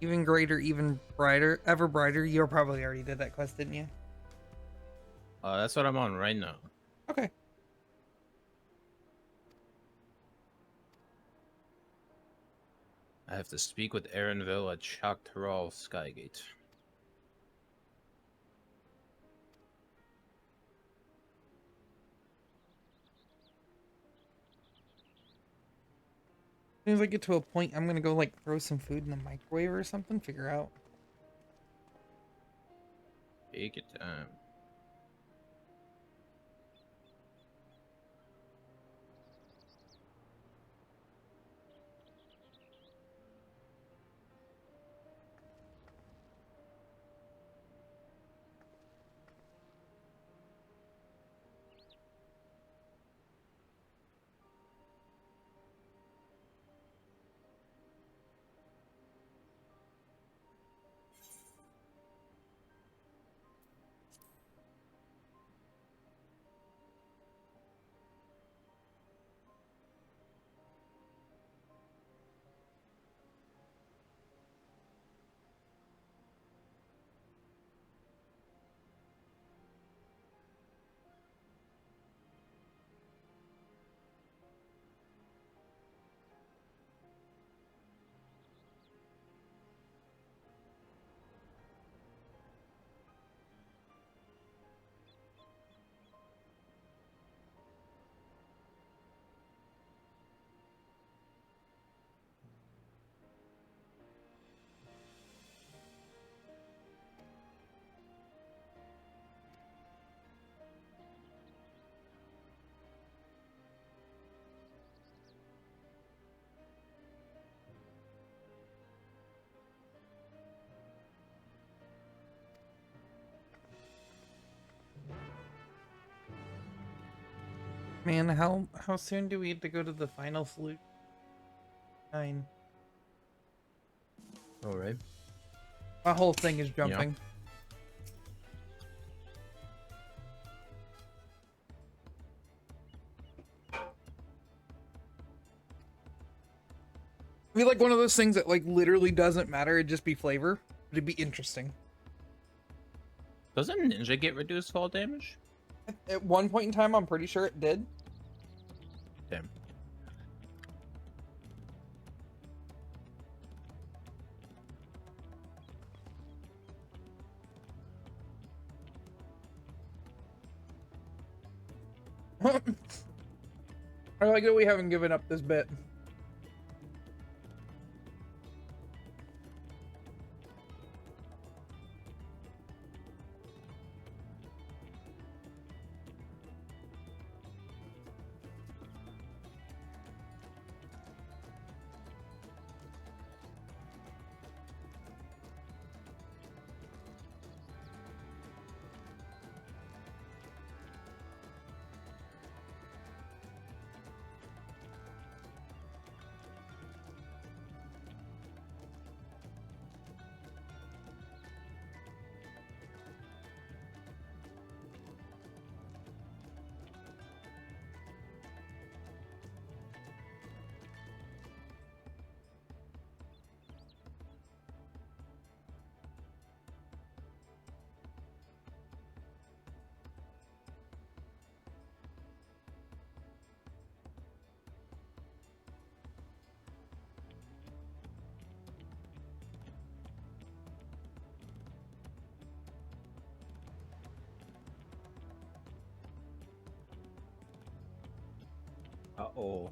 Even greater, even brighter, ever brighter. You probably already did that quest, didn't you? That's what I'm on right now. Okay. I have to speak with Aaronville at Choctaw Skygate. As soon as I get to a point, I'm gonna go like throw some food in the microwave or something. Figure out. Take your time. Man, how soon do we have to go to the final salute? 9. All right. My whole thing is Yeah. jumping. I feel like one of those things that like literally doesn't matter. It'd just be flavor. It'd be interesting. Doesn't Ninja get reduced fall damage? At one point in time, I'm pretty sure it did. Damn. I like that we haven't given up this bit. Uh-oh.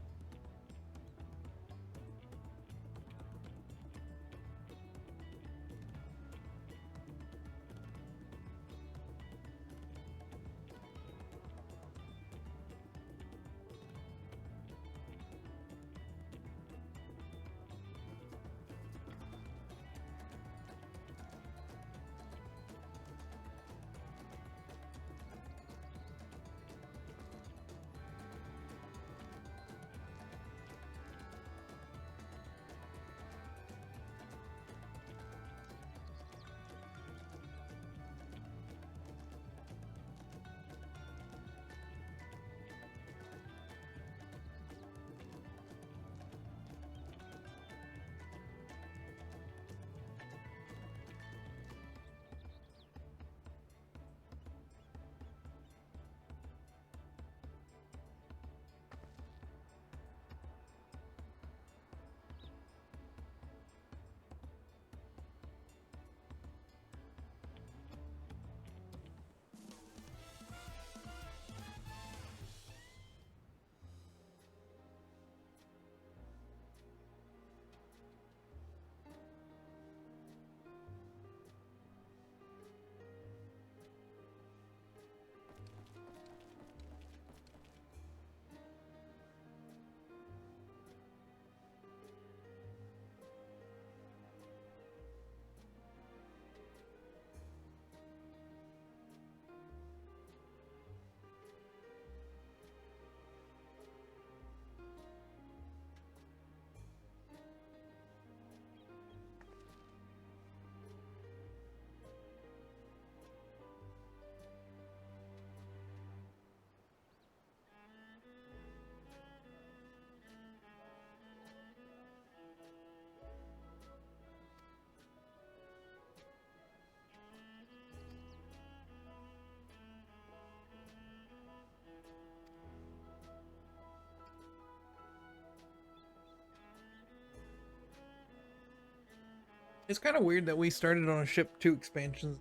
It's kind of weird that we started on a ship 2 expansions.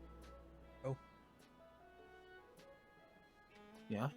Oh, Yeah.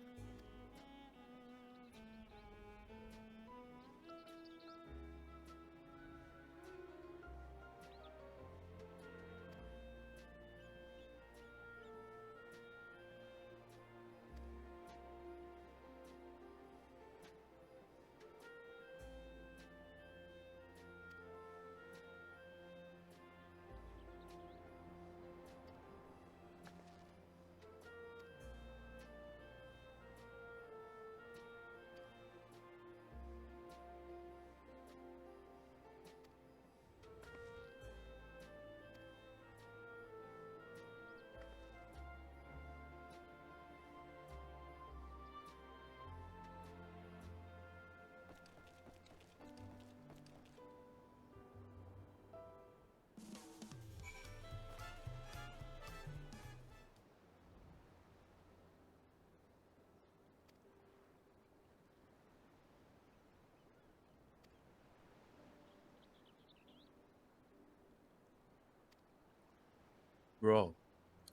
Bro,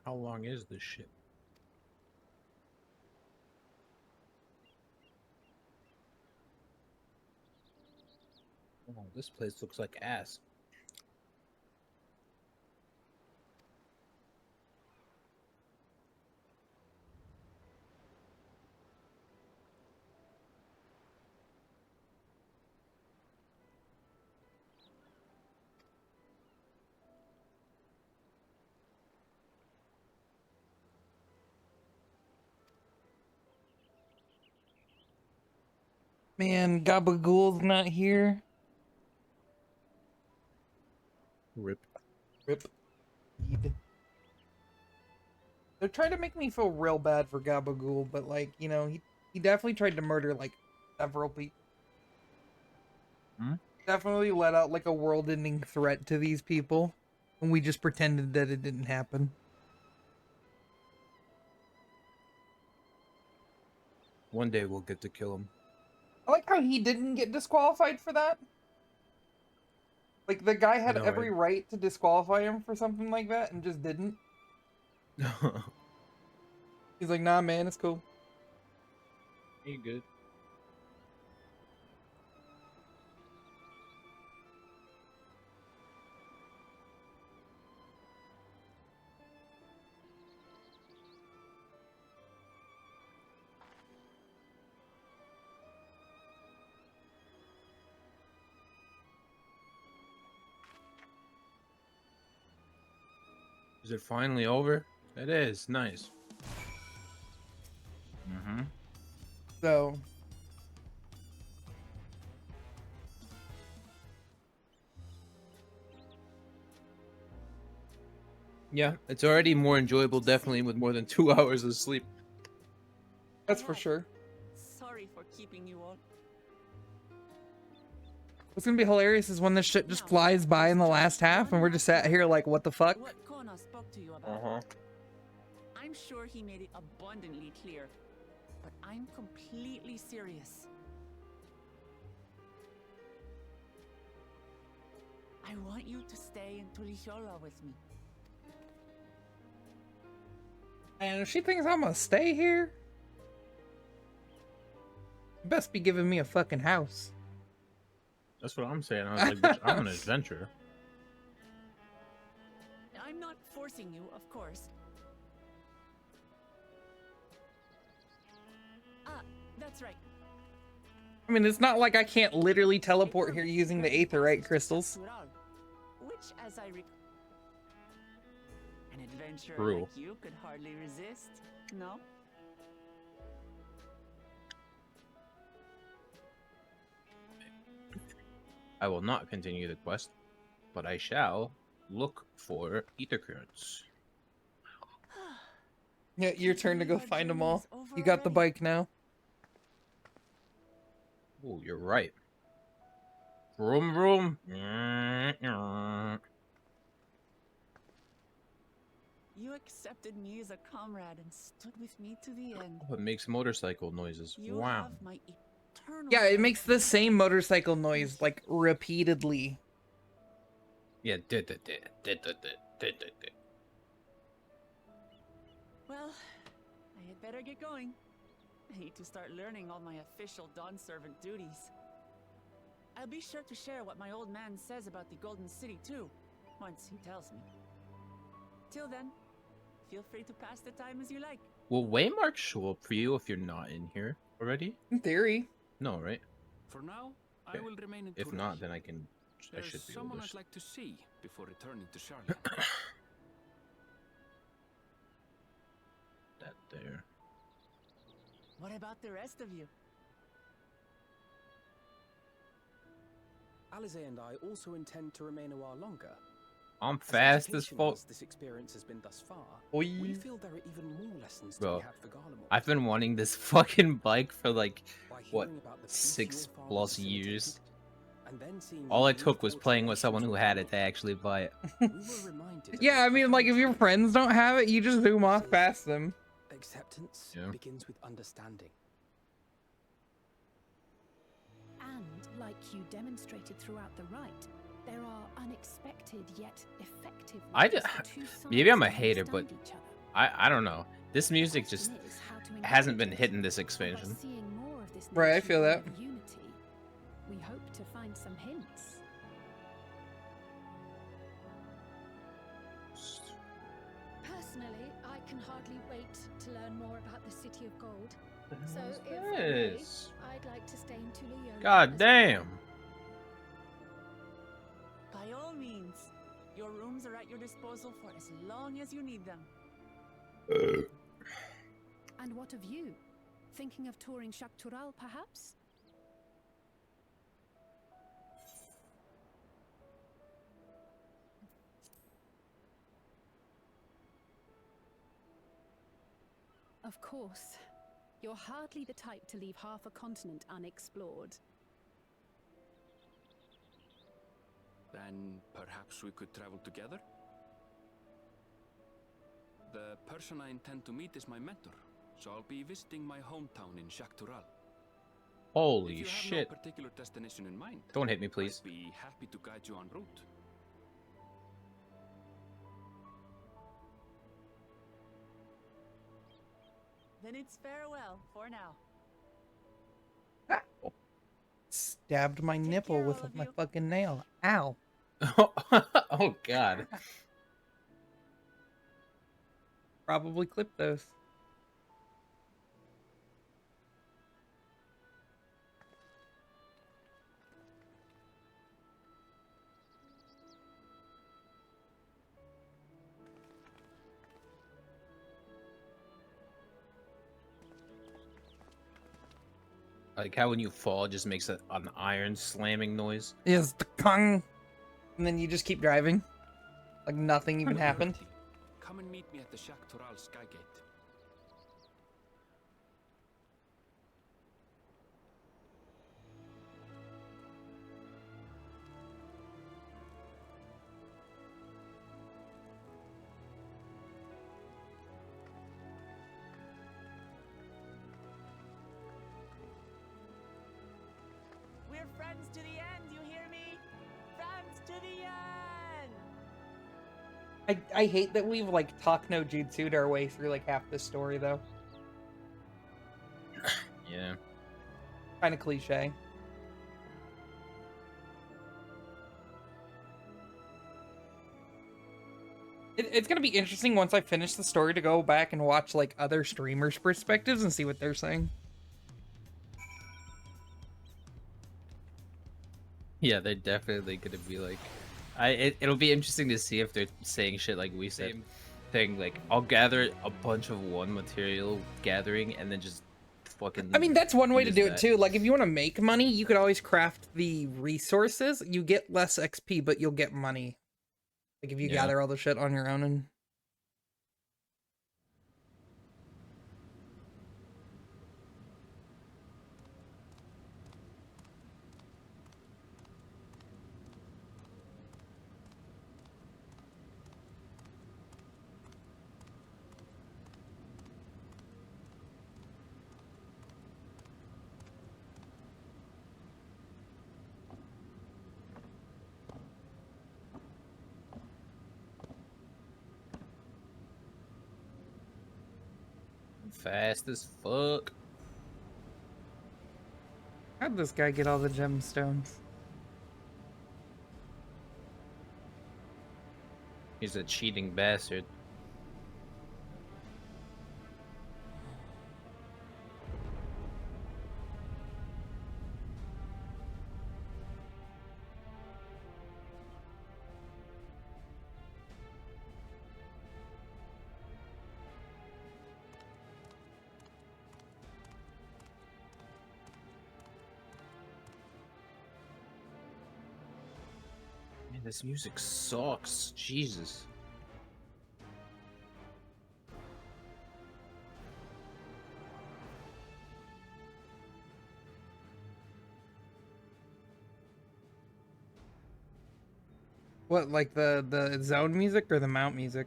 how long is this shit? Oh, this place looks like ass. man, Gabagool's not here. Rip. Rip. Indeed. They're trying to make me feel real bad for Gabagool, but like, you know, he definitely tried to murder like several people. Hmm? Definitely let out like a world-ending threat to these people, and we just pretended that it didn't happen. One day we'll get to kill him. I like how he didn't get disqualified for that. Like the guy I had know, every right to disqualify him for something like that and just didn't. right? He's like, nah, man, it's cool. You good? Is it finally over? It is. Nice. Mm-hmm. So, Yeah, it's already more enjoyable, definitely, with more than 2 hours of sleep. that's for sure. Sorry for keeping you all. What's gonna be hilarious is when this shit just flies by in the last half and we're just sat here like, what the fuck? What Kona spoke to you about. Uh-huh. I'm sure he made it abundantly clear, but I'm completely serious. I want you to stay in Tulishola with me. And if she thinks I'm gonna stay here, you best be giving me a fucking house. That's what I'm saying. I was like, bitch, I'm an adventurer. I'm not forcing you, of course. Ah, that's right. I mean, it's not like I can't literally teleport here using the aetherite crystals. Which, as I recall, an adventurer True. like you could hardly resist, no? I will not continue the quest, but I shall look for ether currents. Yeah, your turn to go find them all. You got the bike now. Oh, you're right. Vroom vroom. You accepted me as a comrade and stood with me to the end. Oh, it makes motorcycle noises. You Wow. have my eternal Yeah, it faith. makes the same motorcycle noise like repeatedly. Yeah. Well, I had better get going. I need to start learning all my official Dawn servant duties. I'll be sure to share what my old man says about the Golden City too, once he tells me. Till then, feel free to pass the time as you like. Will waymarks show up for you if you're not in here already? In theory. No, right? For now, I Okay. will remain in If Tourelle. not, then I There's should be able someone to. I'd like to see before returning to Charlotte. That there. What about the rest of you? Alize and I also intend to remain a while longer. I'm As fast as educational fuck. as this experience has been thus far, Oi. we feel there are even more lessons to Bro, be had for Garlemald. I've been wanting this fucking bike for like, By what, hearing about the peace 6 your father plus facilitated, years. and then seeing All you I took was reforge playing with someone who relations had with it to actually buy it. we were reminded of Yeah, the I mean, like, if your profound friends don't have it, you just zoom off past them. acceptance Yeah. begins with understanding. And, like you demonstrated throughout the rite, there are unexpected yet effective ways for two maybe I'm sides a to hater, but understand each other. I don't know. This The music question just is how to hasn't encourage been it. hitting this And by expansion. seeing more of this Right, I nation feel way that. of unity, we hope to find some hints. Personally, I can hardly wait to learn more about the City of Gold. So, What's if I may, this? I'd like to stay in Tulione. God as damn. By all means, your rooms are at your disposal for as long as you need them. And what of you? Thinking of touring Chactural, perhaps? Of course. You're hardly the type to leave half a continent unexplored. Then perhaps we could travel together? The person I intend to meet is my mentor, so I'll be visiting my hometown in Chactural. If Holy you have shit. no particular destination in mind, Don't hit me, please. I'd be happy to guide you en route. Then it's farewell for now. Stabbed my Take nipple care, with all of my you. fucking nail. Ow. Oh god. Probably clip those. Like how when you fall, it just makes an iron slamming noise. Is the kung. And then you just keep driving. Like nothing even happened. Come and meet me at the Chactural Skygate. We're friends to the end, you hear me? Friends to the end! I hate that we've like talk no jutsu'd our way through like half this story though. Yeah. Kind of cliche. It's gonna be interesting once I finish the story to go back and watch like other streamers' perspectives and see what they're saying. Yeah, they're definitely gonna be like, it'll be interesting to see if they're saying shit like we said, saying like, I'll gather a bunch of one material gathering and then just fucking. I mean, that's one way to use do that. it too. Like, if you want to make money, you could always craft the resources. You get less XP, but you'll get money. Like, if you Yeah. gather all the shit on your own and. fast as fuck. How'd this guy get all the gemstones? He's a cheating bastard. Man, this music sucks. Jesus. What, like the zone music or the mount music?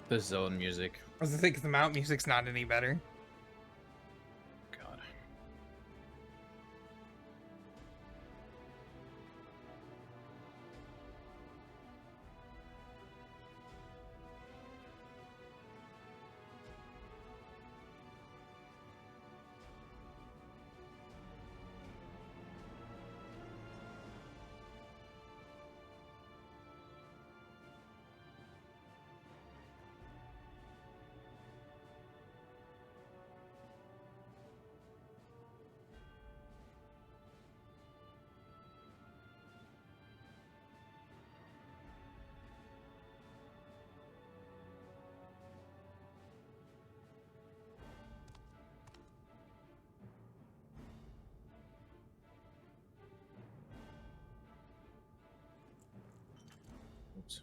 The zone music. I was thinking the mount music's not any better. God. Oops.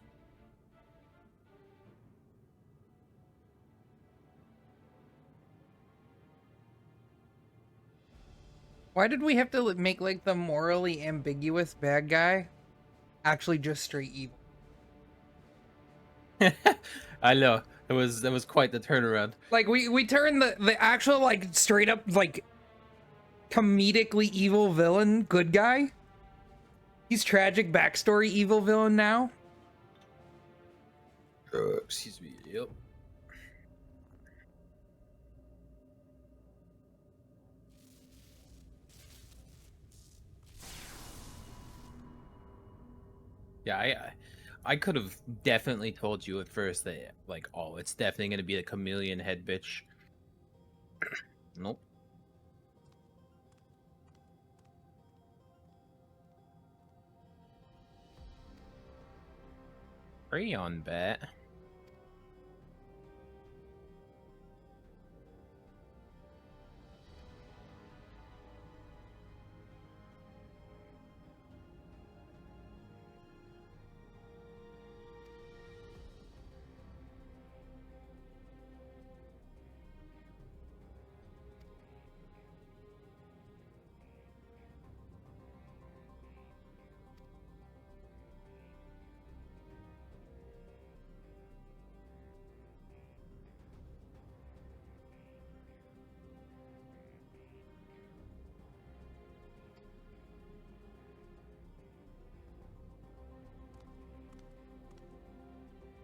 Why did we have to make like the morally ambiguous bad guy actually just straight evil? I know. That was quite the turnaround. Like we turned the actual like straight up like comedically evil villain good guy. He's tragic backstory evil villain now. Excuse me. Yep. Yeah, I could have definitely told you at first that like, oh, it's definitely gonna be a chameleon head bitch. Nope. Crayon bat.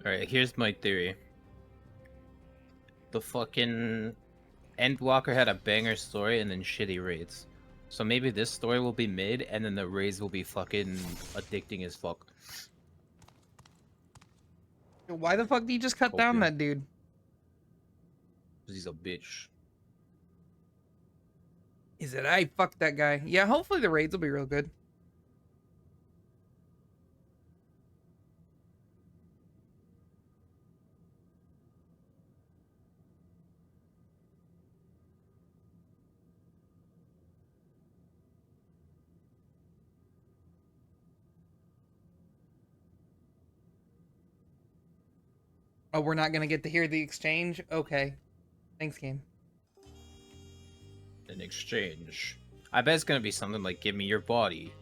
Alright, here's my theory. The fucking Endwalker had a banger story and then shitty raids. So maybe this story will be mid and then the raids will be fucking addicting as fuck. Why the fuck did you just cut down Opium. that dude? Cause he's a bitch. Is it? I fuck that guy. Yeah, hopefully the raids will be real good. Oh, we're not gonna get to hear the exchange? Okay. Thanks, game. In exchange. I bet it's gonna be something like, give me your body.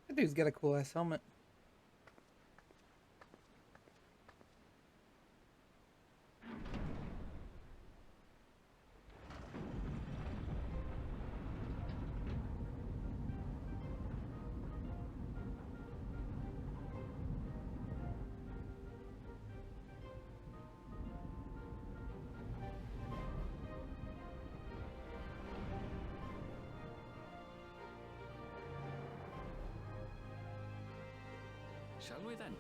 That dude's got a cool ass helmet. Shall we then?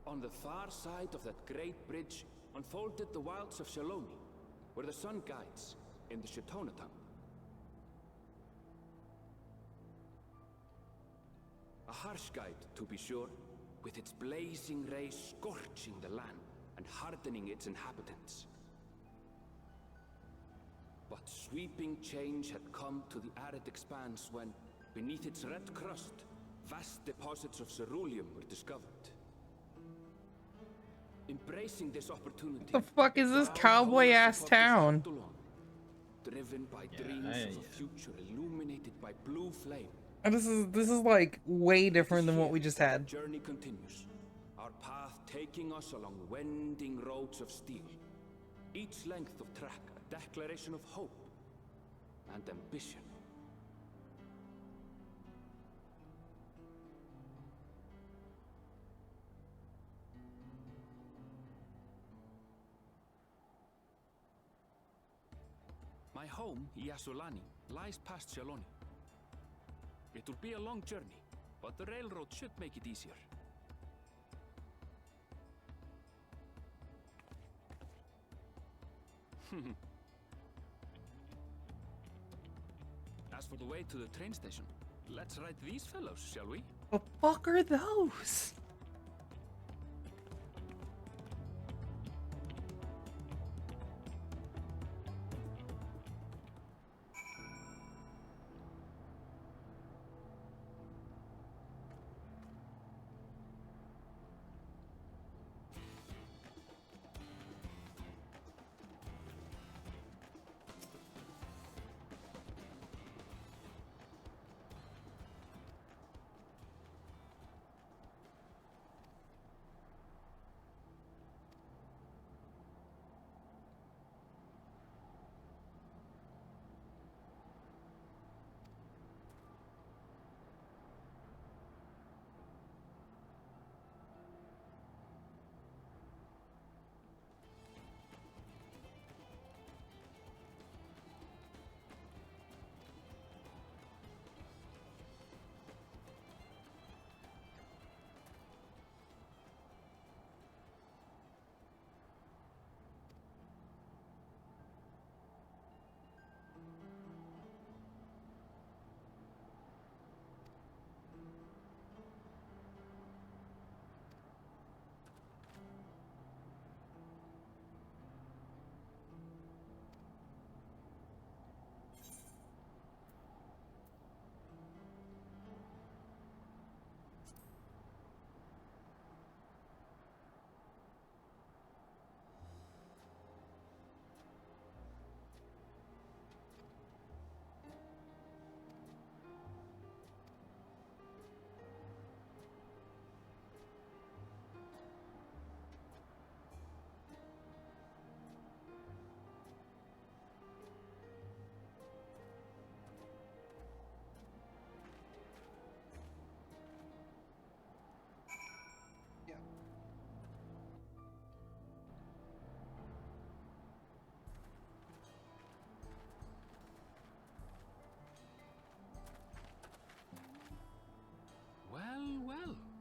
On the far side of that great bridge unfolded the wilds of Shaloni, where the sun guides in the Shatonatum. A harsh guide, to be sure, with its blazing rays scorching the land and hardening its inhabitants. But sweeping change had come to the arid expanse when, beneath its red crust, vast deposits of ceruleum were discovered. Embracing this opportunity, The fuck is this cowboy ass town? Driven by dreams of a future illuminated by blue flame. And this is like way different than what we just had. Journey continues, our path taking us along winding roads of steel. Each length of track a declaration of hope and ambition. My home, Yasulani, lies past Shaloni. It will be a long journey, but the railroad should make it easier. As for the way to the train station, let's ride these fellows, shall we? The fuck are those?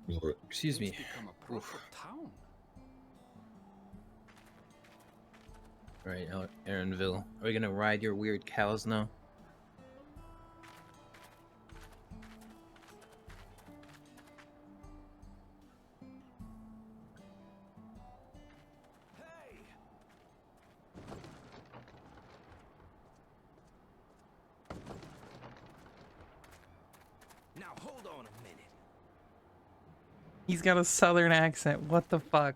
Well. Excuse me. It's become a proper town. Right, Aaronville. Are we gonna ride your weird cows now? Hey! Now hold on a minute. He's got a southern accent. What the fuck?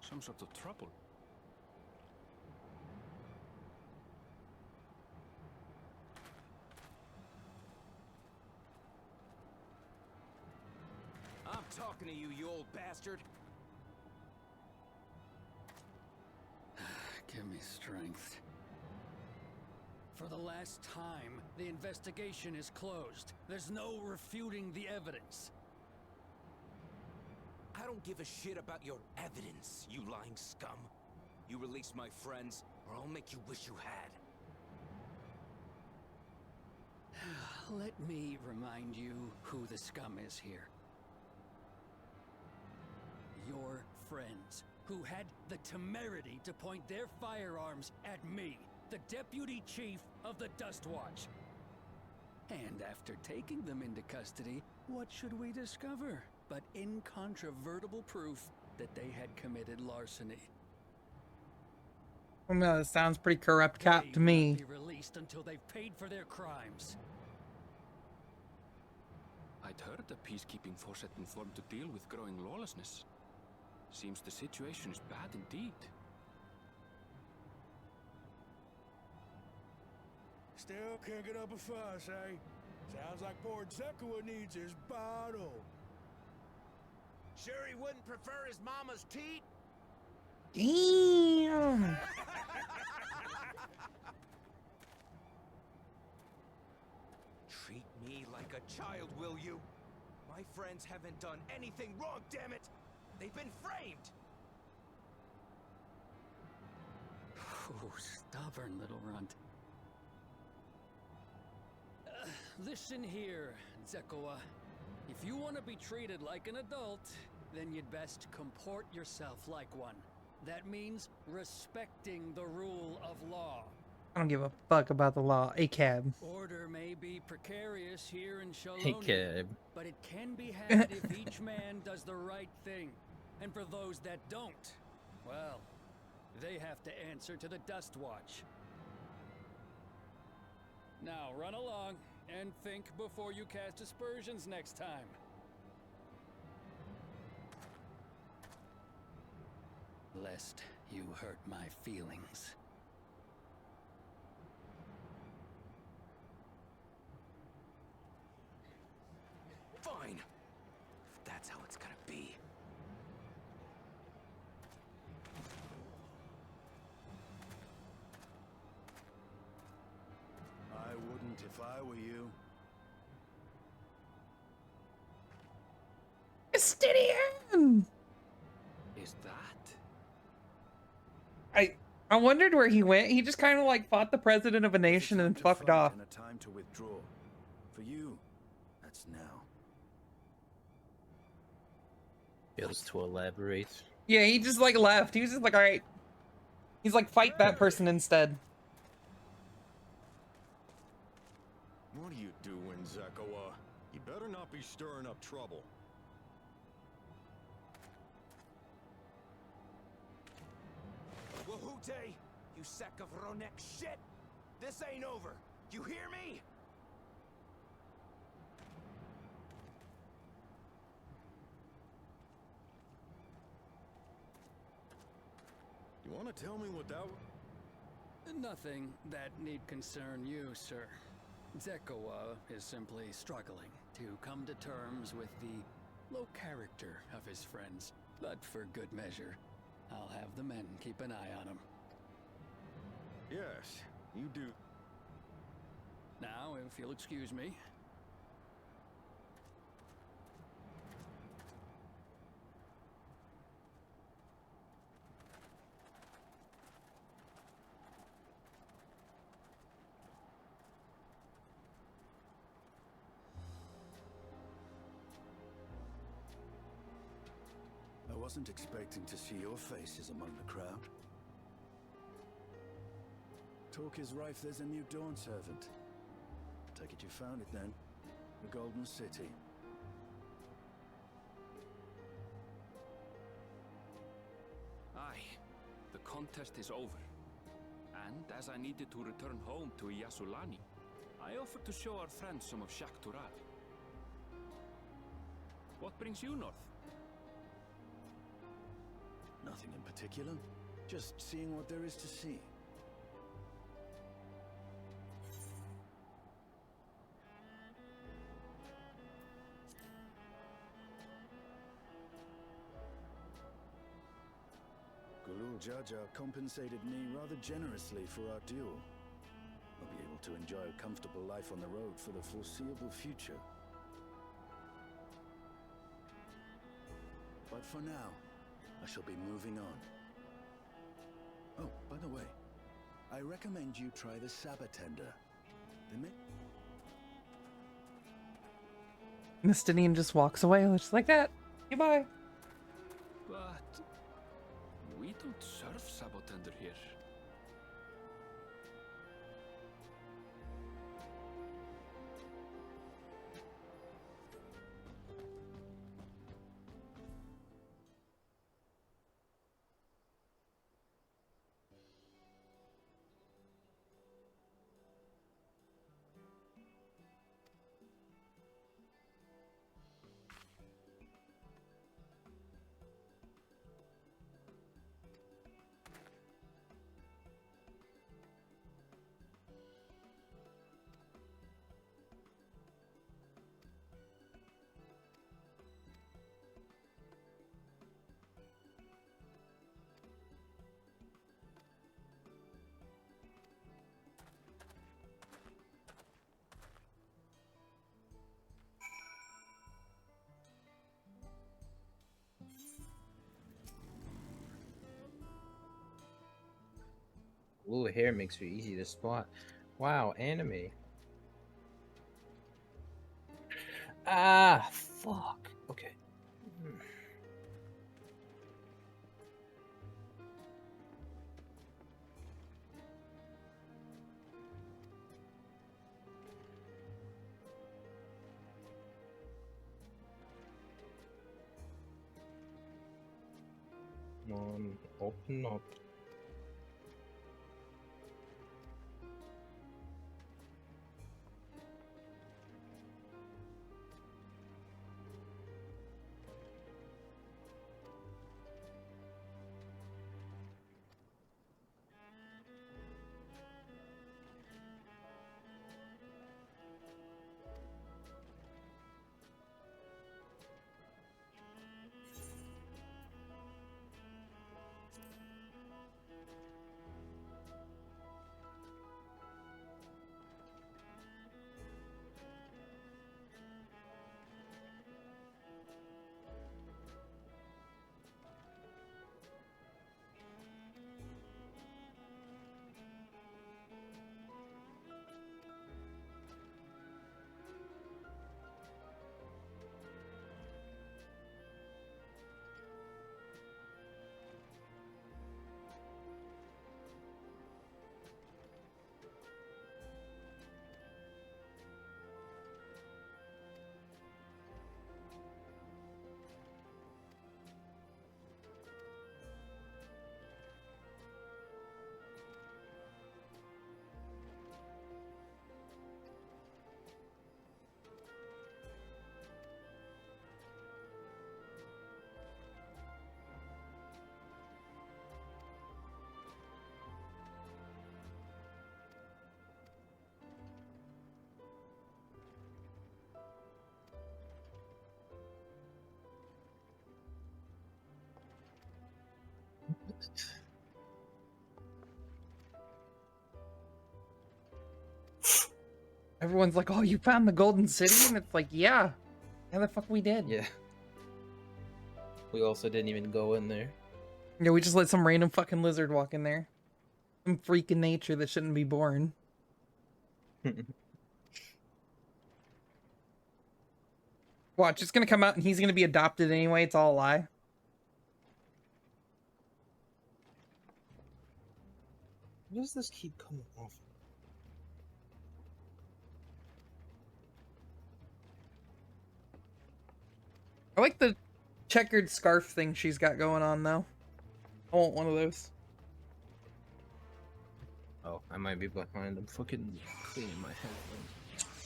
Some sort of trouble. talking to you, you old bastard. Give me strength. For the last time, the investigation is closed. There's no refuting the evidence. I don't give a shit about your evidence, you lying scum. You release my friends, or I'll make you wish you had. Let me remind you who the scum is here. Your friends, who had the temerity to point their firearms at me, the deputy chief of the Dust Watch. And after taking them into custody, what should we discover but incontrovertible proof that they had committed larceny? Well, no, that sounds pretty corrupt, Cap, to They will me. not be released until they've paid for their crimes. I'd heard the peacekeeping force had been formed to deal with growing lawlessness. Seems the situation is bad indeed. Still can't get up a fuss, eh? Sounds like poor Zekua needs his bottle. Sure he wouldn't prefer his mama's teat? Damn. Treat me like a child, will you? My friends haven't done anything wrong, damn it! They've been framed! Oh, stubborn little runt. Listen here, Zekua. If you want to be treated like an adult, then you'd best comport yourself like one. That means respecting the rule of law. I don't give a fuck about the law. A cab. Order may be precarious here in Hey, Shaloni, kid. but it can be had if each man does the right thing. And for those that don't, well, they have to answer to the Dust Watch. Now run along and think before you cast aspersions next time. Lest you hurt my feelings. Fine. If that's how it's gonna be. I wouldn't if I were you. Justinian! Is that? I wondered where he went. He just kind of like fought the president of a nation and It's a time to fucked fight off. and a time to withdraw. For you, that's now. Fails to elaborate. Yeah, he just like left. He was just like, all right. He's like, fight that person instead. What are you doing, Zekua? You better not be stirring up trouble. Wahute, you sack of Ronek shit! This ain't over! You hear me? You want to tell me what that... Nothing that need concern you, sir. Zekua is simply struggling to come to terms with the low character of his friends. But for good measure, I'll have the men keep an eye on him. Yes, you do. Now, if you'll excuse me. I wasn't expecting to see your faces among the crowd. Talk is rife, there's a new Dawn servant. Take it you found it then. The Golden City. Aye, the contest is over. And as I needed to return home to Yasulani, I offered to show our friends some of Shak Tural. What brings you north? Nothing in particular. Just seeing what there is to see. Lord Jaja compensated me rather generously for our duel. I'll be able to enjoy a comfortable life on the road for the foreseeable future. But for now, I shall be moving on. Oh, by the way, I recommend you try the Sabatender. They make... Mistinian just walks away just like that. Goodbye. But we don't serve Sabotender here. Ooh, hair makes her easy to spot. Wow, anime. Ah, fuck. Okay. Come on, open up. Everyone's like, "Oh, you found the Golden City?" And it's like, "Yeah. How the fuck we did?" Yeah. We also didn't even go in there. Yeah, we just let some random fucking lizard walk in there. Some freak in nature that shouldn't be born. Watch, it's gonna come out and he's gonna be adopted anyway. It's all a lie. Where does this keep coming off? I like the checkered scarf thing she's got going on, though. I want one of those. Oh, I might be behind. I'm fucking cleaning my headphones.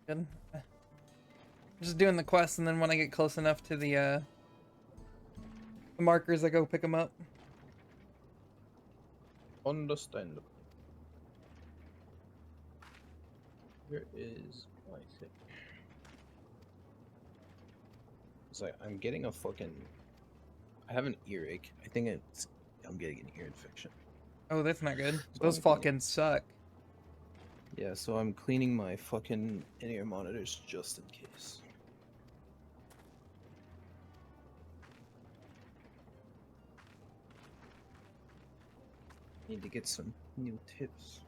Good. Just doing the quest, and then when I get close enough to the markers, I go pick them up. Understandable. Where is my thing? It's like I'm getting a fucking. I have an earache. I think I'm getting an ear infection. Oh, that's not good. So Those I'm cleaning- fucking suck. Yeah, so I'm cleaning my fucking in-ear monitors just in case. Need to get some new tips.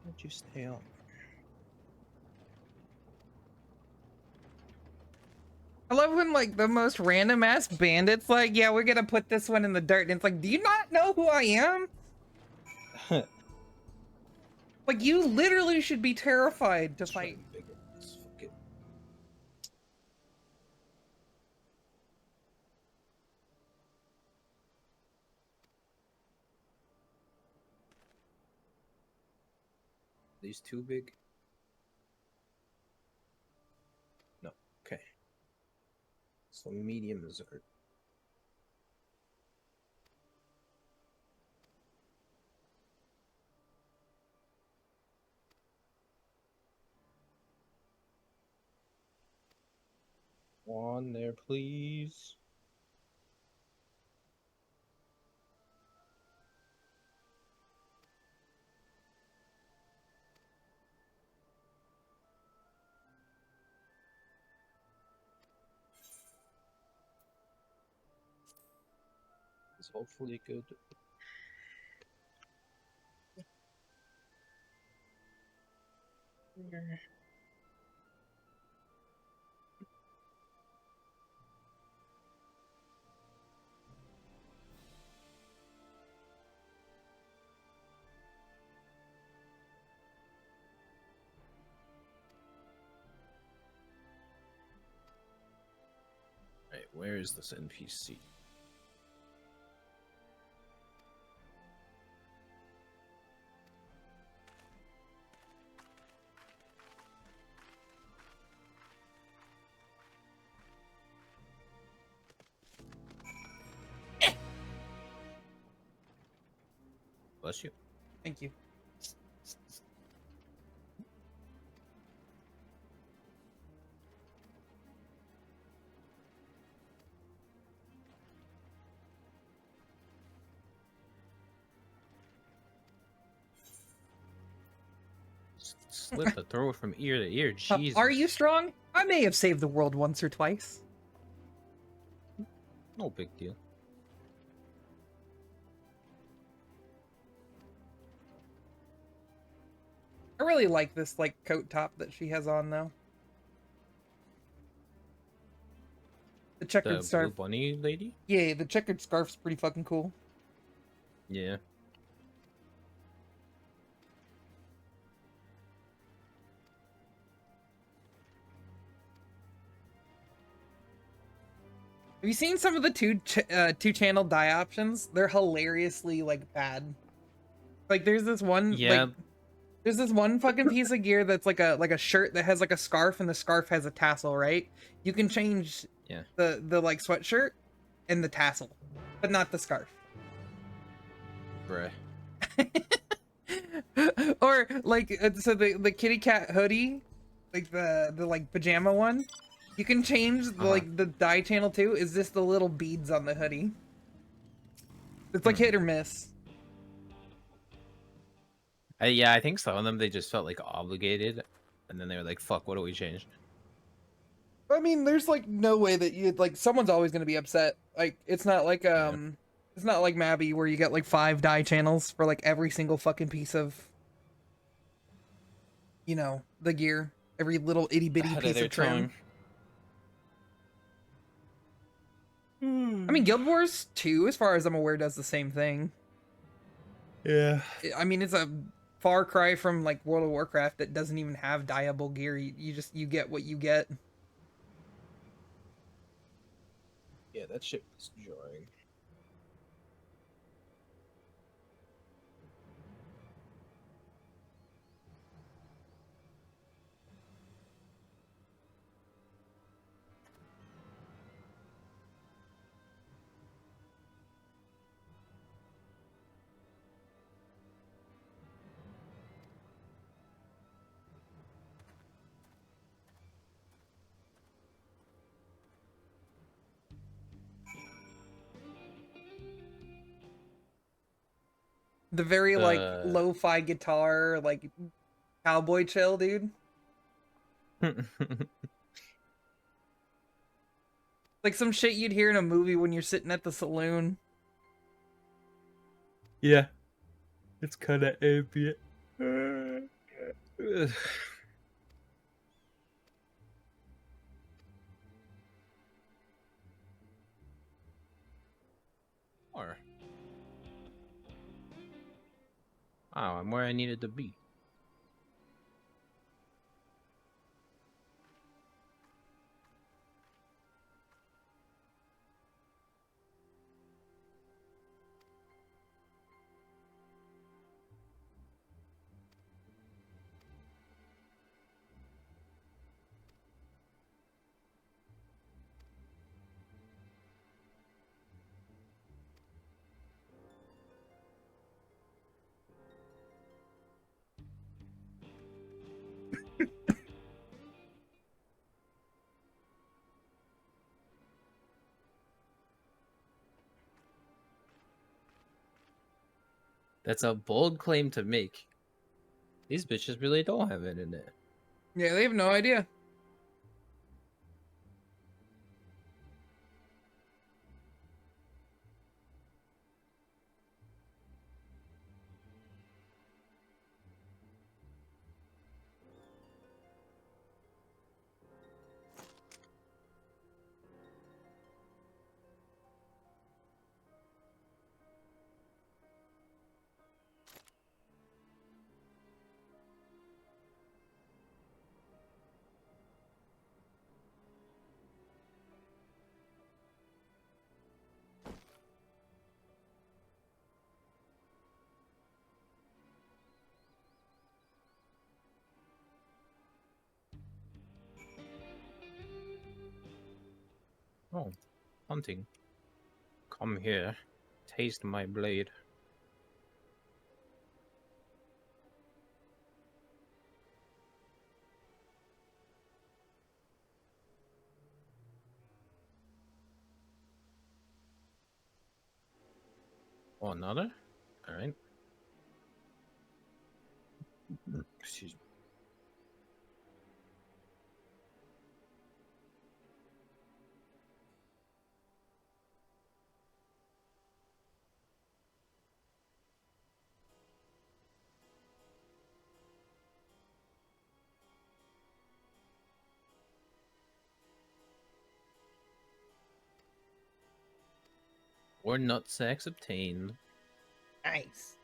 Why'd you stay on? I love when like the most random ass bandits like, yeah, we're gonna put this one in the dirt, and it's like, do you not know who I am? Like, you literally should be terrified to Let's try fight. and figure this. Fuck it. These too big? No. Okay. So medium is our. One there, please. It's hopefully good. Right, where is this NPC? Bless you. Thank you. Slit the throat from ear to ear. Jesus. Are you strong? I may have saved the world once or twice. No big deal. I really like this like coat top that she has on though. The checkered The scarf. blue bunny lady? Yeah, the checkered scarf's pretty fucking cool. Yeah. Have you seen some of the two channel dye options? They're hilariously like bad. Like there's this one Yeah. like there's this one fucking piece of gear that's like a shirt that has like a scarf and the scarf has a tassel, right? You can change Yeah. the like sweatshirt and the tassel, but not the scarf. Bruh. Or like so the kitty cat hoodie, like the like pajama one, you can change the, like the dye channel too. Is this the little beads on the hoodie? It's like hit or miss. Yeah, I think some of them they just felt like obligated, and then they were like, "Fuck, what do we change?" I mean, there's like no way that you like someone's always gonna be upset. Like it's not like it's not like Mabby where you get like 5 dye channels for like every single fucking piece of, you know, the gear, every little itty bitty Ahead of piece their of trim. time. I mean, Guild Wars 2, as far as I'm aware, does the same thing. Yeah. I mean, it's a far cry from like World of Warcraft that doesn't even have dyeable gear. You get what you get. Yeah, that shit was jarring. The very like Uh. lo-fi guitar, like cowboy chill, dude. Like some shit you'd hear in a movie when you're sitting at the saloon. Yeah. It's kind of ambient. Or. Wow, I'm where I needed to be. That's a bold claim to make. These bitches really don't have internet. Yeah, they have no idea. Oh, hunting. Come here. Taste my blade. Oh, another? Alright. Excuse me. Or nutsacs obtained. Nice.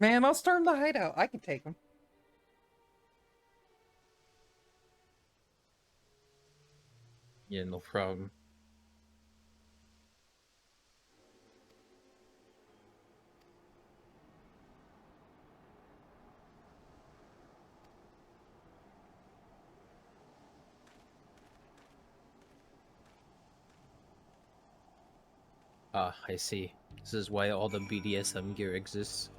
Man, I'll storm the hideout. I can take them. Yeah, no problem. Ah, I see. This is why all the BDSM gear exists.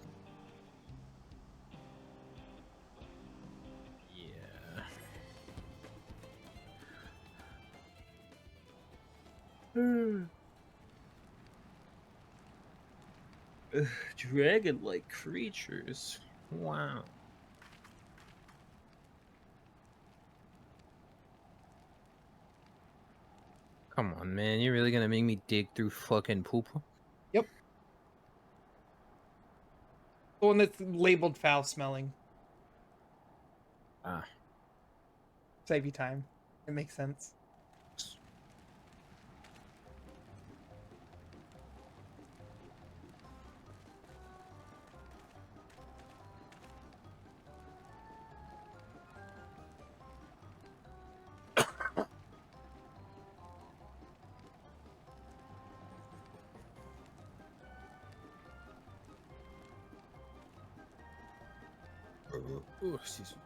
Yeah. Dragon-like creatures. Wow. Come on, man. You're really gonna make me dig through fucking poop? Yep. The one that's labeled foul smelling. Ah. Save you time. It makes sense. Oh, excuse me.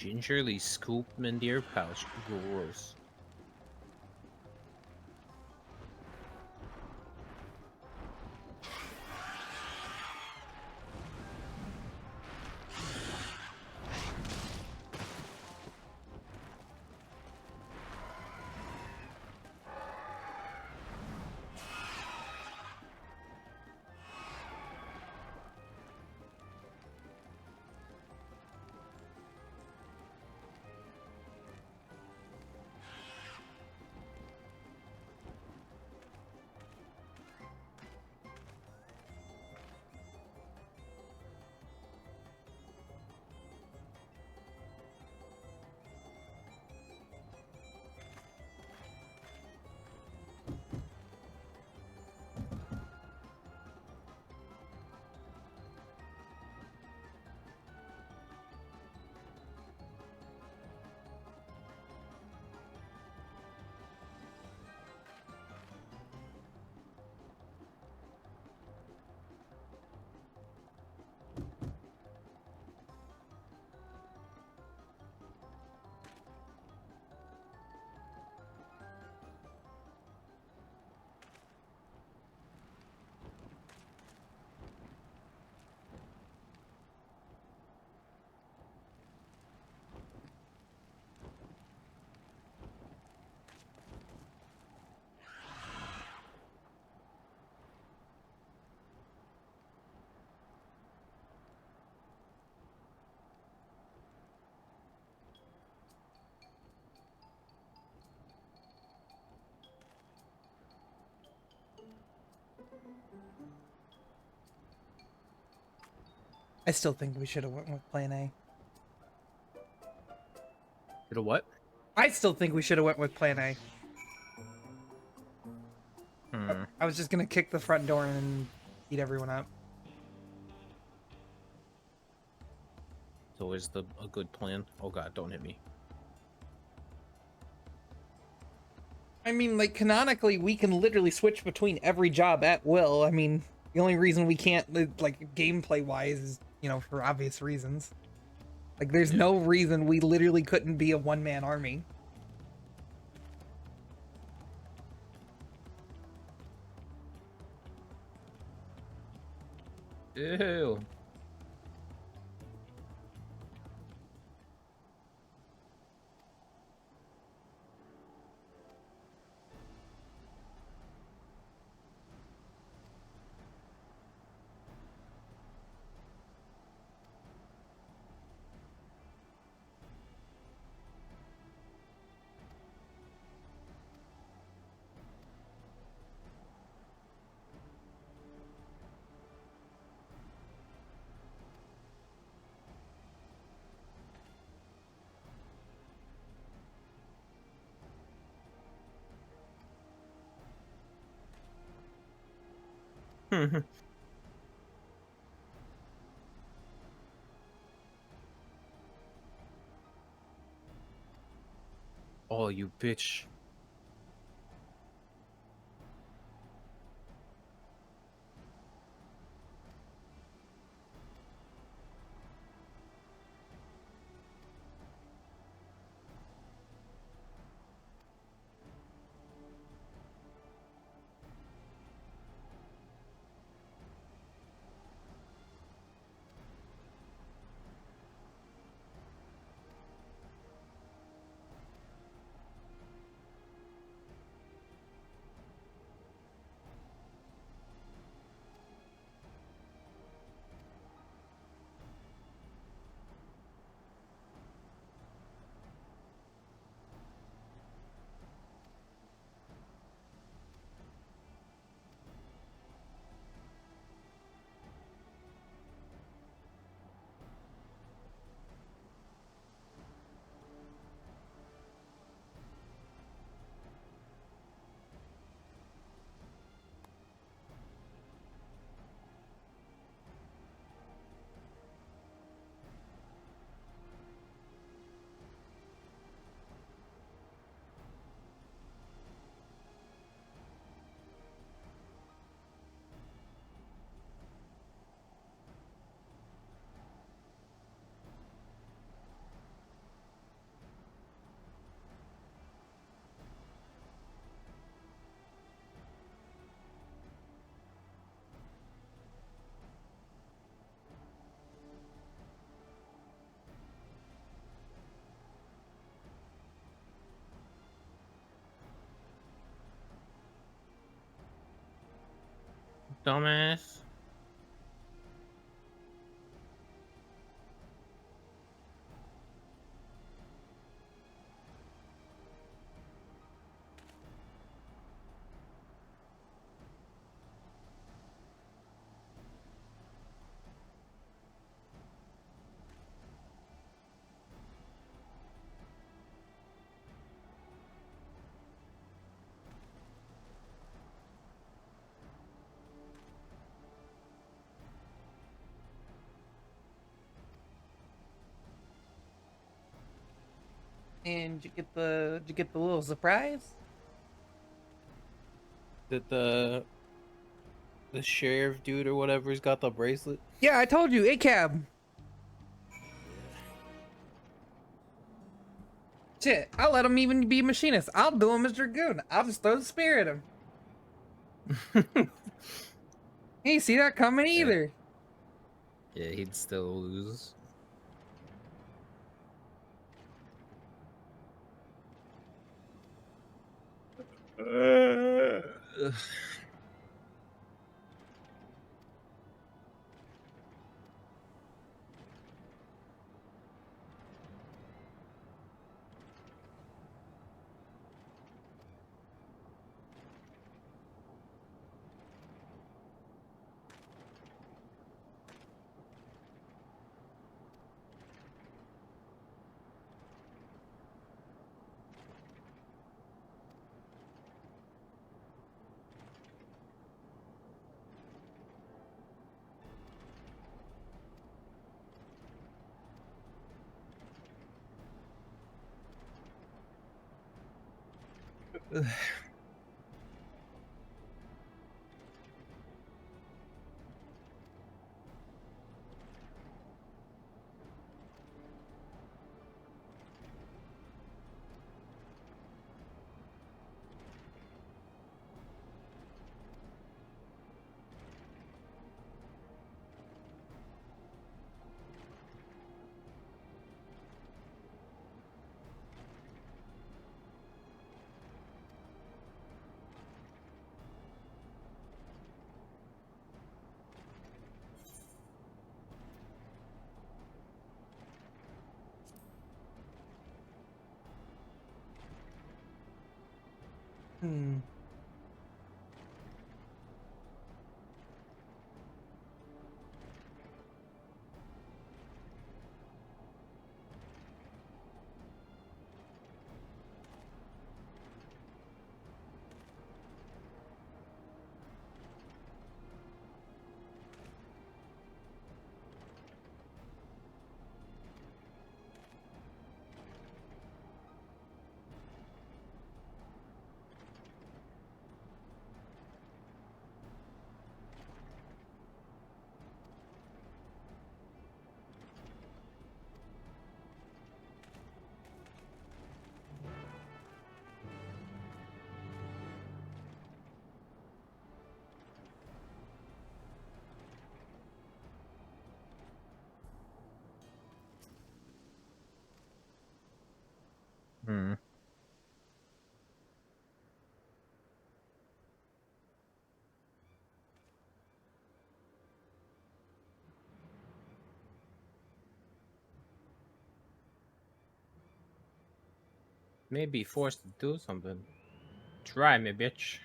Gingerly scooped Mandir pouch. Gross. I still think we should have went with Plan A. Did a what? I still think we should have went with Plan A. I was just gonna kick the front door and eat everyone up. It's always a good plan. Oh god, don't hit me. I mean, like, canonically, we can literally switch between every job at will. I mean, the only reason we can't, like, gameplay-wise is, you know, for obvious reasons. Like, there's no reason we literally couldn't be a one-man army. Ew. Oh, you bitch. Dumbass. And did you get the little surprise? Did the sheriff dude or whatever's got the bracelet? Yeah, I told you, ACAB. Shit, I'll let him even be a machinist. I'll do him as Dragoon. I'll just throw the spear at him. He ain't see that coming either. Yeah, he'd still lose. Hmm. Hmm. Maybe forced to do something. Try me, bitch.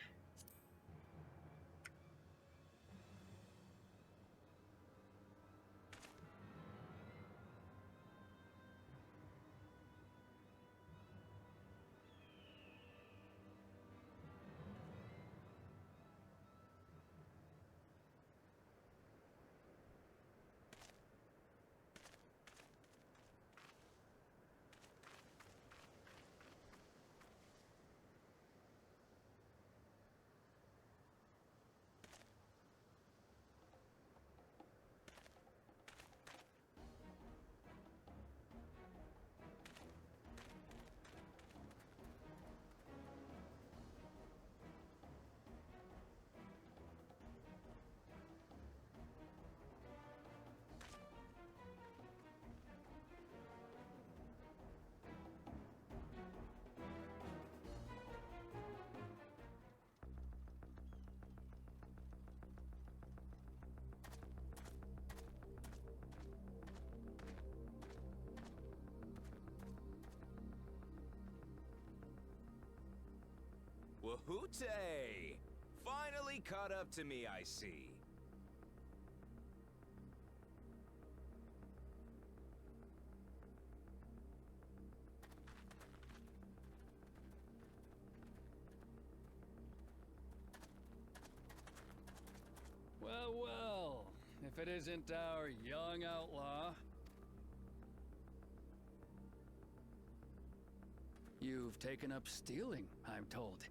Bahute! Finally caught up to me, I see. Well, well, if it isn't our young outlaw. You've taken up stealing, I'm told.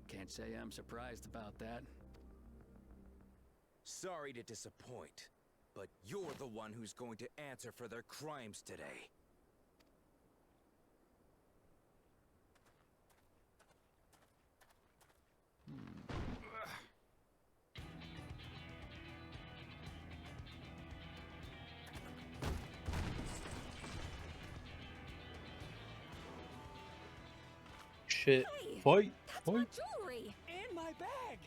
Can't say I'm surprised about that. Sorry to disappoint, but you're the one who's going to answer for their crimes today. Shit. Hey, Fight. that's my jewelry. And my bag!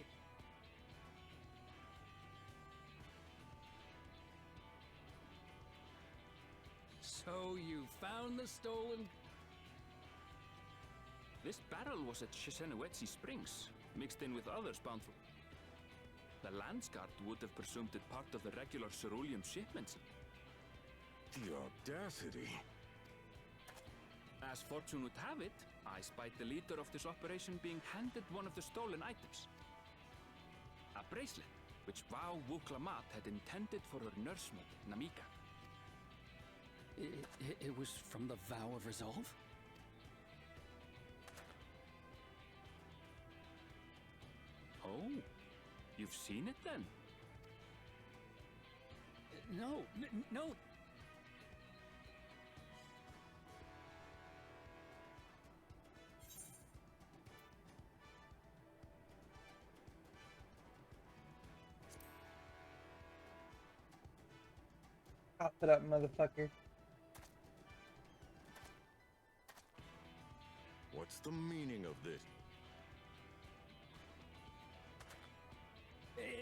So you found the stolen... This barrel was at Shisenuetsi Springs, mixed in with others bound for... The Landsguard would have presumed it part of the regular ceruleum shipments. The audacity. As fortune would have it, I spied the leader of this operation being handed one of the stolen items. A bracelet, which Vau Wuklamat had intended for her nursemaid, Namika. It was from the Vow of Resolve? Oh, you've seen it then? No, no. Pop it up, motherfucker. What's the meaning of this?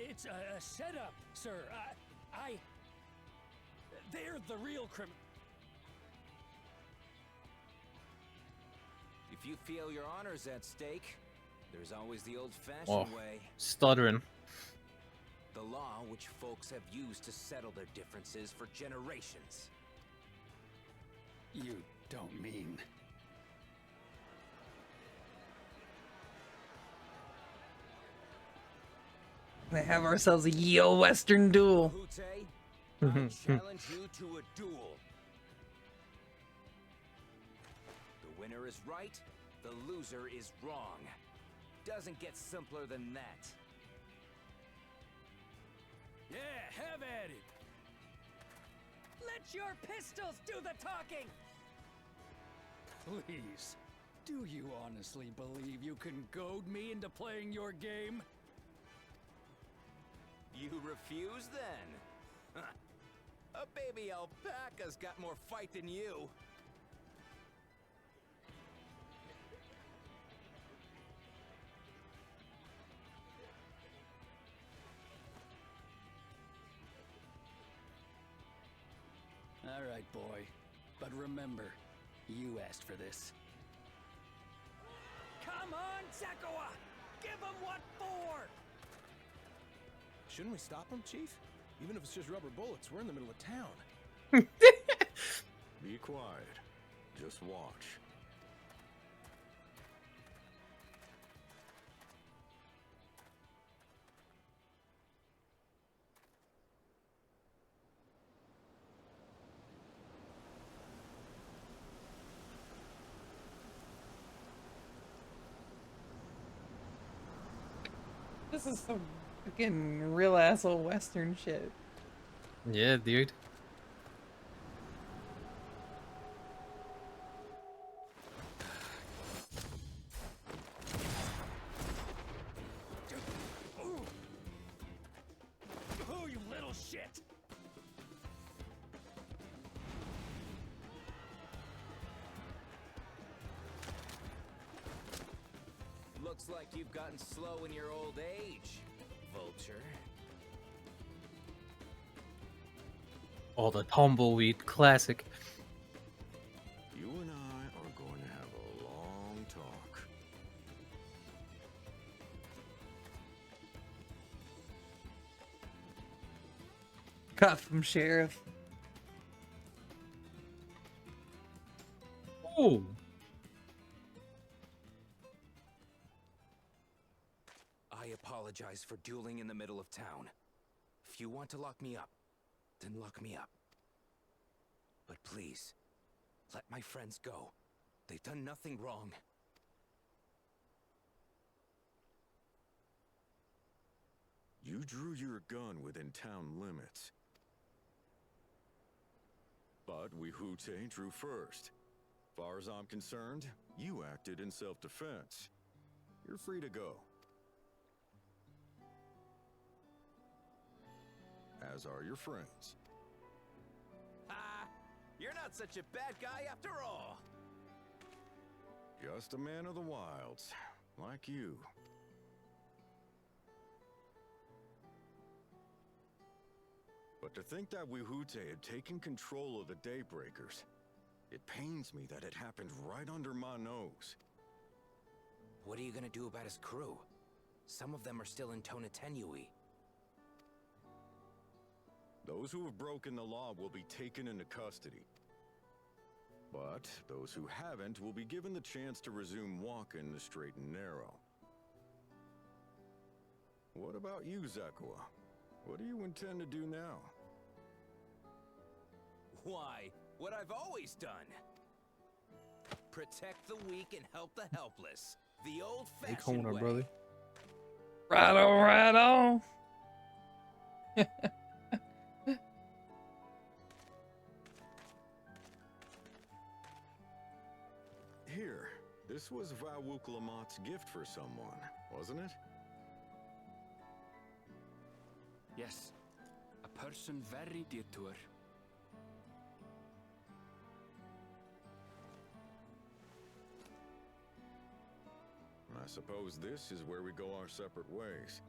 It's a setup, sir. They're the real criminal. If you feel your honor's at stake, there's always the old-fashioned Oh, way. stuttering. The law which folks have used to settle their differences for generations. You don't mean... We have ourselves a Yo Western duel. Bahute, I challenge you to a duel. The winner is right, the loser is wrong. Doesn't get simpler than that. Yeah, have at it! Let your pistols do the talking! Please, do you honestly believe you can goad me into playing your game? You refuse then? A baby alpaca's got more fight than you. All right, boy. But remember, you asked for this. Come on, Zakawa! Give him what for! Shouldn't we stop him, Chief? Even if it's just rubber bullets, we're in the middle of town. Be quiet. Just watch. This is some fucking real asshole Western shit. Yeah, dude. Oh, you little shit! Looks like you've gotten slow in your old age, Vulture. Oh, the tumbleweed classic. You and I are going to have a long talk. Gotham Sheriff. Ooh. I apologize for dueling in the middle of town. If you want to lock me up, then lock me up. But please, let my friends go. They've done nothing wrong. You drew your gun within town limits. But Wihute drew first. Far as I'm concerned, you acted in self-defense. You're free to go. As are your friends. Ha! You're not such a bad guy after all! Just a man of the wilds, like you. But to think that Wihute had taken control of the Daybreakers, it pains me that it happened right under my nose. What are you gonna do about his crew? Some of them are still in Tonatenui. Those who have broken the law will be taken into custody. But those who haven't will be given the chance to resume walking the straight and narrow. What about you, Zekua? What do you intend to do now? Why, what I've always done. Protect the weak and help the helpless. The old-fashioned way. Brother. Right on, right on. Here, this was Vawuklamat's gift for someone, wasn't it? Yes, a person very dear to her. I suppose this is where we go our separate ways.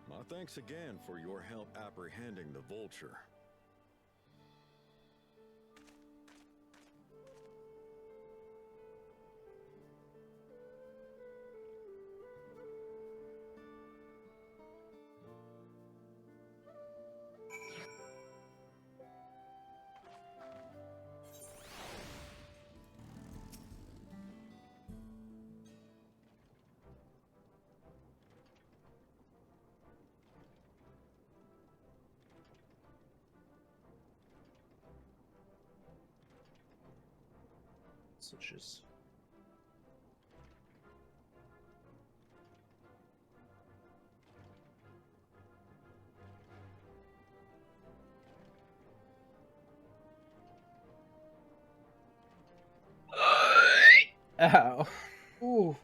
My thanks again for your help apprehending the vulture. Such as ow. Ooh.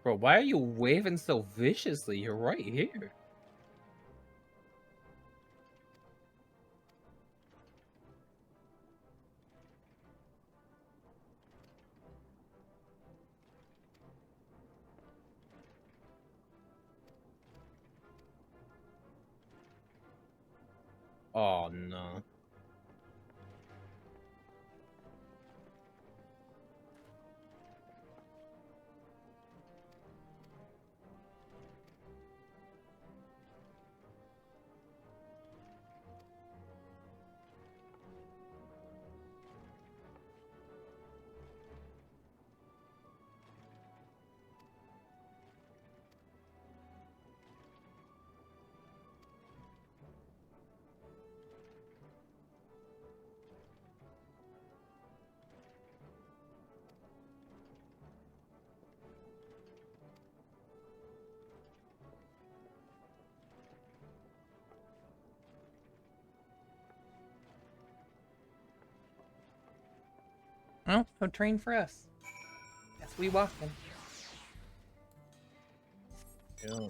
Bro, why are you waving so viciously? You're right here. Oh no. Well, no train for us. Yes, we walking. Yeah.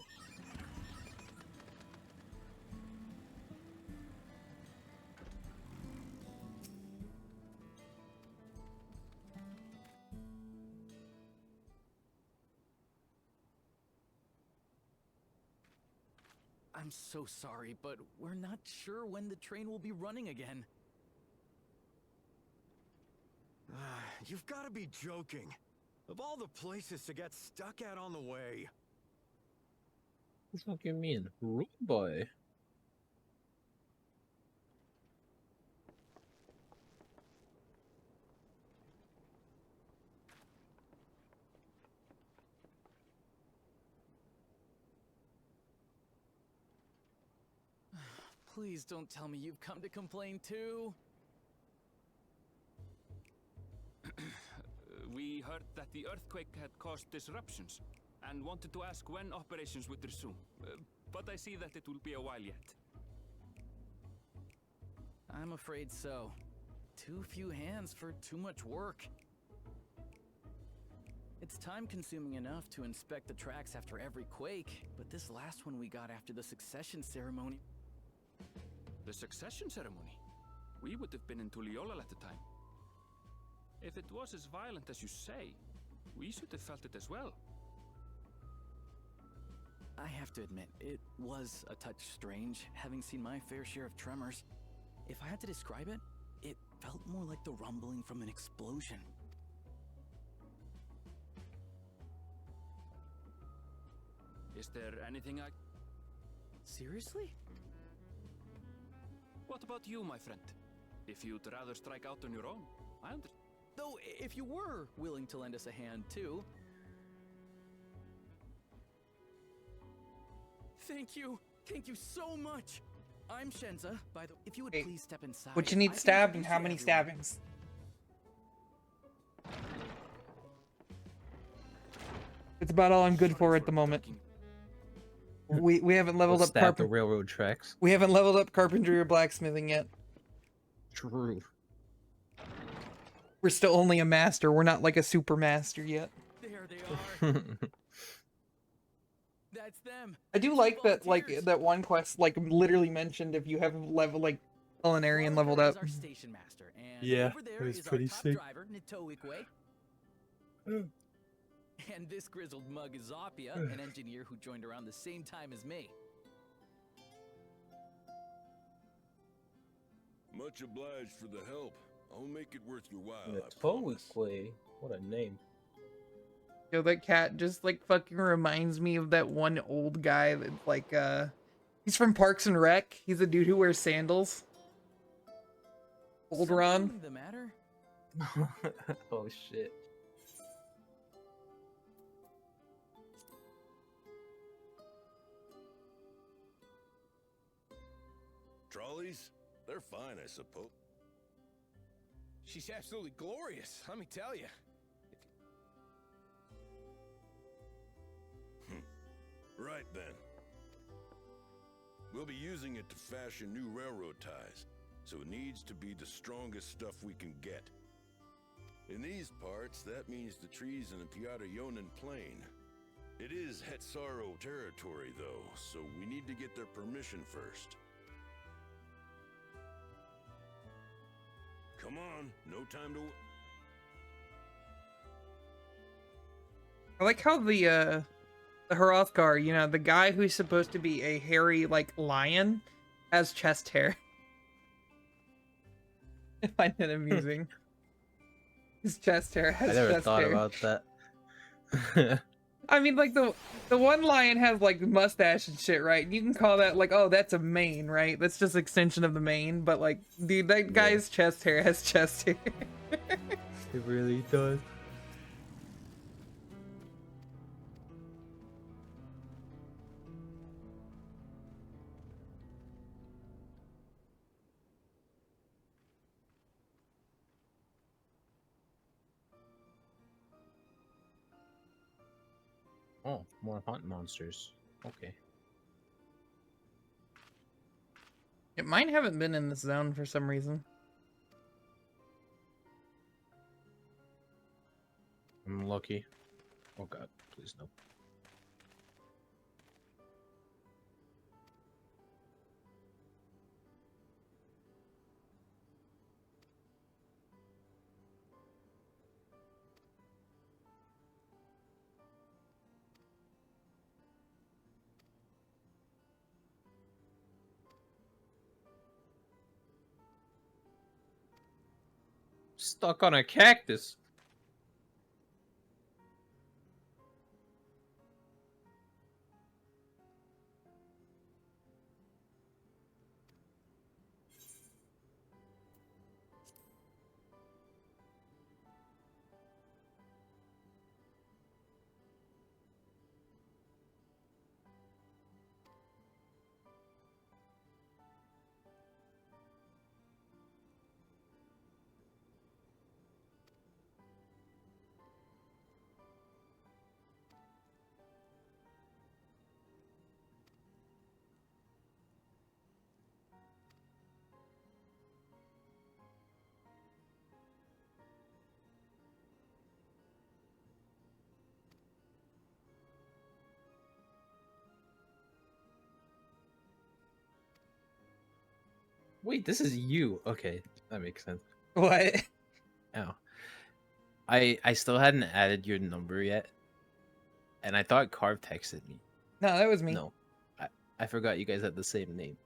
I'm so sorry, but we're not sure when the train will be running again. You've got to be joking. Of all the places to get stuck at on the way. What the fuck you mean? Rude boy. Please don't tell me you've come to complain too. We heard that the earthquake had caused disruptions and wanted to ask when operations would resume. But I see that it will be a while yet. I'm afraid so. Too few hands for too much work. It's time-consuming enough to inspect the tracks after every quake, but this last one we got after the succession ceremony... The succession ceremony? We would have been in Tuliolal at the time. If it was as violent as you say, we should have felt it as well. I have to admit, it was a touch strange, having seen my fair share of tremors. If I had to describe it, it felt more like the rumbling from an explosion. Is there anything I... Seriously? What about you, my friend? If you'd rather strike out on your own, I understand. Though, if you were willing to lend us a hand, too. Thank you. Thank you so much. I'm Shenza, by the way. If you would please step inside. What you need stabbed and how many stabbings? It's about all I'm good for at the moment. We haven't leveled up the railroad tracks. We haven't leveled up carpentry or blacksmithing yet. True. We're still only a master. We're not like a super master yet. There they are. That's them. I do like that, like that one quest, like literally mentioned if you have level like culinarian leveled up. Our station master, and Yeah, over there it was is pretty our top sick. driver, Nitoikwe. And this grizzled mug is Zoppia, an engineer who joined around the same time as me. Much obliged for the help. I'll make it worth your while. Nitoikwe. What a name. Yo, that cat just like fucking reminds me of that one old guy that's like he's from Parks and Rec. He's a dude who wears sandals. Old Ron. Something the matter? Oh shit. Trolleys? They're fine, I suppose. She's absolutely glorious, let me tell you. Right then. We'll be using it to fashion new railroad ties, so it needs to be the strongest stuff we can get. In these parts, that means the trees in the Piata-Yonan Plain. It is Hetsaro territory, though, so we need to get their permission first. Come on, no time to... I like how the Hrothgar, you know, the guy who's supposed to be a hairy like lion, has chest hair. I find it amusing. His chest hair has chest hair. I never thought about that. I mean, like the one lion has like mustache and shit, right? You can call that like, oh, that's a mane, right? That's just extension of the mane. But like, dude, that guy's chest hair has chest hair. It really does. Oh, more hunt monsters. Okay. Yeah, mine haven't been in this zone for some reason. lucky. Oh god, please no. Stuck on a cactus. Wait, this is you. Okay, that makes sense. What? Oh. I still hadn't added your number yet. And I thought Carve texted me. No, that was me. No. I forgot you guys had the same name.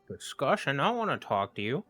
Discussion, I want to talk to you.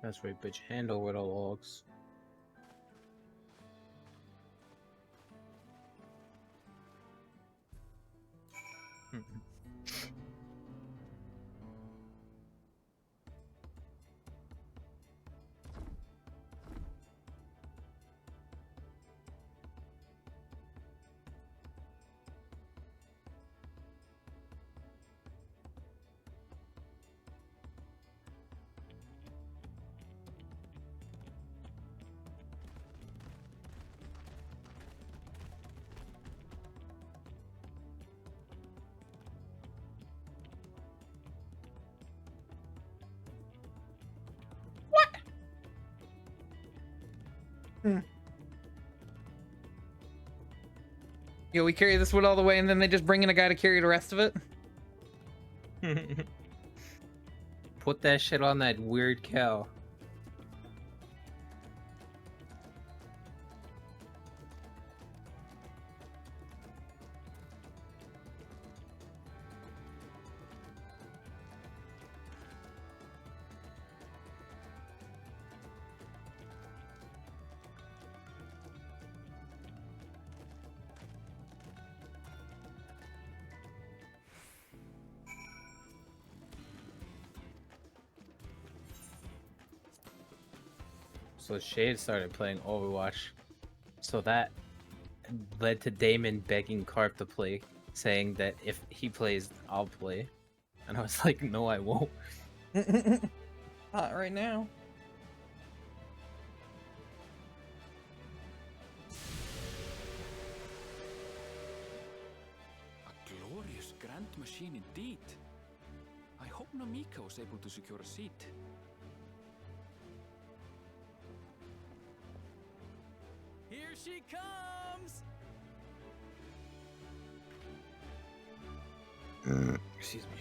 That's right, bitch. Hand over the logs. Yo, we carry this wood all the way and then they just bring in a guy to carry the rest of it? Put that shit on that weird cow. So Shade started playing Overwatch. So that led to Damon begging Carp to play, saying that if he plays, I'll play. And I was like, no, I won't. Not right now. A glorious grand machine indeed. I hope Namika was able to secure a seat. Here she comes! Excuse me.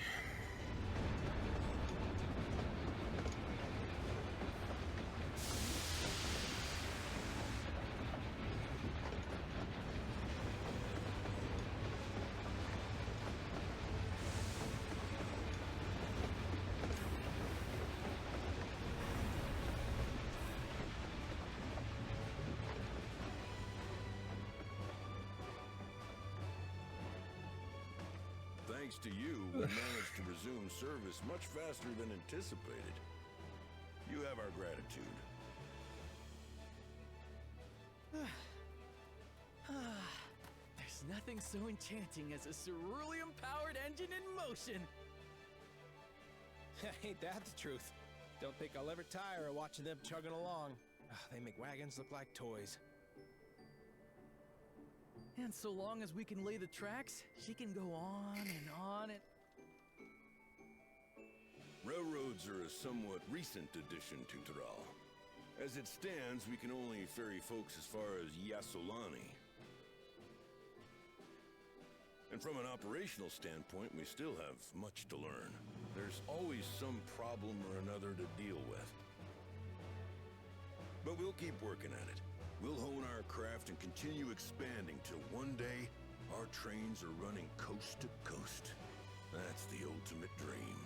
Thanks to you, we managed to resume service much faster than anticipated. You have our gratitude. There's nothing so enchanting as a cerulean-powered engine in motion. Ain't that the truth? Don't think I'll ever tire of watching them chugging along. They make wagons look like toys. And so long as we can lay the tracks, she can go on and on and... Railroads are a somewhat recent addition to Thrall. As it stands, we can only ferry folks as far as Yassolani. And from an operational standpoint, we still have much to learn. There's always some problem or another to deal with. But we'll keep working at it. We'll hone our craft and continue expanding till one day, our trains are running coast to coast. That's the ultimate dream.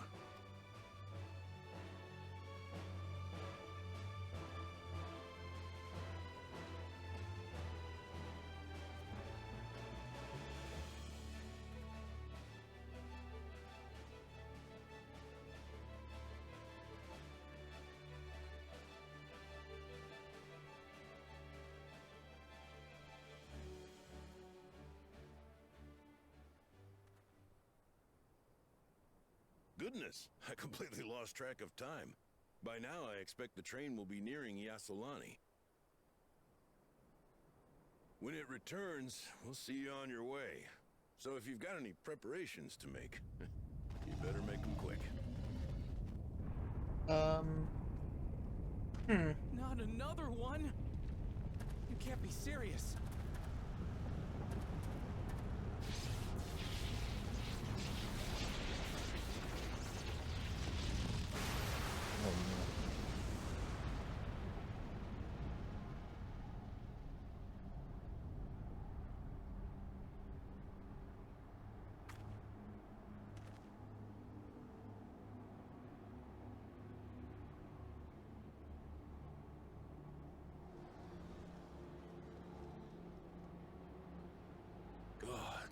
Goodness, I completely lost track of time. By now, I expect the train will be nearing Yassolani. When it returns, we'll see you on your way. So if you've got any preparations to make, you better make them quick. Not another one? You can't be serious.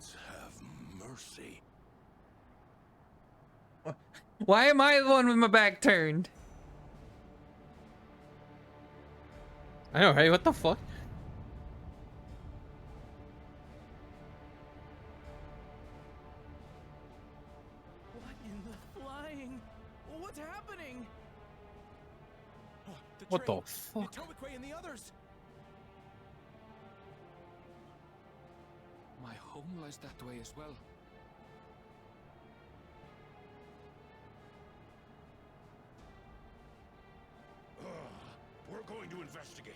Gods have mercy. Why am I the one with my back turned? I know, right? What the fuck? What in the flying? What's happening? Oh, What the train, fuck? Tomikwe and the others. My home lies that way as well. We're going to investigate.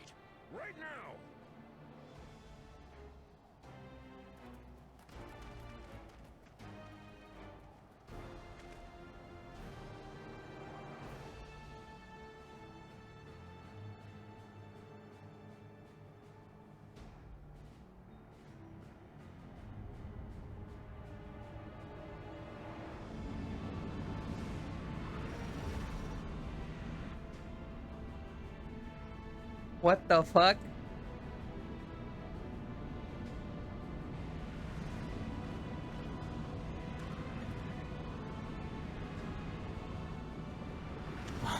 Right now! What the fuck?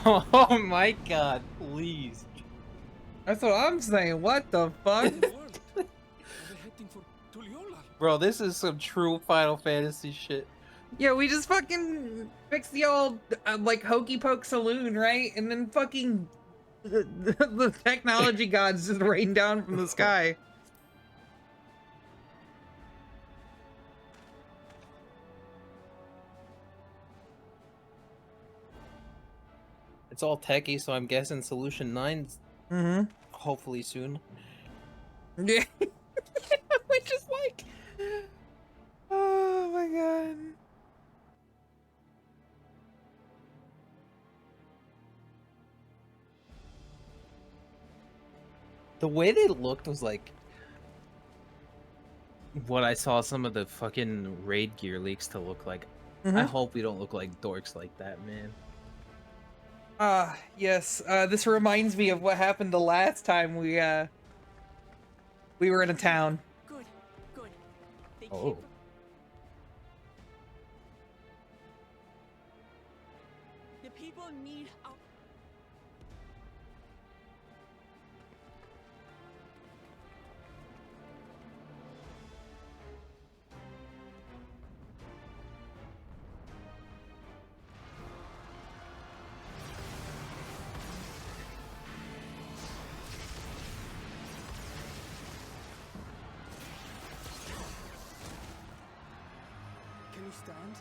Oh my god, please. That's what I'm saying. What the fuck? Are they heading for Tuliyola? Bro, this is some true Final Fantasy shit. Yeah, we just fucking fixed the old, like, hokey poke saloon, right? And then fucking the technology gods just rain down from the sky. It's all techie, so I'm guessing Solution 9's hopefully soon. Yeah. Which is like, oh my god. The way they looked was like what I saw some of the fucking raid gear leaks to look like. I hope we don't look like dorks like that, man. Yes. This reminds me of what happened the last time we were in a town. Good, good. They Oh. came The people need our... Can you stand?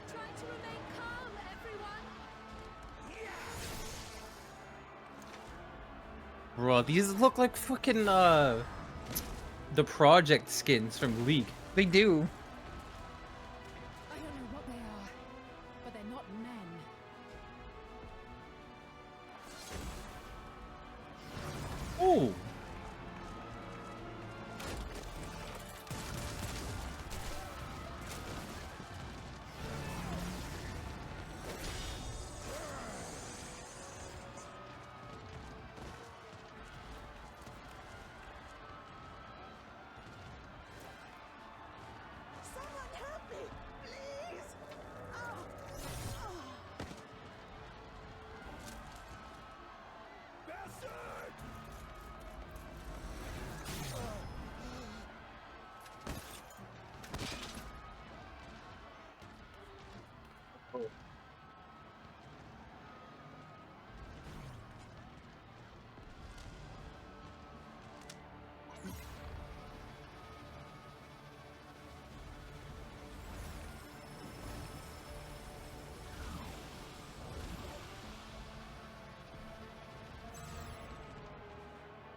Try to remain calm, everyone. Bro, these look like fucking the project skins from League. They do. I don't know what they are, but they're not men. Oh. Someone help me, please! Bastard!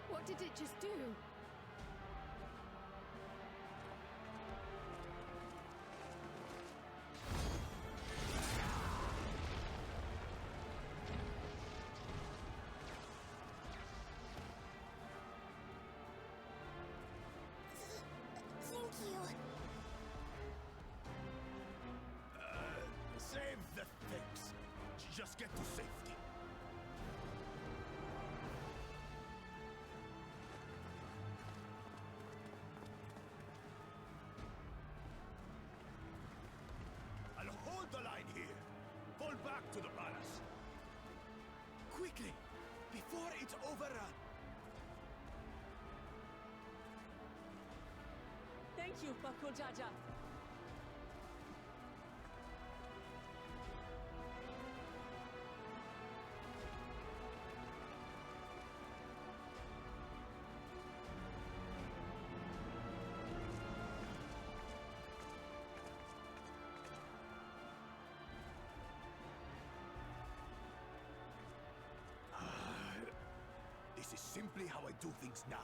What did it just do? Thank you. Save the things. Just get to safety. back to the palace. Quickly, before it's overrun. Thank you, Bakul Jaja. This is simply how I do things now.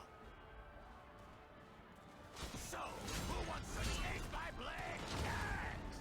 So, who wants to take my blade next?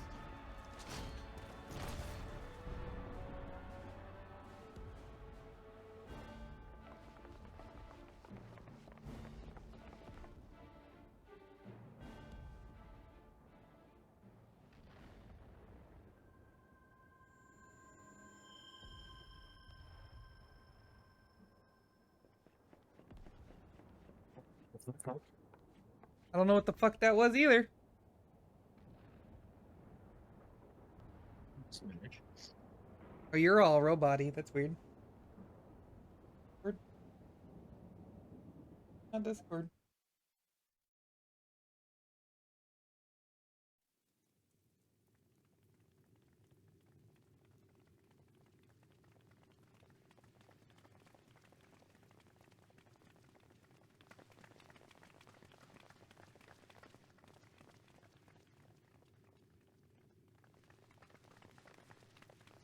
I don't know what the fuck that was either. Oh, you're all robot-y. That's weird. Discord? On Discord.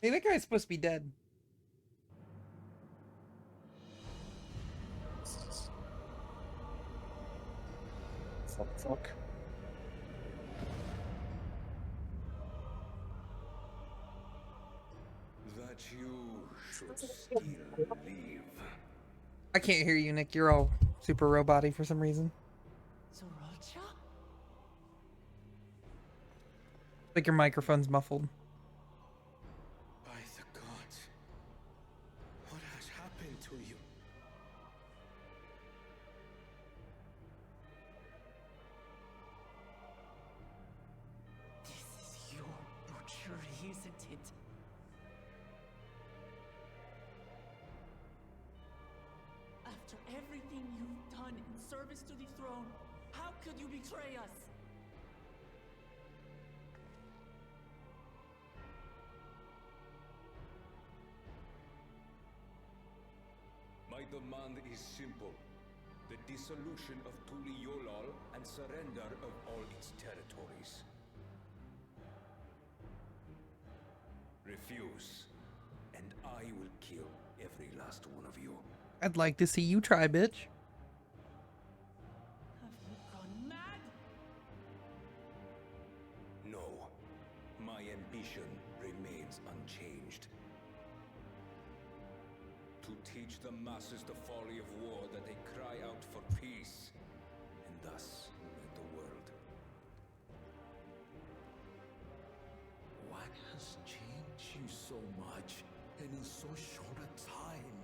Hey, that guy's supposed to be dead. Fuck. That you should still leave. I can't hear you, Nick. You're all super robot-y for some reason. Zoralcha? Like your microphone's muffled. By the gods, what has happened to you? This is your butchery, isn't it? After everything you've done in service to the throne, how could you betray us? My demand is simple. The dissolution of Tuli Yolal and surrender of all its territories. Refuse, and I will kill every last one of you. I'd like to see you try, bitch. Have you gone mad? No, my ambition remains unchanged. To teach the masses the folly of war, that they cry out for peace, and thus unite the world. What has changed you so much and in so short a time?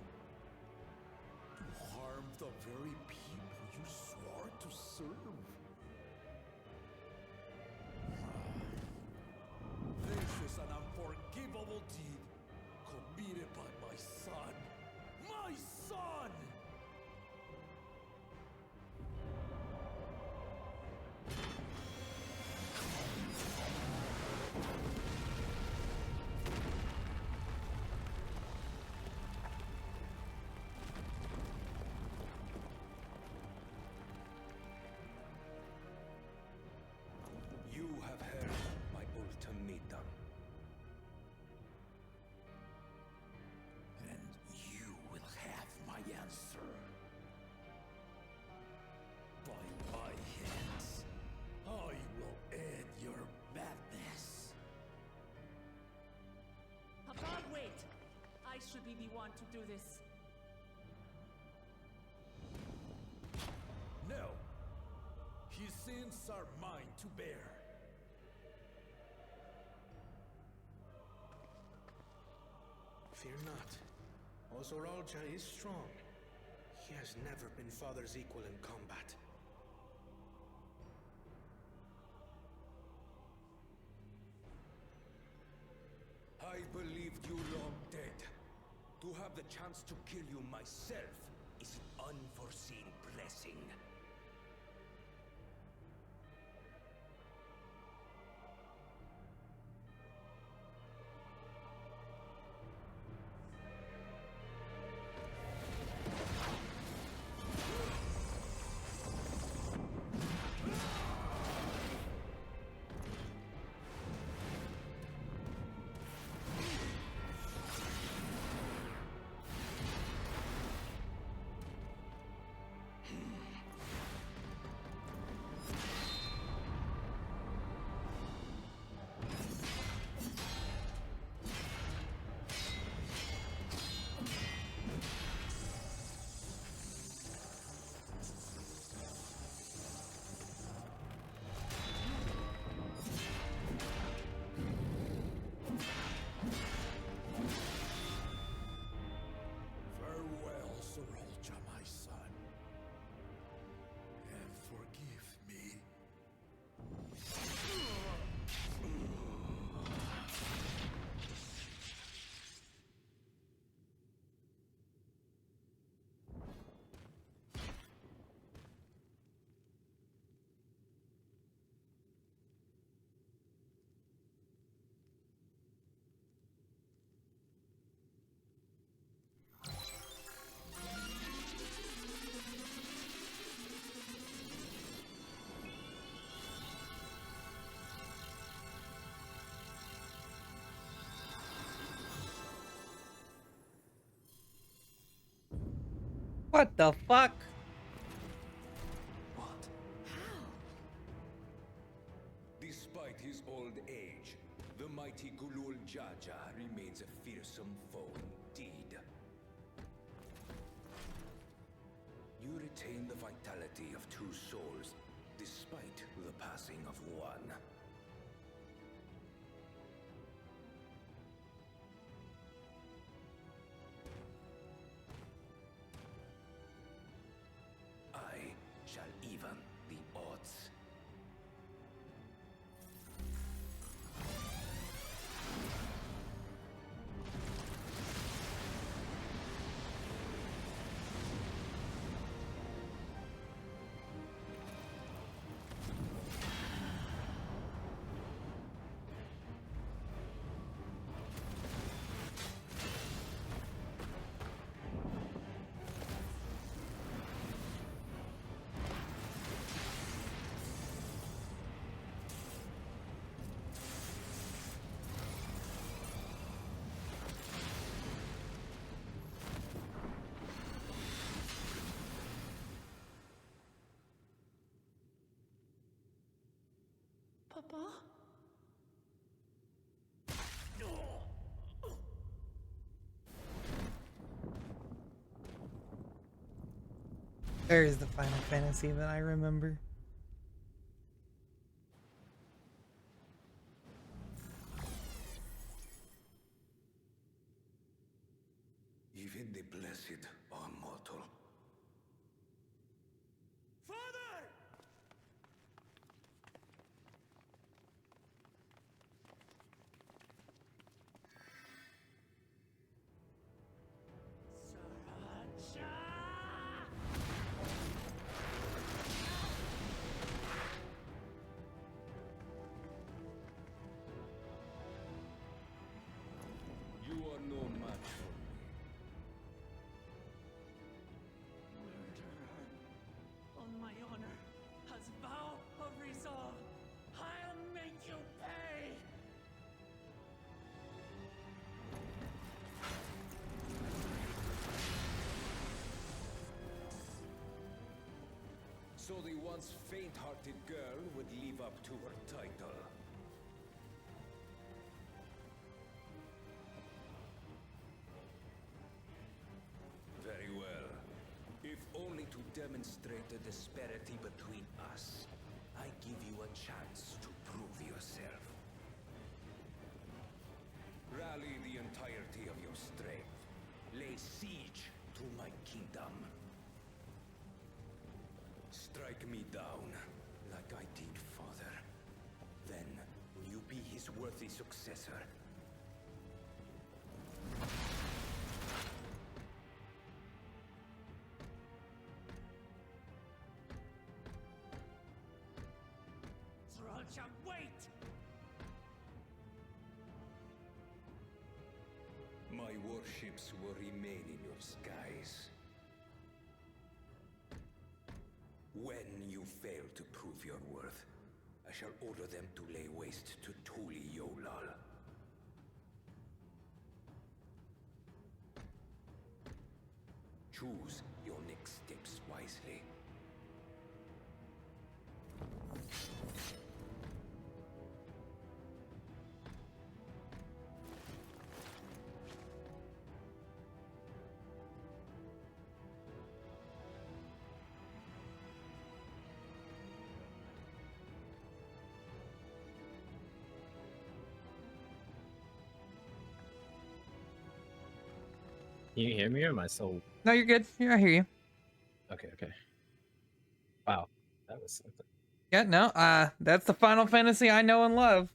To harm the very people you swore to serve. This is an unforgivable deed committed by my son. My son! You have heard my ultimatum. And you will have my answer. By my hands, I will end your madness. Papa, wait! I should be the one to do this. No. His sins are mine to bear. Fear not. Ozoralja is strong. He has never been father's equal in combat. I believed To have the chance to kill you myself is an unforeseen blessing. What the fuck? What? How? Despite his old age, the mighty Gulul Jaja remains a fearsome foe indeed. You retain the vitality of two souls, despite the passing of one. I shall even the odds. Papa? There is the Final Fantasy that I remember. Even the blessed are mortal. Father! You are no match for me. Murderer, on my honor, as vow of resolve, I'll make you pay! So the once faint-hearted girl would live up to her title. Very well. If only to demonstrate the disparity between us, I give you a chance to prove yourself. Rally the entirety of your strength. Lay siege to my kingdom. Strike me down, like I did, father. Then you be his worthy successor. all shall wait! My warships will remain in your skies. When you fail to prove your worth, I shall order them to lay waste to Tuli Yolal. Choose your next steps wisely. Can you hear me or am I so? No, you're good. Yeah, I hear you. Okay, okay. Wow, that was something. Yeah, no, that's the Final Fantasy I know and love.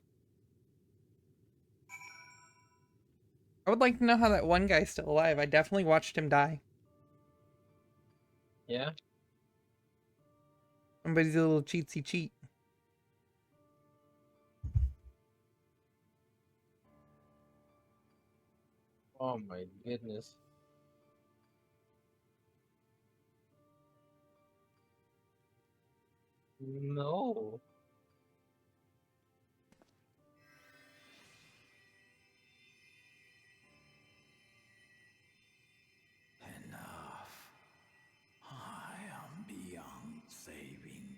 I would like to know how that one guy's still alive. I definitely watched him die. Yeah. Somebody's a little cheatsy cheat. Oh my goodness. No. Enough. I am beyond saving.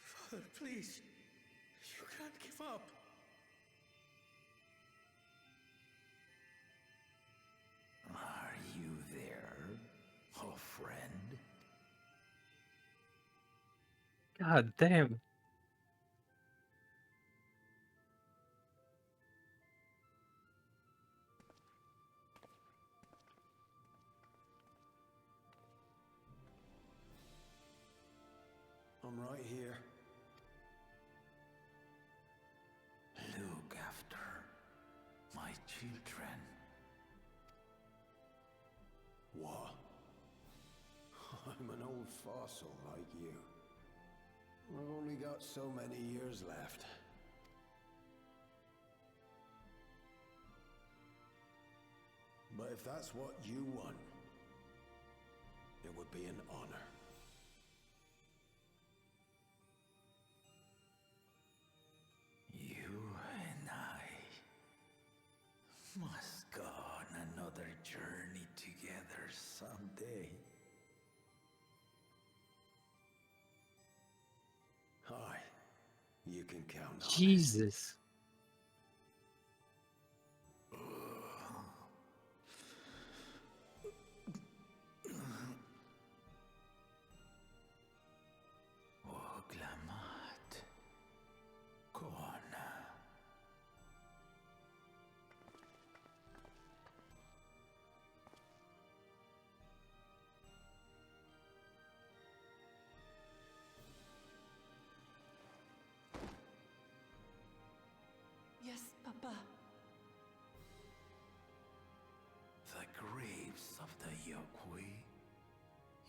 Father, please. You can't give up. Are you there, oh friend? God damn. I'm right here. Look after my children. What? I'm an old fossil like you. I've only got so many years left. But if that's what you want, it would be an honor. You and I must go on another journey together someday. Hi, you can count on it. Jesus. Oglamat. Kona. Yes, Papa. The graves of the Yokui.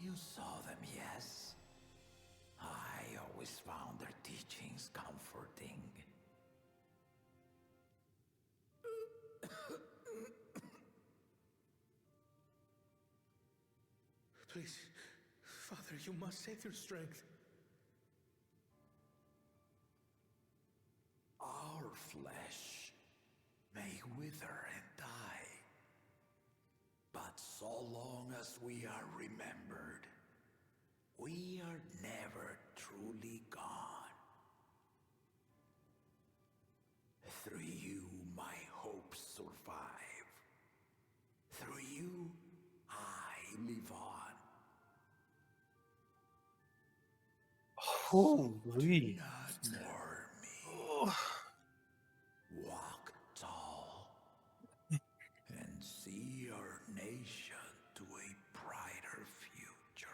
You saw them, yes? I always found their teachings comforting. Please, Father, you must save your strength. Our flesh may wither and die, but so long as we are remembered, we are never truly gone. Through you, my hopes survive. Through you, I live on. Holy. Do not mourn me. Walk tall and see our nation to a brighter future.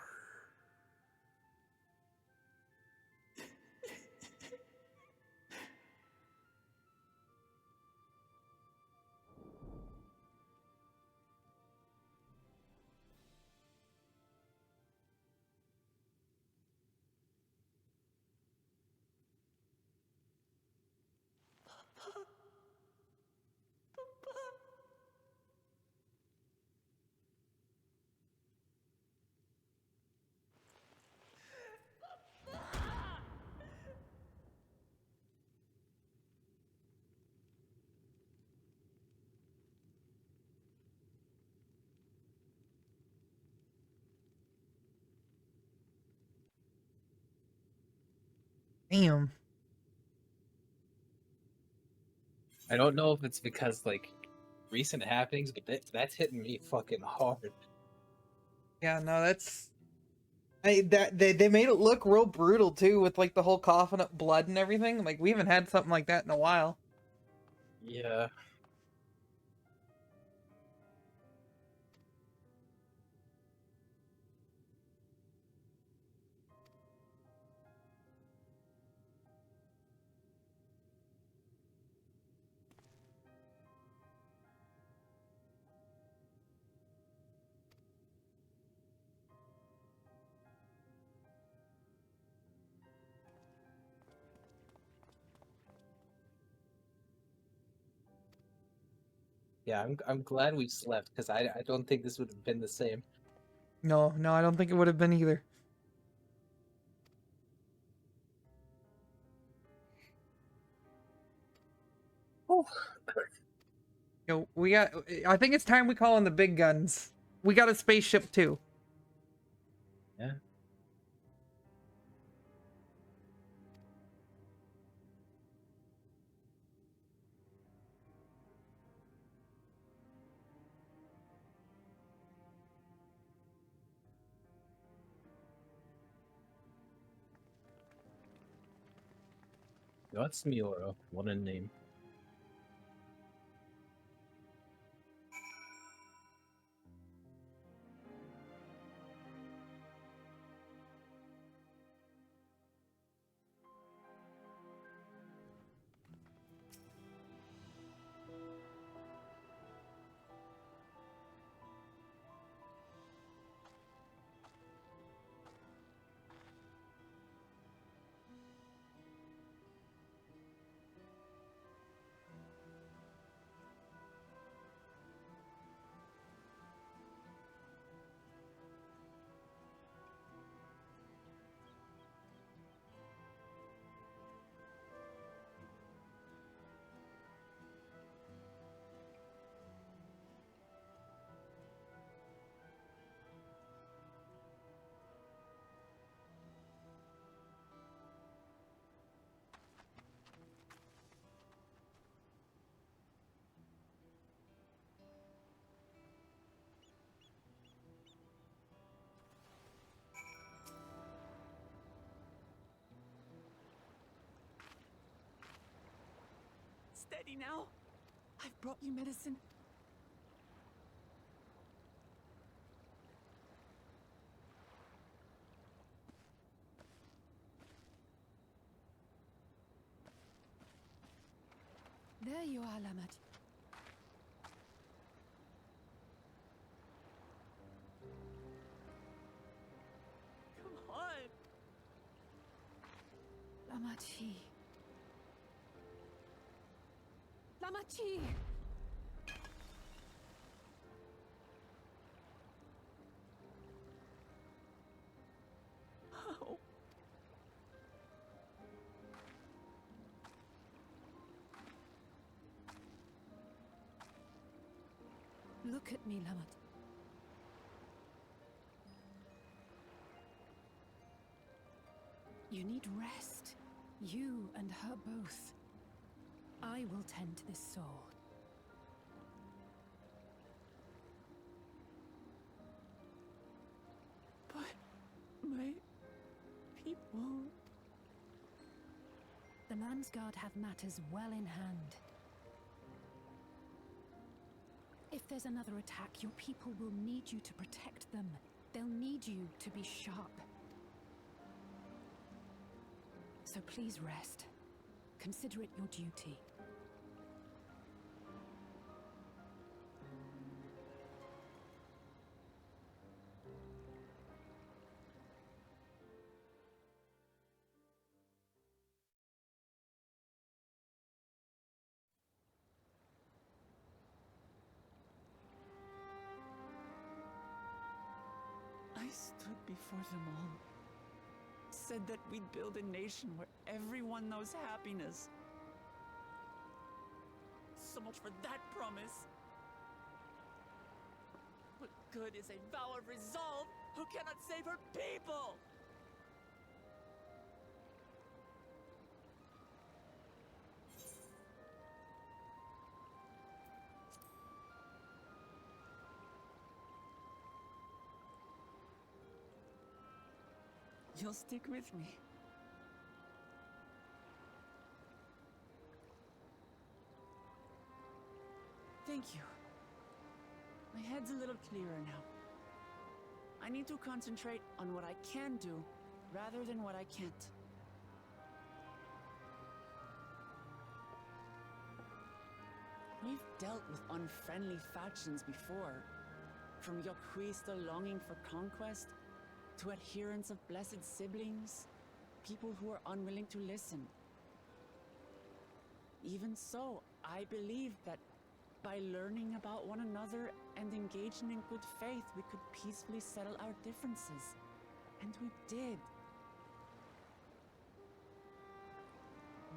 Damn. I don't know if it's because like recent happenings, but that's hitting me fucking hard. Yeah, no, that's they made it look real brutal too, with like the whole coughing up blood and everything. Like we haven't had something like that in a while. Yeah. Yeah, I'm glad we slept because I don't think this would have been the same. No, I don't think it would have been either. Oh. Yo, we got. I think it's time we call in the big guns. We got a spaceship too. Yeah. That's Miura. What a name. Steady now. I've brought you medicine. There you are, Lamat. Come on. Lamachi. Lamachi! Oh. Look at me, Lamat. You need rest. You and her both. I will tend to this soul. But my people... The Landsguard have matters well in hand. If there's another attack, your people will need you to protect them. They'll need you to be sharp. So please rest. Consider it your duty. I stood before them all. Said that we'd build a nation where everyone knows happiness. So much for that promise. What good is a vow of resolve who cannot save her people? you'll stick with me. Thank you. My head's a little clearer now. I need to concentrate on what I can do, rather than what I can't. We've dealt with unfriendly factions before. From Yokhui still longing for conquest, to adherents of blessed siblings, people who are unwilling to listen. Even so, I believe that by learning about one another and engaging in good faith, we could peacefully settle our differences. And we did.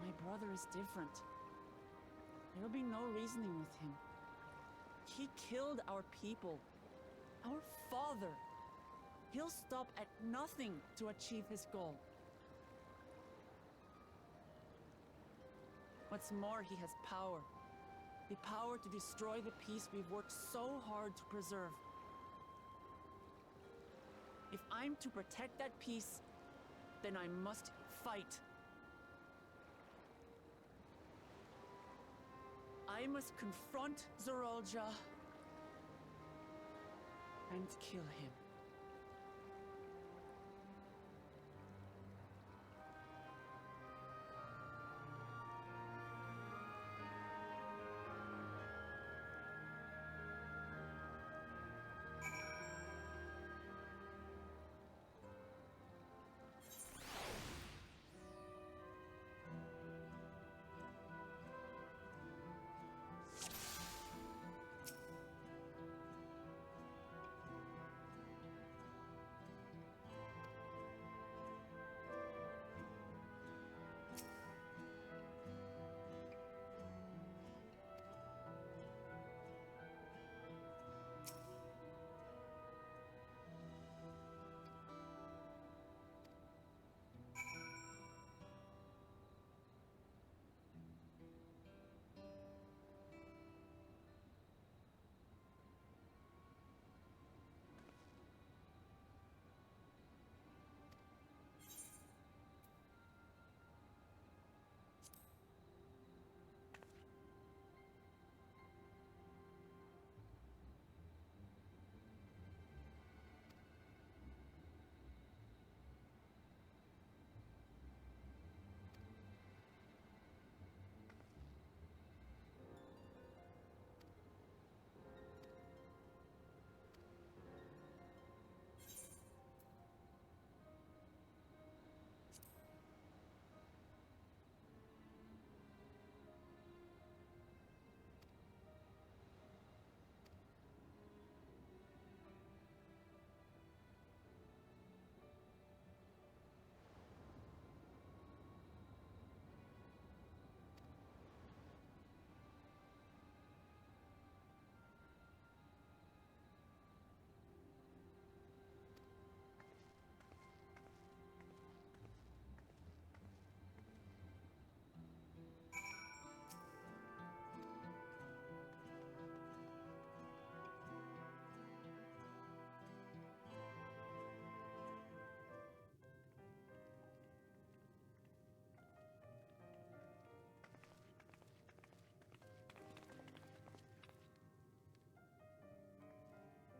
My brother is different. There will be no reasoning with him. He killed our people, our father. He'll stop at nothing to achieve his goal. What's more, he has power. The power to destroy the peace we've worked so hard to preserve. If I'm to protect that peace, then I must fight. I must confront Zorolja and kill him.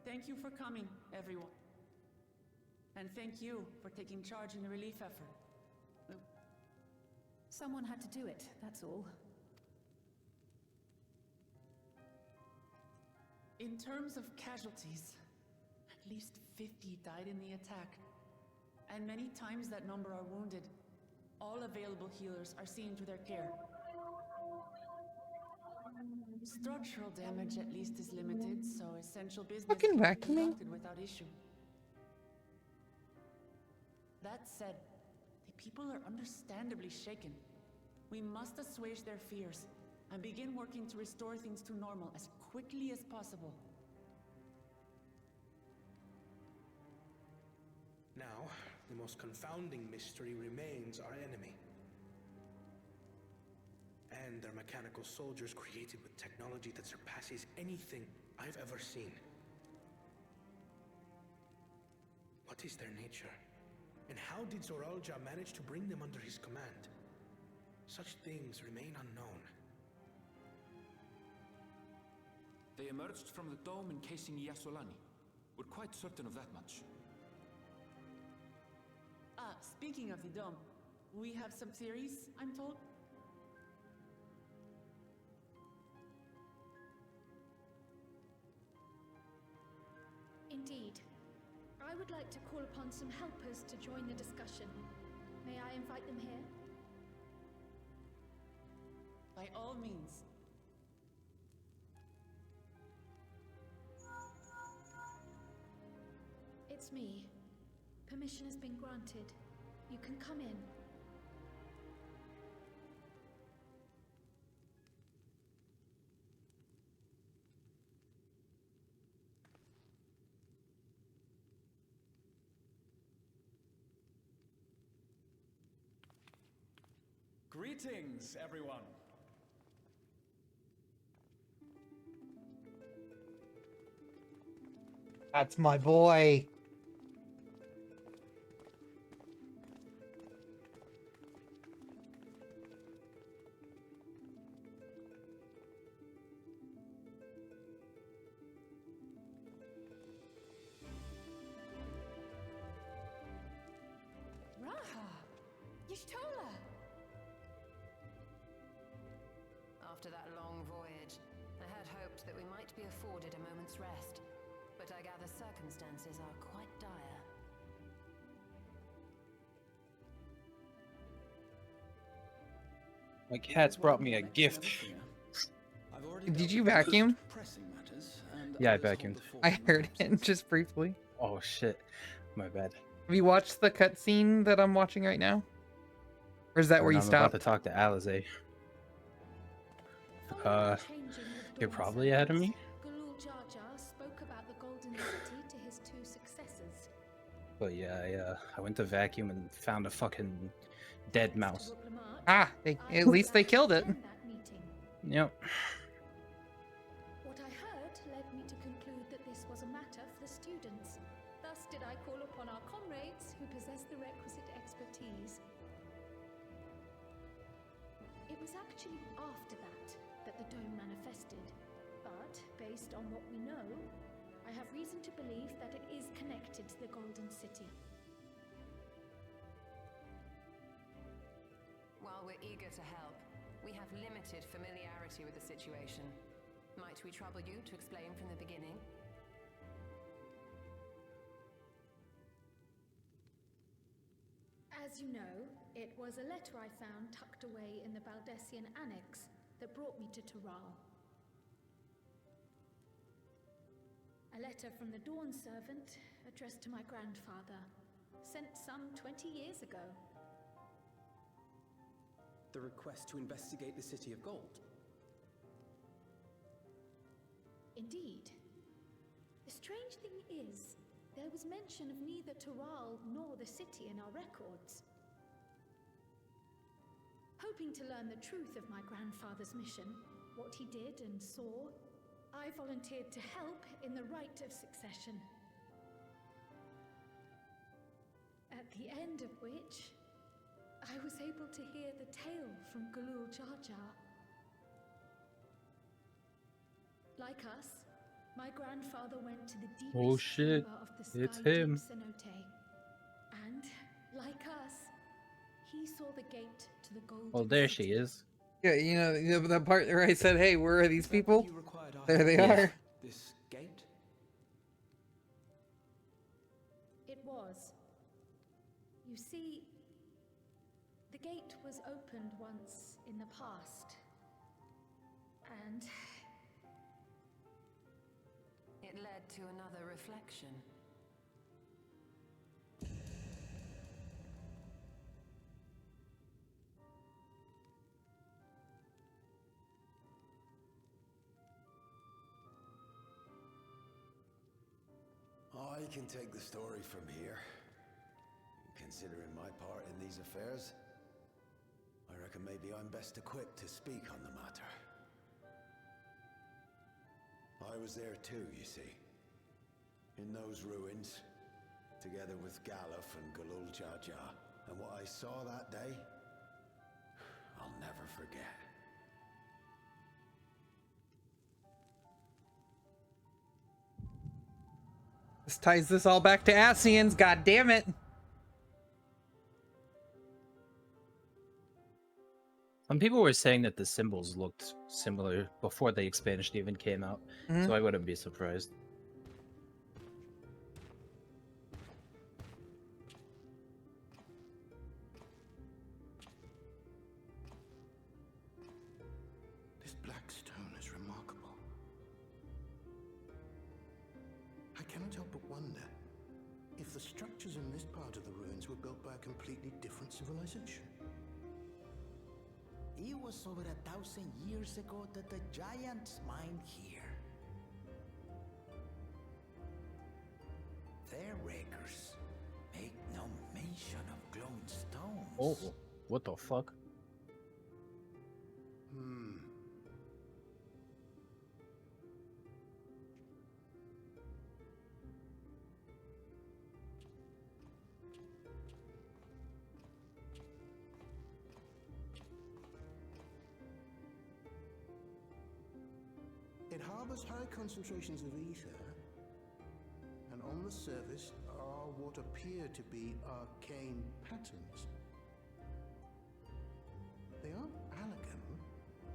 Thank you for coming, everyone. And thank you for taking charge in the relief effort. Someone had to do it, that's all. In terms of casualties, at least 50 died in the attack. And many times that number are wounded. All available healers are seen to their care. Structural damage at least is limited, so essential business Fucking can be vacuuming. conducted without issue. That said, the people are understandably shaken. We must assuage their fears and begin working to restore things to normal as quickly as possible. Now, the most confounding mystery remains our enemy. And their mechanical soldiers created with technology that surpasses anything I've ever seen. What is their nature? And how did Zoralja manage to bring them under his command? Such things remain unknown. They emerged from the dome encasing Yasolani. We're quite certain of that much. Speaking of the dome, we have some theories, I'm told. Indeed. I would like to call upon some helpers to join the discussion. May I invite them here? By all means. It's me. Permission has been granted. You can come in. Greetings, everyone. That's my boy. After that long voyage, I had hoped that we might be afforded a moment's rest, but I gather circumstances are quite dire. My cat's brought me a gift. Did you vacuum? Yeah, I vacuumed. I heard it just briefly. Oh shit, my bad. Have you watched the cutscene that I'm watching right now? Or is that where you I'm about stopped? to talk to Alizé. You're probably ahead of me. Galul Jar Jar spoke about the Golden City to his two successors. But yeah, I went to vacuum and found a fucking dead mouse. Ah, at least they killed it. Yep. What I heard led me to conclude that this was a matter for the students. Thus did I call upon our comrades who possess the requisite expertise. It was actually after that the dome manifested. But, based on what we know, I have reason to believe that it is connected to the Golden City. While we're eager to help, we have limited familiarity with the situation. Might we trouble you to explain from the beginning? As you know, it was a letter I found tucked away in the Baldessian Annex that brought me to Toral. A letter from the Dawn servant addressed to my grandfather, sent some 20 years ago. The request to investigate the City of Gold. Indeed. The strange thing is, there was mention of neither Toral nor the city in our records. Hoping to learn the truth of my grandfather's mission, what he did and saw, I volunteered to help in the rite of succession. At the end of which, I was able to hear the tale from Galul Jar Jar. Like us, my grandfather went to the deepest chamber of the sky It's him. cenote. And, like us, he saw the gate to the Golden Oh, there City. she is. Yeah, you know the part where I said, "Hey, where are these people?" There they are. This gate? It was. You see, the gate was opened once in the past. And It led to another reflection. I can take the story from here. Considering my part in these affairs, I reckon maybe I'm best equipped to speak on the matter. I was there too, you see. In those ruins, together with Galuf and Galul Jar Jar, and what I saw that day, I'll never forget. This ties this all back to Ascians, god damn it. Some people were saying that the symbols looked similar before the expansion even came out, so I wouldn't be surprised. This black stone is remarkable. I cannot help but wonder if the structures in this part of the ruins were built by a completely different civilization. It was over 1,000 years ago that the giants mined here. Their rakers make no mention of glowing stones. Oh, what the fuck? It harbors high concentrations of ether, and on the surface are what appear to be arcane patterns. They aren't Allegan,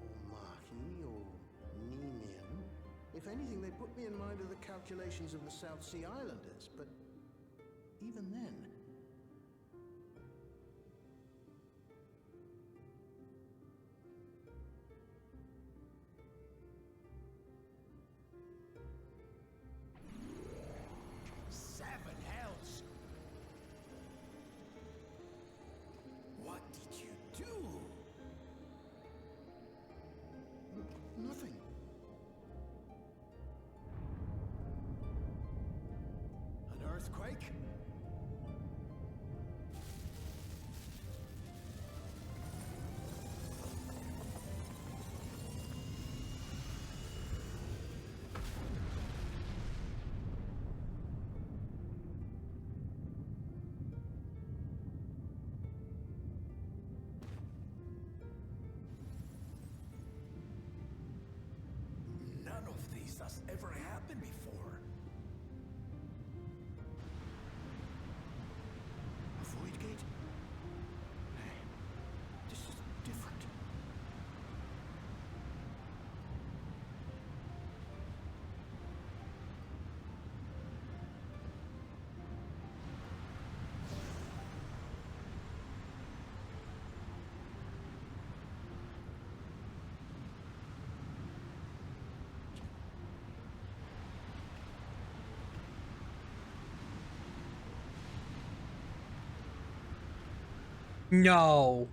or Mahi, or Nemian. If anything, they put me in mind of the calculations of the South Sea Islanders, but even then... Seven hells! What did you do? Nothing. An earthquake? None of this has ever happened before. A void gate? Hey, this is different. No.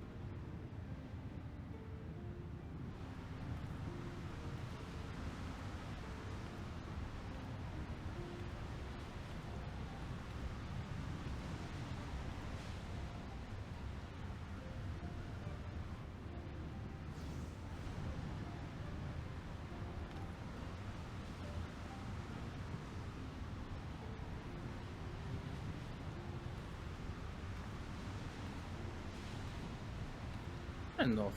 Enough.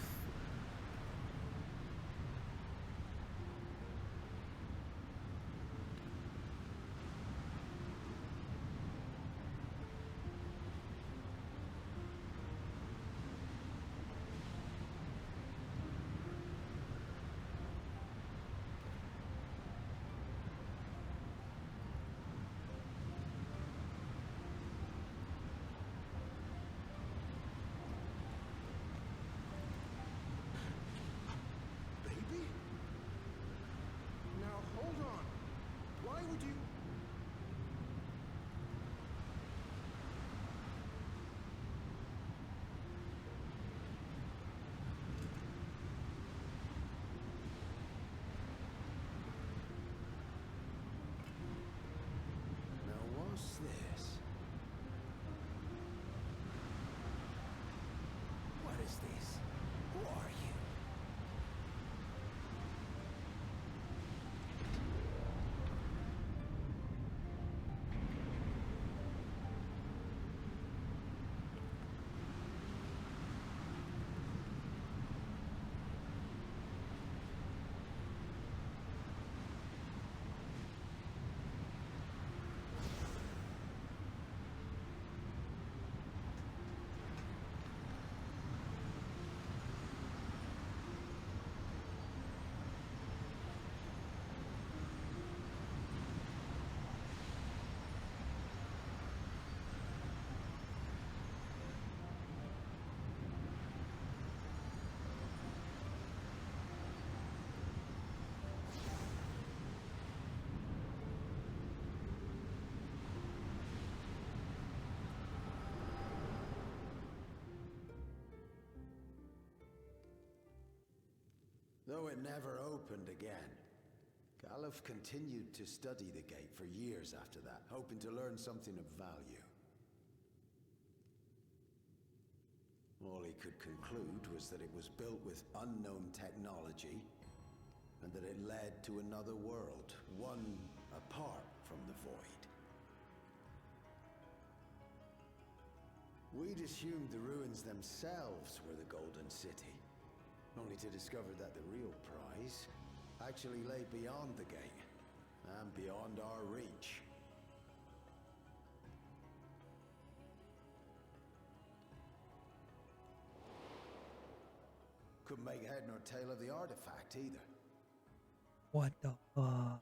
Though it never opened again. Galuf continued to study the gate for years after that, hoping to learn something of value. All he could conclude was that it was built with unknown technology, and that it led to another world, one apart from the Void. We'd assumed the ruins themselves were the Golden City, only to discover that the real prize actually lay beyond the gate, and beyond our reach. Couldn't make head nor tail of the artifact either. What the fuck?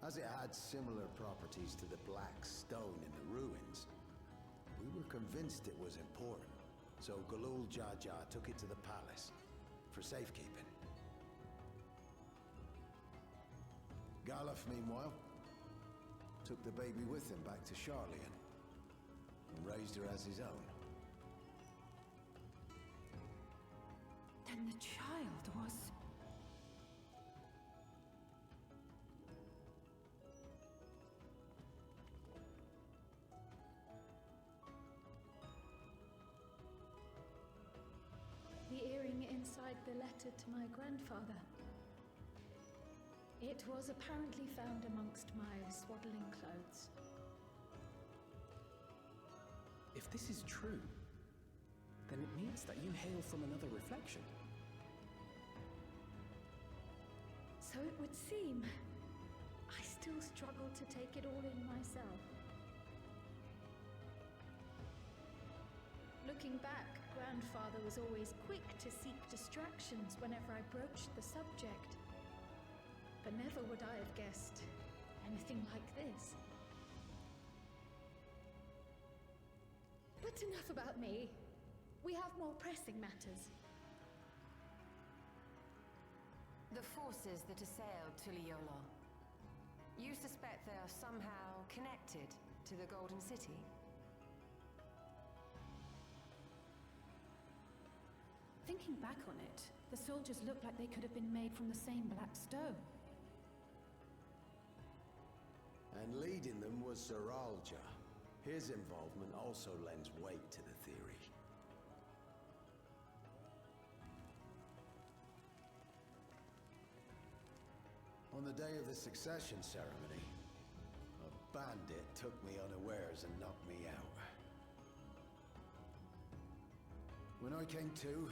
As it had similar properties to the black stone in the ruins, we were convinced it was important. So Galul Jaja took it to the palace for safekeeping. Galuf, meanwhile, took the baby with him back to Charlian and raised her as his own. Then the child was... The earring inside the letter to my grandfather. It was apparently found amongst my swaddling clothes. If this is true, then it means that you hail from another reflection. So it would seem. I still struggle to take it all in myself. Looking back, Grandfather was always quick to seek distractions whenever I broached the subject. But never would I have guessed anything like this. But enough about me. We have more pressing matters. The forces that assailed Tuliyola. You suspect they are somehow connected to the Golden City? Thinking back on it, the soldiers looked like they could have been made from the same black stone. And leading them was Zeralja. His involvement also lends weight to the theory. On the day of the succession ceremony, a bandit took me unawares and knocked me out. When I came to,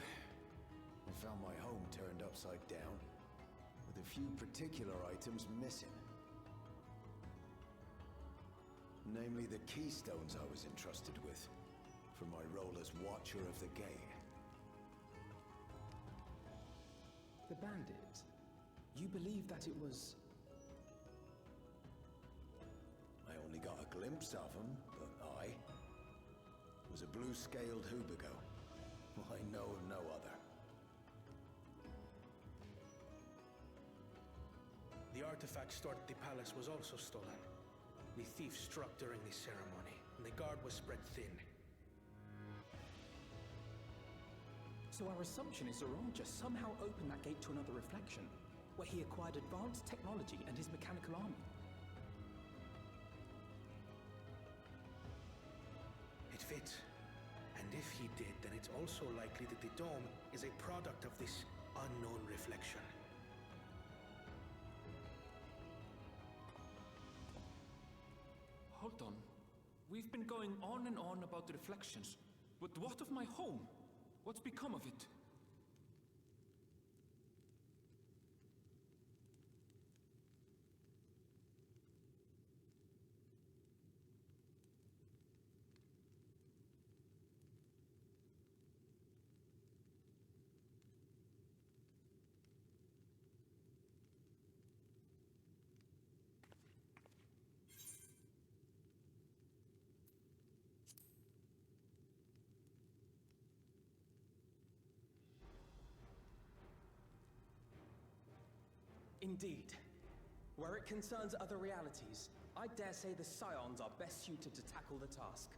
I found my home turned upside down, with a few particular items missing. Namely the keystones I was entrusted with, for my role as Watcher of the Gate. The bandit? You believe that it was... I only got a glimpse of him, but I was a blue-scaled Hubigo. I know of no other. The artifact stored at the palace was also stolen. The thief struck during the ceremony, and the guard was spread thin. So our assumption is Zeralja somehow opened that gate to another reflection, where he acquired advanced technology and his mechanical army. It fits. And if he did, then it's also likely that the dome is a product of this unknown reflection. Hold on. We've been going on and on about the reflections, but what of my home? What's become of it? Indeed. Where it concerns other realities, I dare say the Scions are best suited to tackle the task.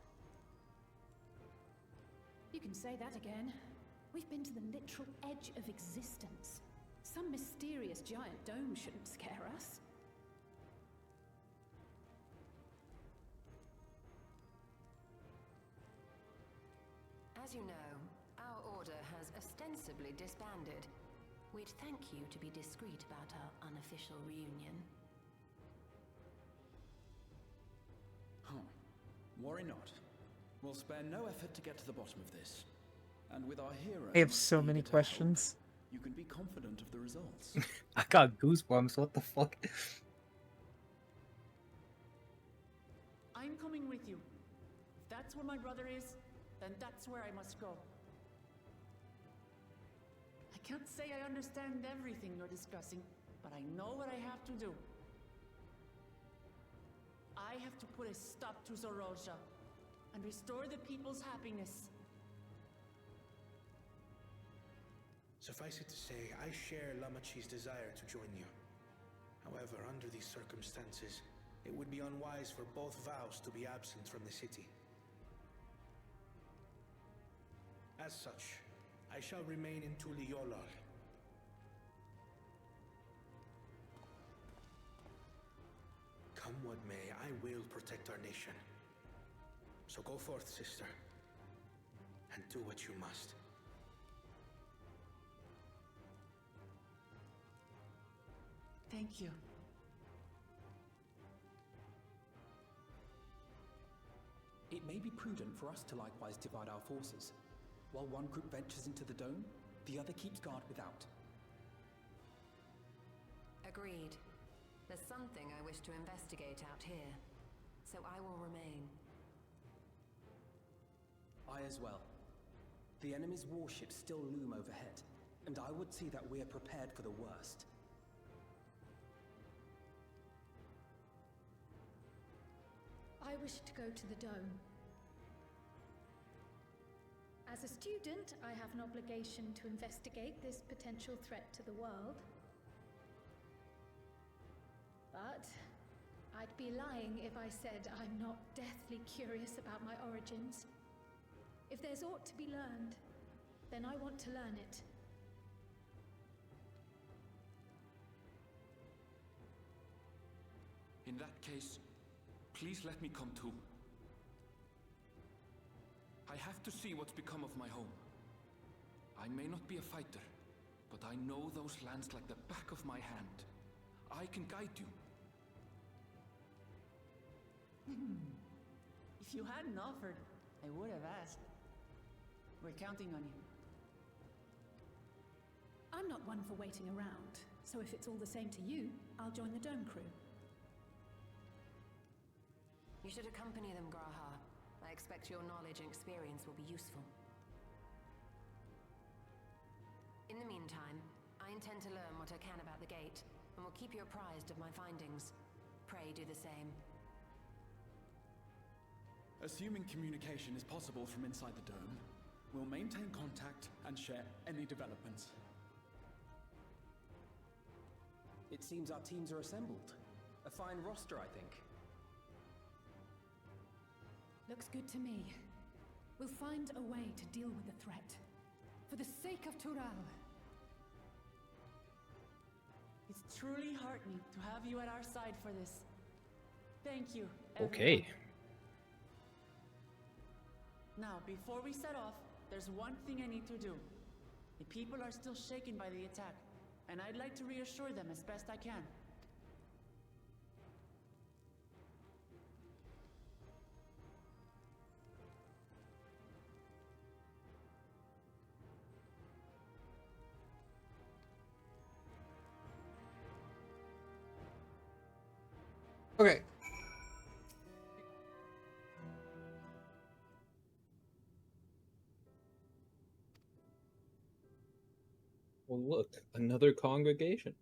You can say that again. We've been to the literal edge of existence. Some mysterious giant dome shouldn't scare us. As you know, our order has ostensibly disbanded. We'd thank you to be discreet about our unofficial reunion. Huh. Worry not. We'll spare no effort to get to the bottom of this. And with our hero... I have so many questions. You can be confident of the results. I got goosebumps. What the fuck? I'm coming with you. If that's where my brother is, then that's where I must go. I can't say I understand everything you're discussing, but I know what I have to do. I have to put a stop to Zorozha and restore the people's happiness. Suffice it to say, I share Lamachi's desire to join you. However, under these circumstances, it would be unwise for both vows to be absent from the city. As such, I shall remain in Tuliyollal. Come what may, I will protect our nation. So go forth, sister, and do what you must. Thank you. It may be prudent for us to likewise divide our forces. While one group ventures into the dome, the other keeps guard without. Agreed. There's something I wish to investigate out here, so I will remain. I as well. The enemy's warships still loom overhead, and I would see that we are prepared for the worst. I wish to go to the dome. As a student, I have an obligation to investigate this potential threat to the world. But I'd be lying if I said I'm not deathly curious about my origins. If there's aught to be learned, then I want to learn it. In that case, please let me come too. I have to see what's become of my home. I may not be a fighter, but I know those lands like the back of my hand. I can guide you. If you hadn't offered, I would have asked. We're counting on you. I'm not one for waiting around, so if it's all the same to you, I'll join the dome crew. You should accompany them, Graha. I expect your knowledge and experience will be useful. In the meantime, I intend to learn what I can about the gate, and will keep you apprised of my findings. Pray do the same. Assuming communication is possible from inside the dome, we'll maintain contact and share any developments. It seems our teams are assembled. A fine roster, I think. Looks good to me. We'll find a way to deal with the threat. For the sake of Tural. It's truly heartening to have you at our side for this. Thank you, Okay. everyone. Now, before we set off, there's one thing I need to do. The people are still shaken by the attack, and I'd like to reassure them as best I can. Okay. Well, look, another congregation.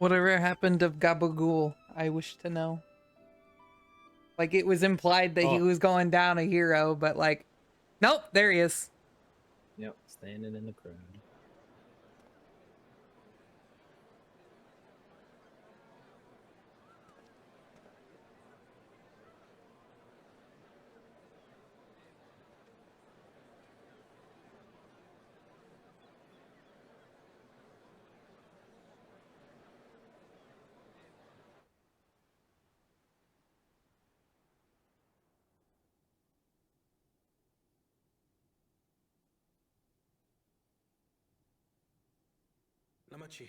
Whatever happened of Gabagool? I wish to know. Like, it was implied that he was going down a hero, but like, nope, there he is. Yep, standing in the crowd. Lamachi,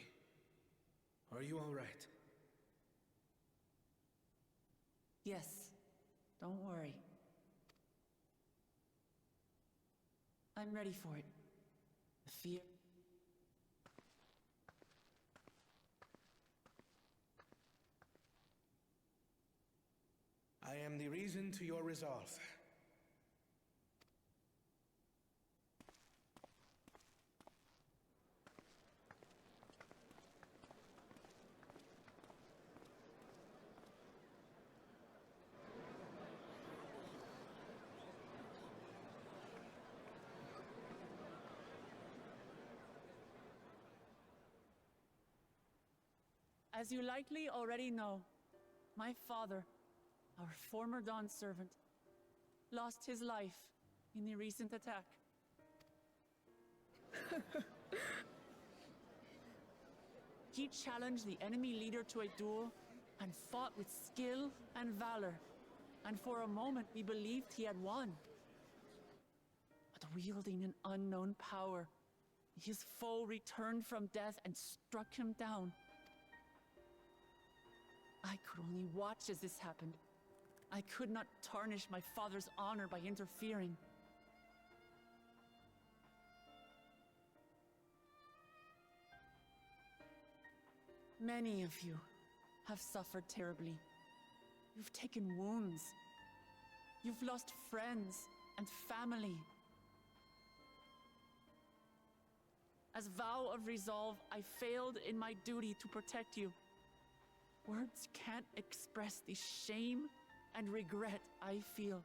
are you all right? Yes, don't worry. I'm ready for it. The fear. I am the reason to your resolve. As you likely already know, my father, our former Dawn servant, lost his life in the recent attack. He challenged the enemy leader to a duel and fought with skill and valor, and for a moment we believed he had won. But wielding an unknown power, his foe returned from death and struck him down. I could only watch as this happened. I could not tarnish my father's honor by interfering. Many of you have suffered terribly. You've taken wounds. You've lost friends and family. As vow of resolve, I failed in my duty to protect you. Words can't express the shame and regret I feel.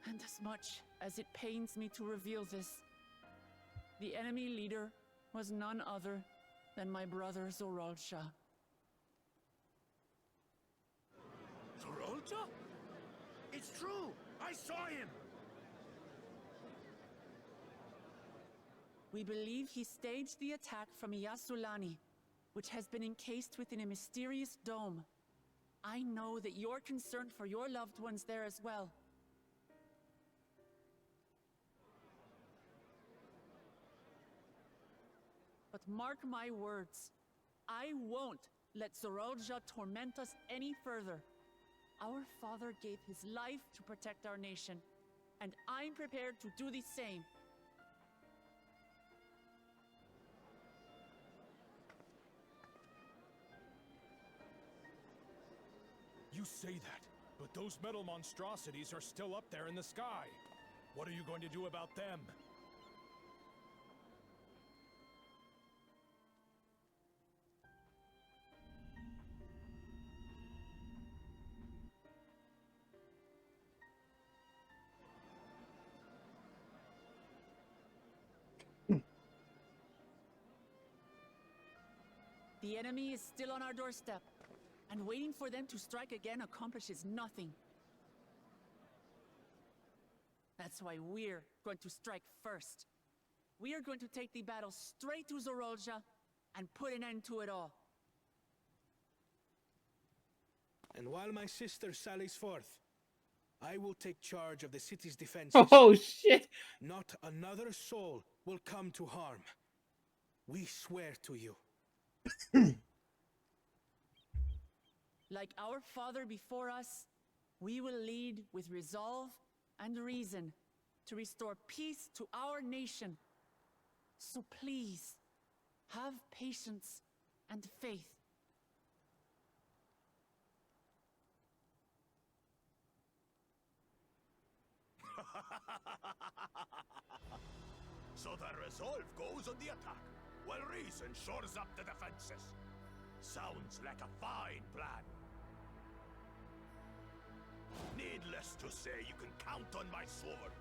And as much as it pains me to reveal this, the enemy leader was none other than my brother Zoralsha. Zoralsha? It's true! I saw him! We believe he staged the attack from Yasulani, which has been encased within a mysterious dome. I know that you're concerned for your loved ones there as well. But mark my words, I won't let Zoralsha torment us any further. Our father gave his life to protect our nation, and I'm prepared to do the same. You say that, but those metal monstrosities are still up there in the sky. What are you going to do about them? The enemy is still on our doorstep, and waiting for them to strike again accomplishes nothing. That's why we're going to strike first. We are going to take the battle straight to Zoralsha and put an end to it all. And while my sister sallies forth, I will take charge of the city's defenses. Oh, shit! Not another soul will come to harm. We swear to you. Like our father before us, we will lead with resolve and reason to restore peace to our nation. So please, have patience and faith. So the resolve goes on the attack, while reason shores up the defenses. Sounds like a fine plan. Needless to say, you can count on my sword.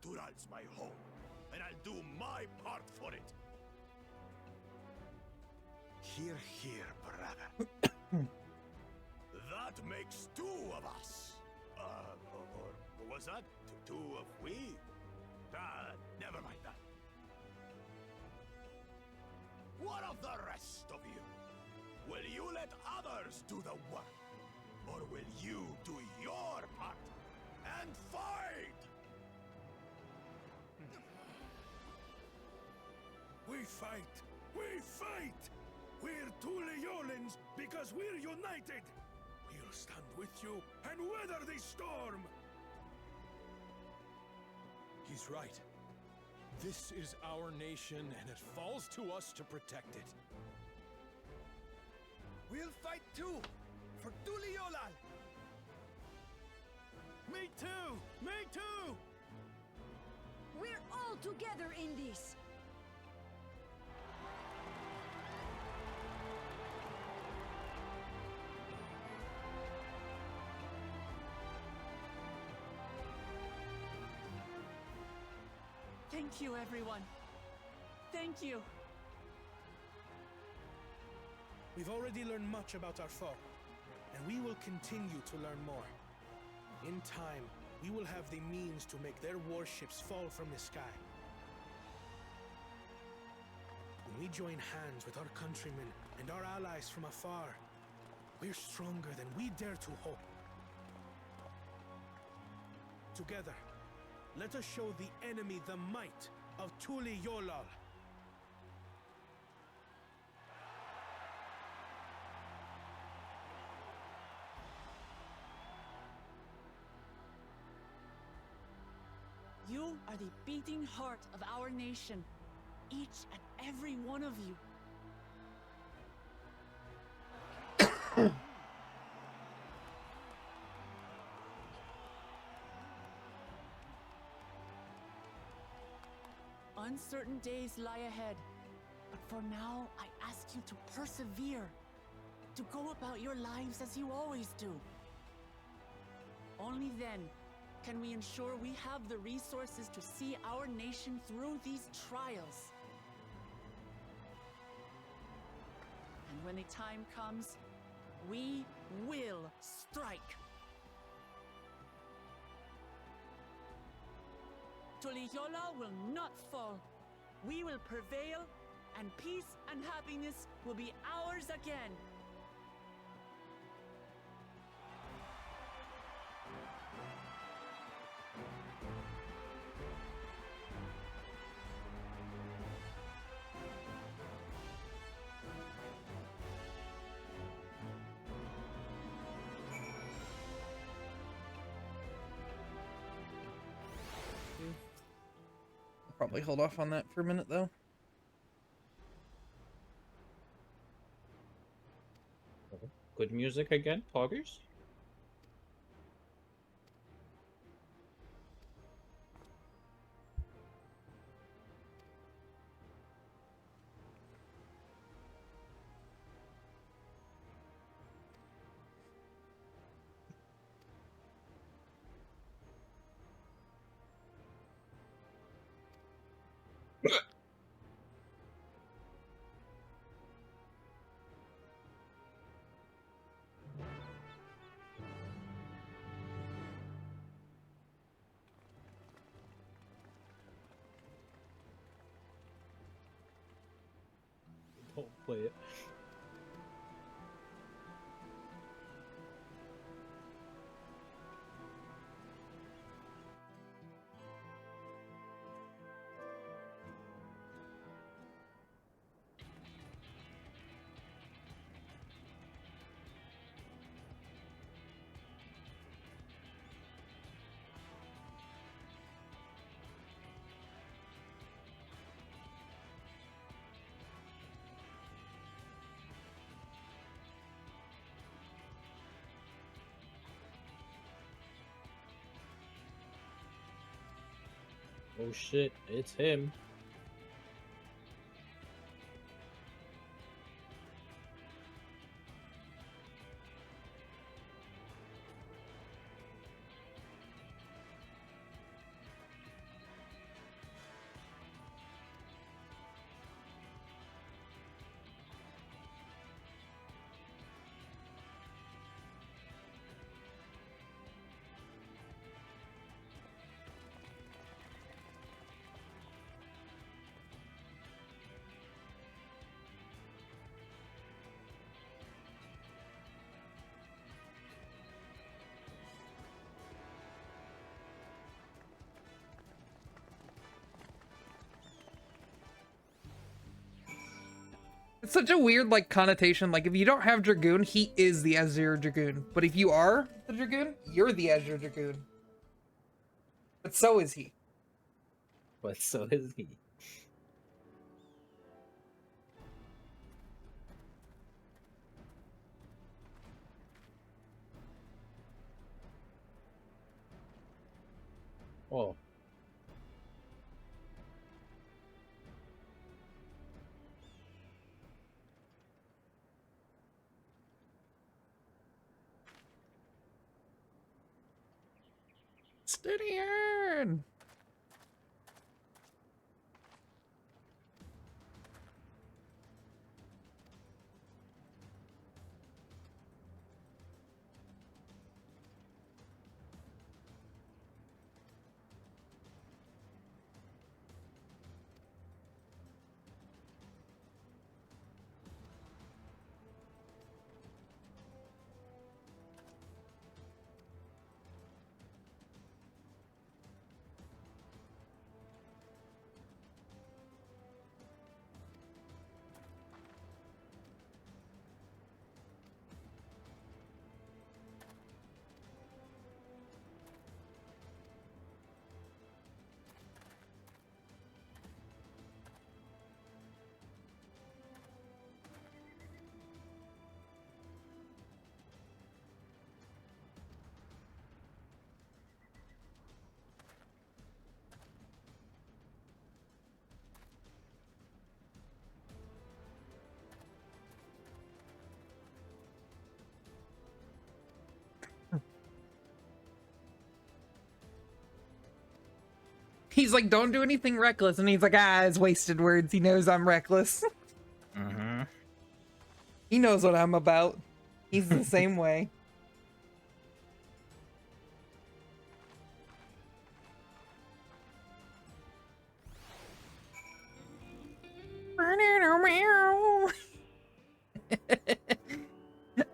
Tural's my home, and I'll do my part for it. Hear, hear, brother. That makes two of us. Or was that two of we? Never mind that. What of the rest of you? Will you let others do the work? Or will you do your part and fight? We fight! We fight! We're two Leolins because we're united! We'll stand with you and weather this storm! He's right. This is our nation, and it falls to us to protect it. We'll fight too! For Tuliolal! Me too! Me too! We're all together in this! Thank you, everyone. Thank you. We've already learned much about our foe, and we will continue to learn more. In time, we will have the means to make their warships fall from the sky. When we join hands with our countrymen and our allies from afar, we're stronger than we dare to hope. Together, let us show the enemy the might of Tuliolal. You are the beating heart of our nation, each and every one of you. Uncertain days lie ahead, but for now, I ask you to persevere, to go about your lives as you always do. Only then can we ensure we have the resources to see our nation through these trials. And when the time comes, we will strike. Tuliyola will not fall. We will prevail, and peace and happiness will be ours again. Probably hold off on that for a minute though. Good music again, Poggers? Don't play it. Oh shit, it's him. It's such a weird, like, connotation. Like, if you don't have Dragoon, he is the Azure Dragoon. But if you are the Dragoon, you're the Azure Dragoon. But so is he. But so is he. Oh. Steady on. He's like, don't do anything reckless. And he's like, ah, it's wasted words. He knows I'm reckless. Mm-hmm. He knows what I'm about. He's the same way.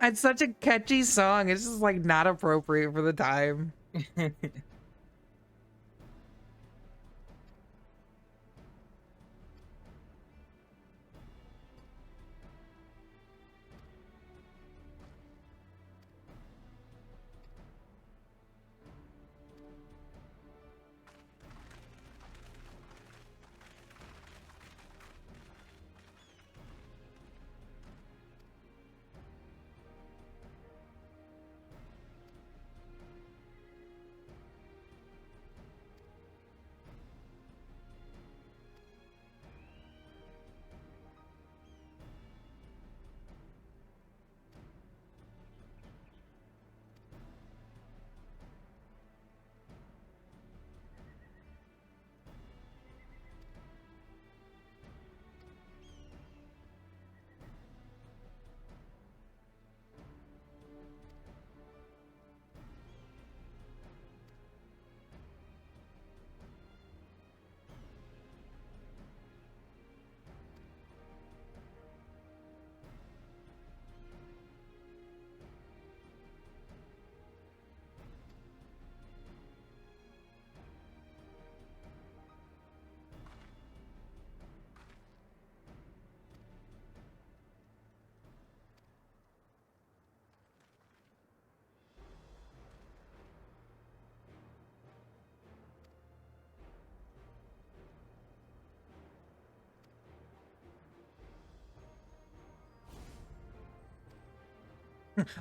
It's such a catchy song. It's just like not appropriate for the time.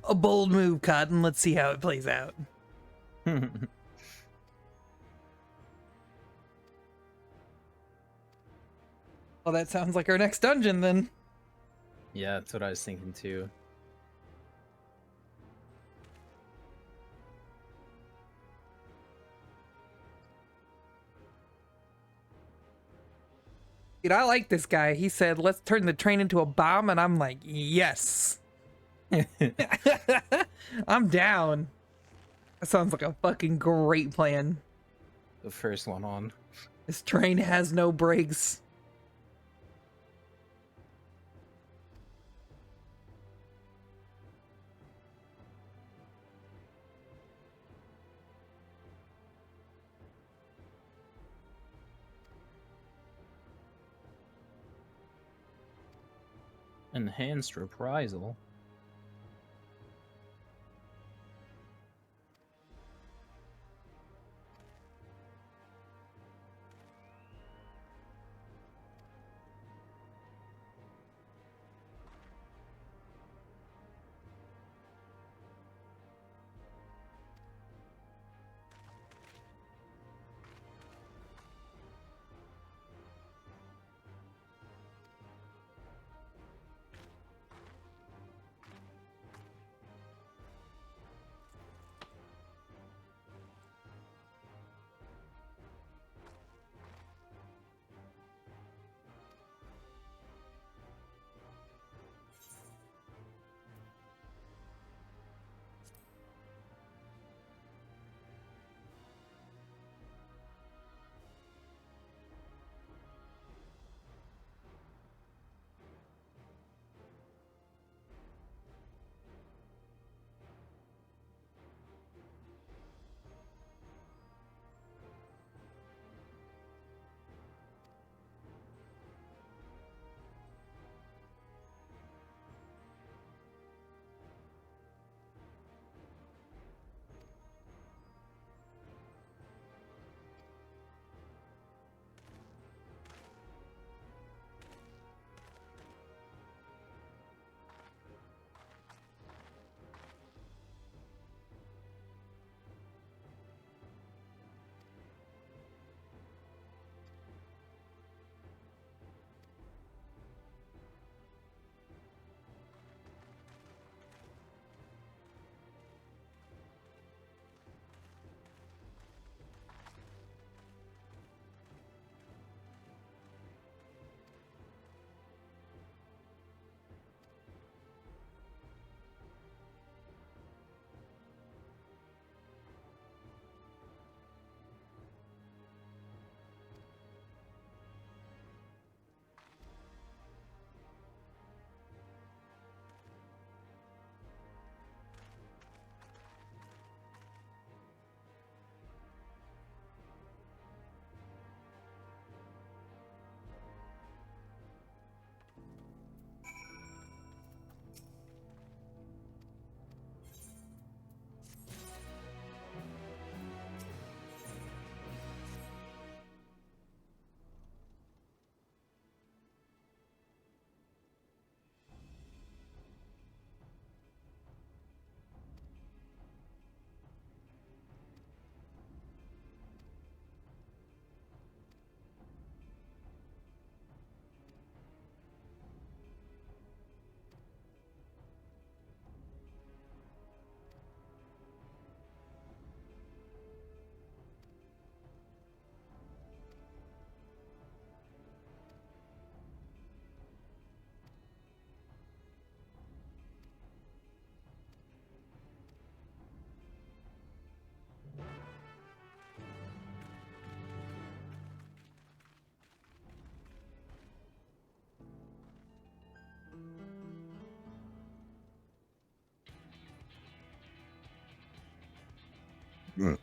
A bold move, Cotton. Let's see how it plays out. Well, that sounds like our next dungeon then. Yeah, that's what I was thinking too. Dude, I like this guy. He said, let's turn the train into a bomb, and I'm like, yes. I'm down. That sounds like a fucking great plan. The first one on. This train has no brakes. Enhanced reprisal.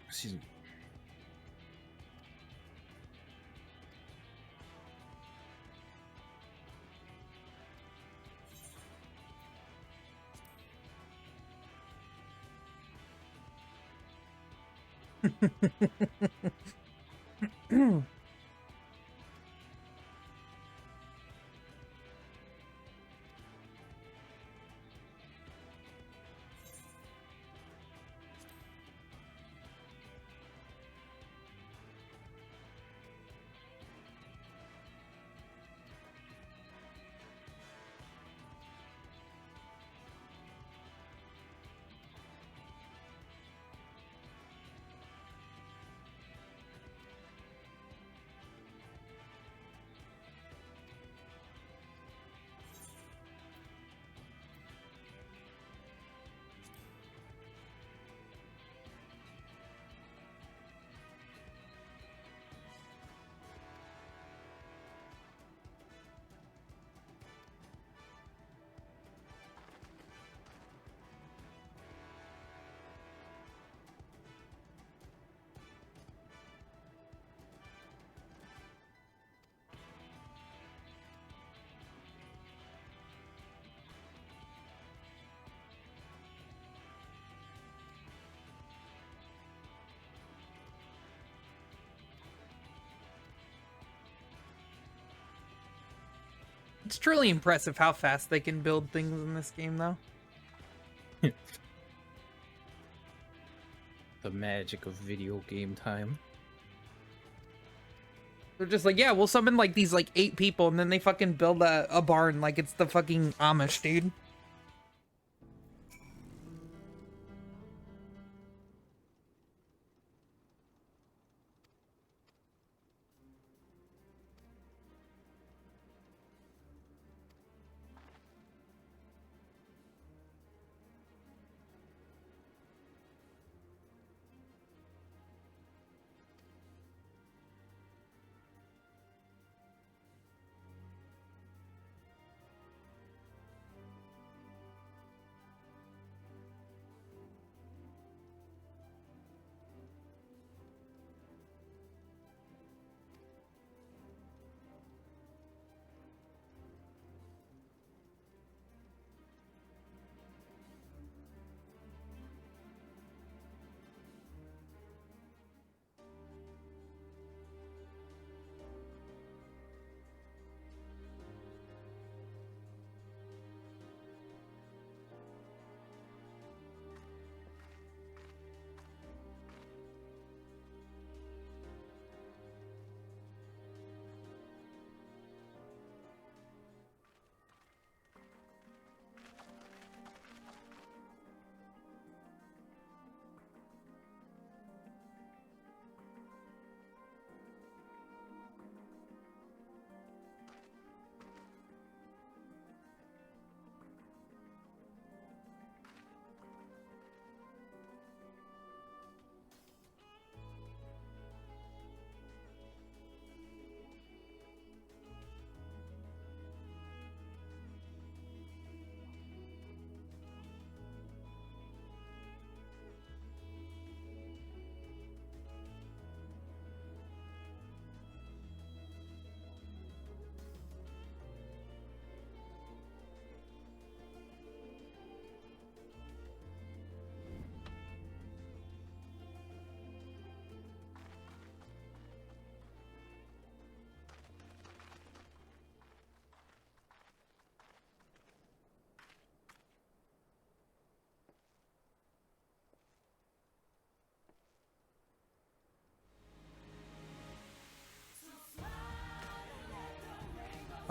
Excuse me. It's truly impressive how fast they can build things in this game, though. The magic of video game time. They're just like, yeah, we'll summon like these like 8 people, and then they fucking build a barn like it's the fucking Amish, dude.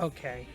Okay.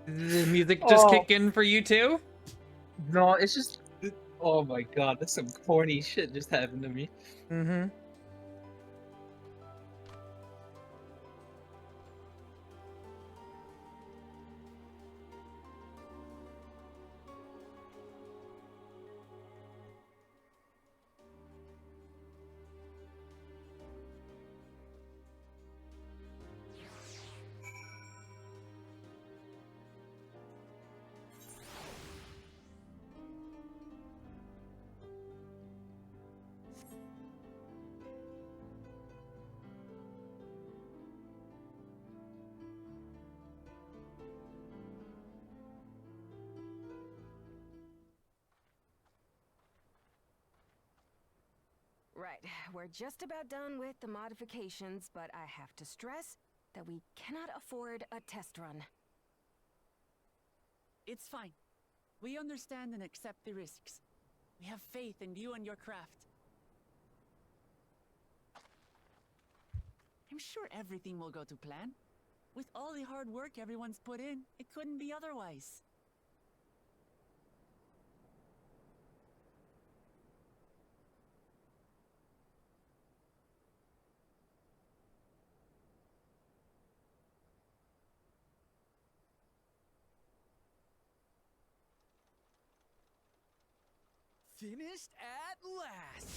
Did the music just kick in for you too? No, it's just Oh my god, that's some corny shit just happened to me. Mm-hmm. Right, we're just about done with the modifications, but I have to stress that we cannot afford a test run. It's fine. We understand and accept the risks. We have faith in you and your craft. I'm sure everything will go to plan. With all the hard work everyone's put in, it couldn't be otherwise. Finished at last!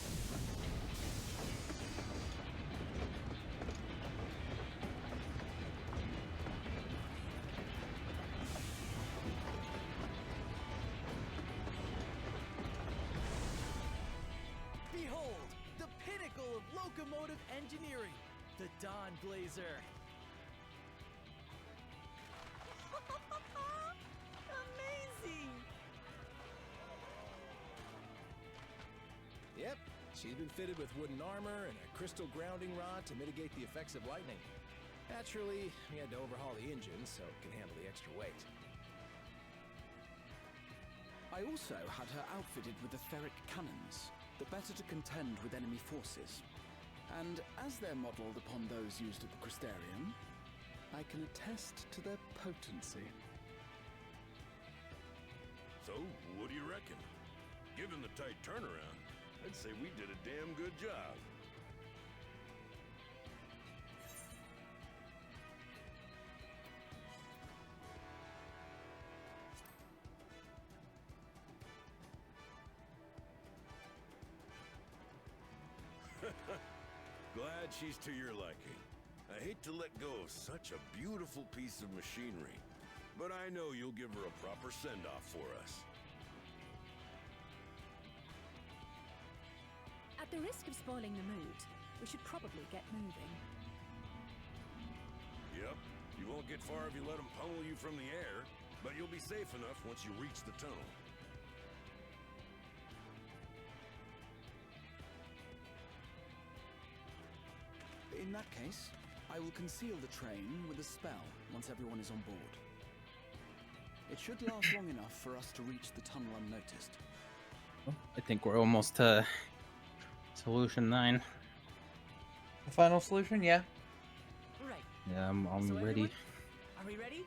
Behold, the pinnacle of locomotive engineering, the Dawn Blazer. Amazing! Yep, she's been fitted with wooden armor and a crystal grounding rod to mitigate the effects of lightning. Naturally, we had to overhaul the engine so it can handle the extra weight. I also had her outfitted with etheric cannons, the better to contend with enemy forces. And as they're modelled upon those used at the Crystarium, I can attest to their potency. So, what do you reckon? Given the tight turnaround, I'd say we did a damn good job. Glad she's to your liking. I hate to let go of such a beautiful piece of machinery, but I know you'll give her a proper send-off for us. At the risk of spoiling the mood, we should probably get moving. Yep, you won't get far if you let them pummel you from the air, but you'll be safe enough once you reach the tunnel. In that case, I will conceal the train with a spell once everyone is on board. It should last long enough for us to reach the tunnel unnoticed. I think we're almost to solution 9. The final solution, yeah. Right. Yeah, I'm So ready. everyone, are we ready?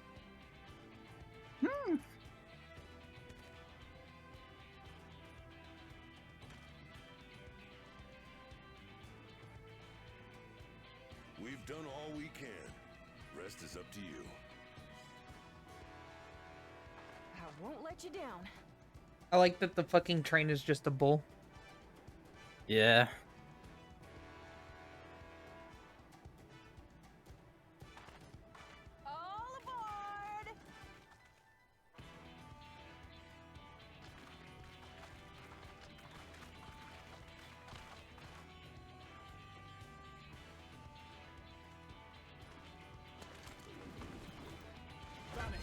We've done all we can. Rest is up to you. I won't let you down. I like that the fucking train is just a bull. Yeah. All aboard! Vanish!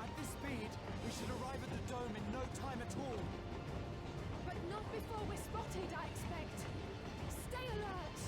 At this speed, we should arrive at the dome in no time at all. But not before we're spotted, I expect. Stay alert!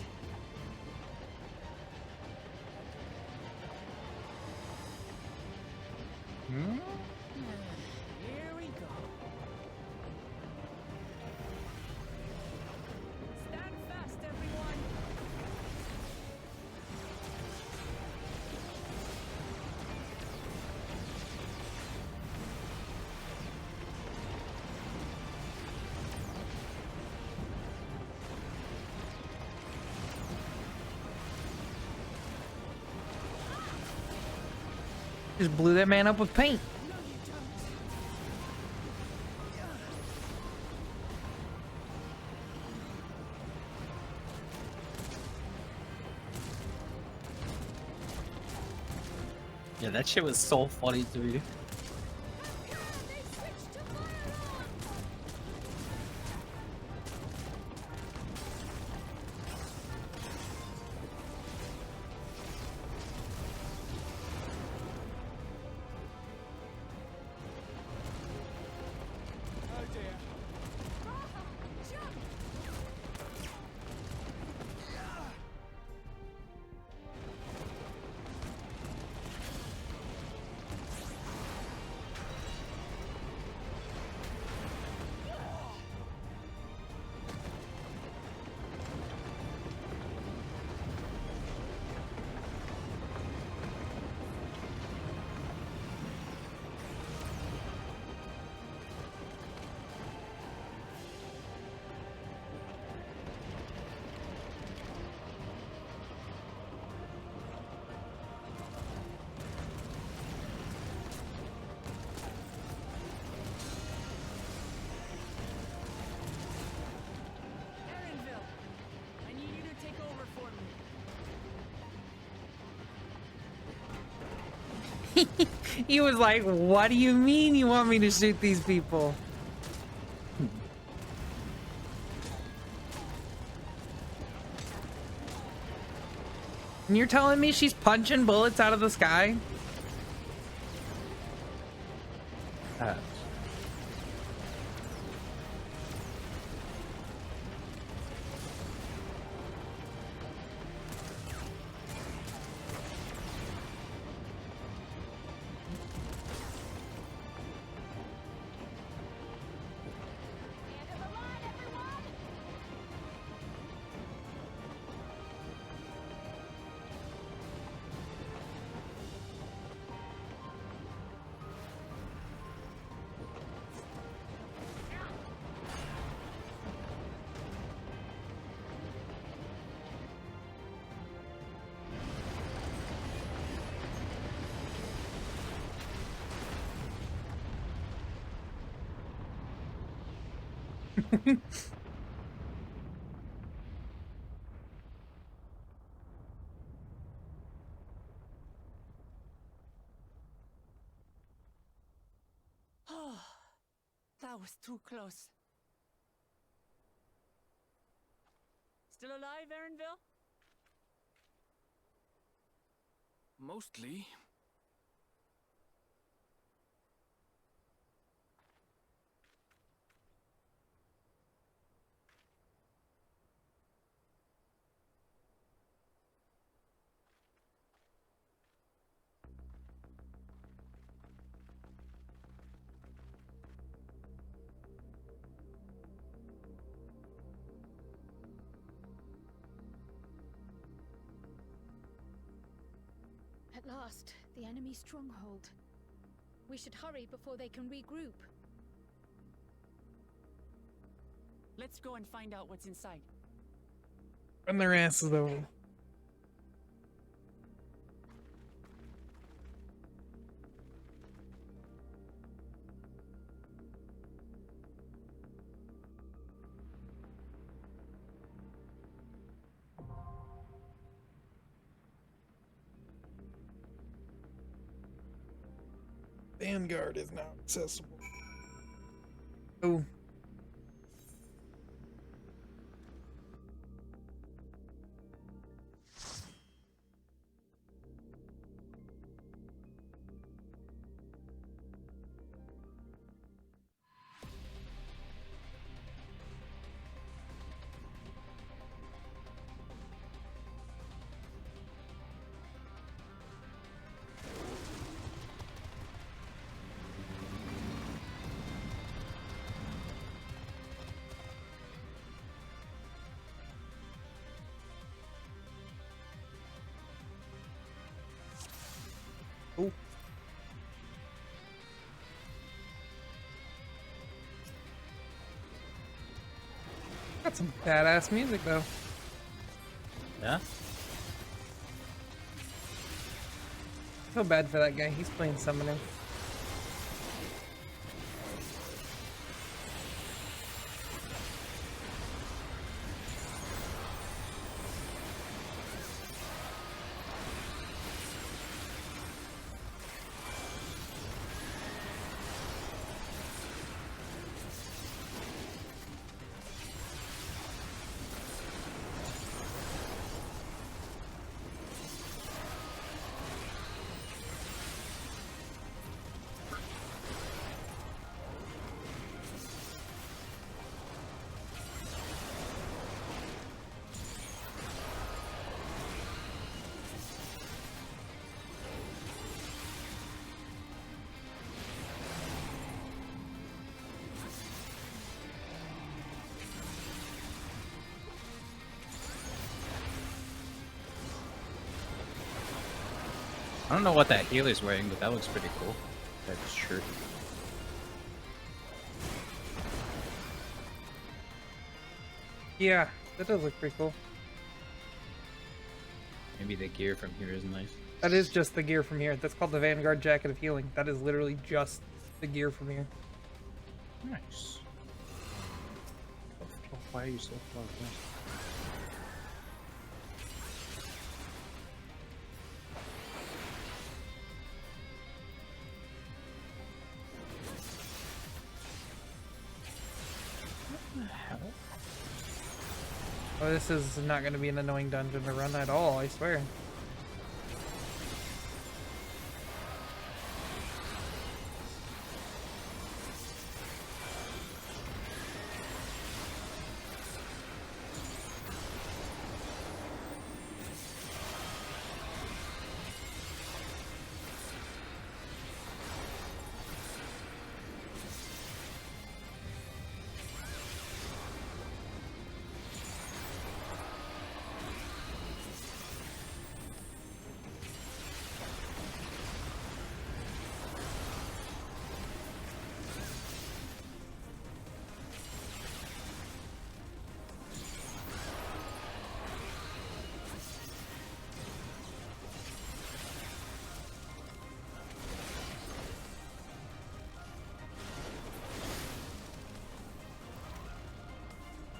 Just blew that man up with paint. Yeah, that shit was so funny to me. He was like, what do you mean you want me to shoot these people? And you're telling me she's punching bullets out of the sky? Oh, that was too close. Still alive, Erinville? Mostly. At last, the enemy stronghold. We should hurry before they can regroup. Let's go and find out what's inside. Run their asses over. Vanguard is now accessible. Oh. Oh. Got some badass music though. Yeah. feel bad for that guy. He's playing Summoner. I don't know what that healer's wearing, but that looks pretty cool. That shirt. Yeah, that does look pretty cool. Maybe the gear from here is nice. That is just the gear from here. That's called the Vanguard Jacket of Healing. That is literally just the gear from here. Nice. Why are you so far away? Oh, this is not going to be an annoying dungeon to run at all, I swear.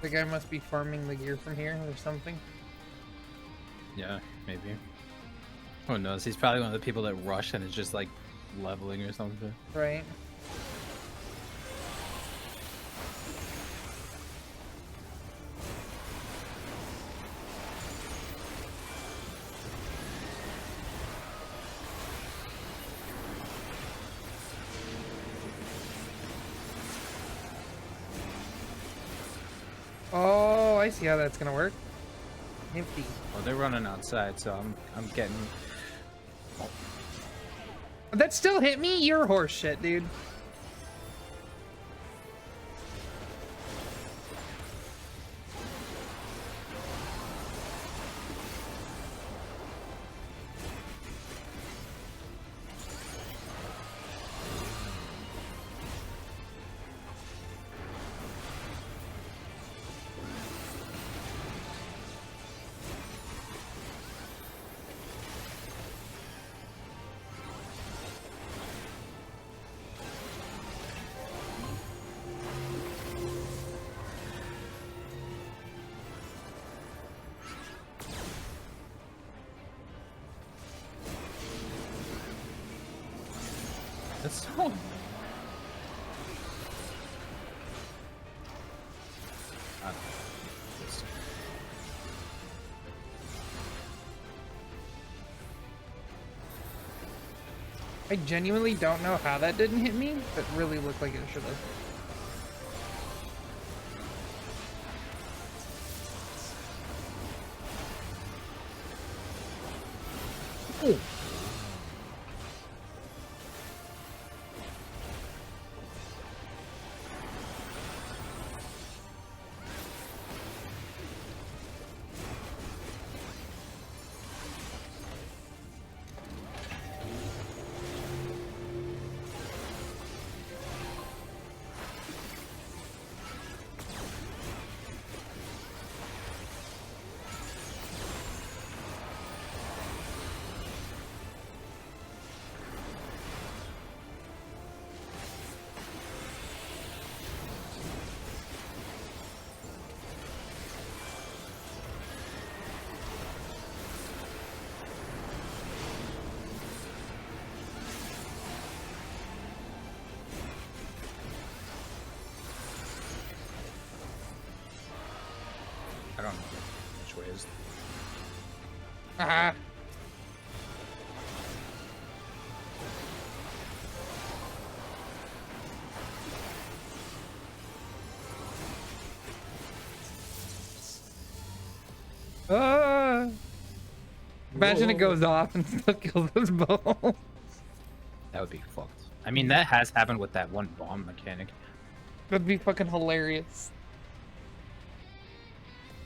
The guy must be farming the gear from here or something. Yeah, maybe. Who knows? He's probably one of the people that rush and is just like leveling or something. Right. Oh, I see how that's gonna work. Nifty. Well, they're running outside, so I'm getting. Oh. That still hit me? You're horse shit, dude. That's so. I genuinely don't know how that didn't hit me, but really looked like it should have. Oh. don't know which way is. Ah. Ah. Imagine it goes off and still kills us both. That would be fucked. I mean, that has happened with that one bomb mechanic. That'd be fucking hilarious.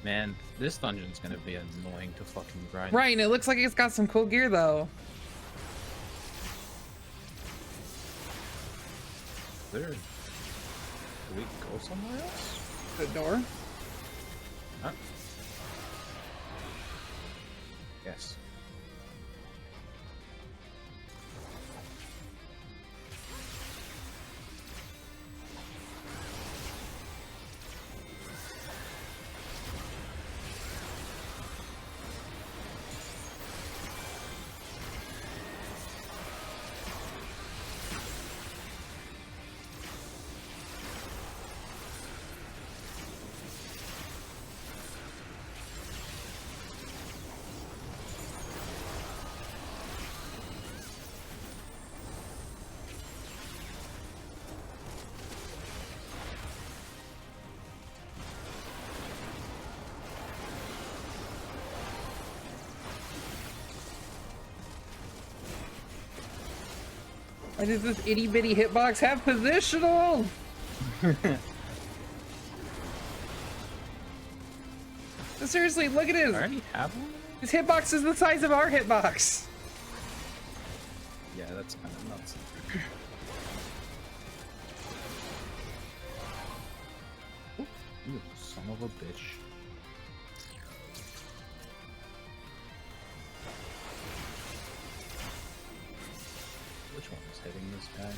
Man, this dungeon's gonna be annoying to fucking grind. Right, and it looks like it's got some cool gear though. There. Do we go somewhere else? The door? Huh? Yes. Why does this itty bitty hitbox have positional? Seriously, look at his. I already have one? His hitbox is the size of our hitbox. Yeah, that's kind of nuts. You son of a bitch. Which one is hitting this guy?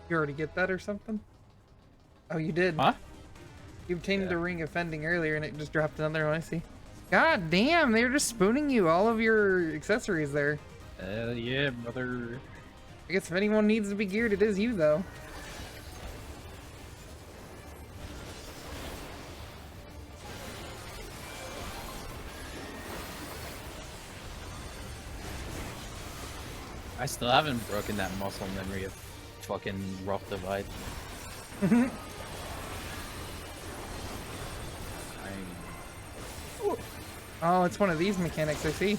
You already get that or something? Oh, you did. Huh? You obtained a ring of fending earlier and it just dropped another one, I see. God damn, they were just spooning you all of your accessories there. Yeah, brother. I guess if anyone needs to be geared, it is you, though. I still haven't broken that muscle memory of fucking rough divide. Oh, it's one of these mechanics, I see.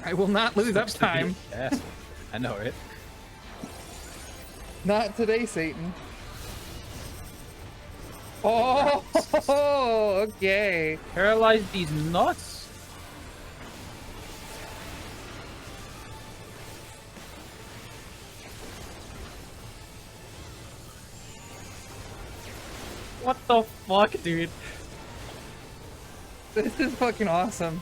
I will not lose uptime. Yes, I know it. Not today, Satan. Oh, okay. Paralyze these nuts. What the fuck, dude? This is fucking awesome.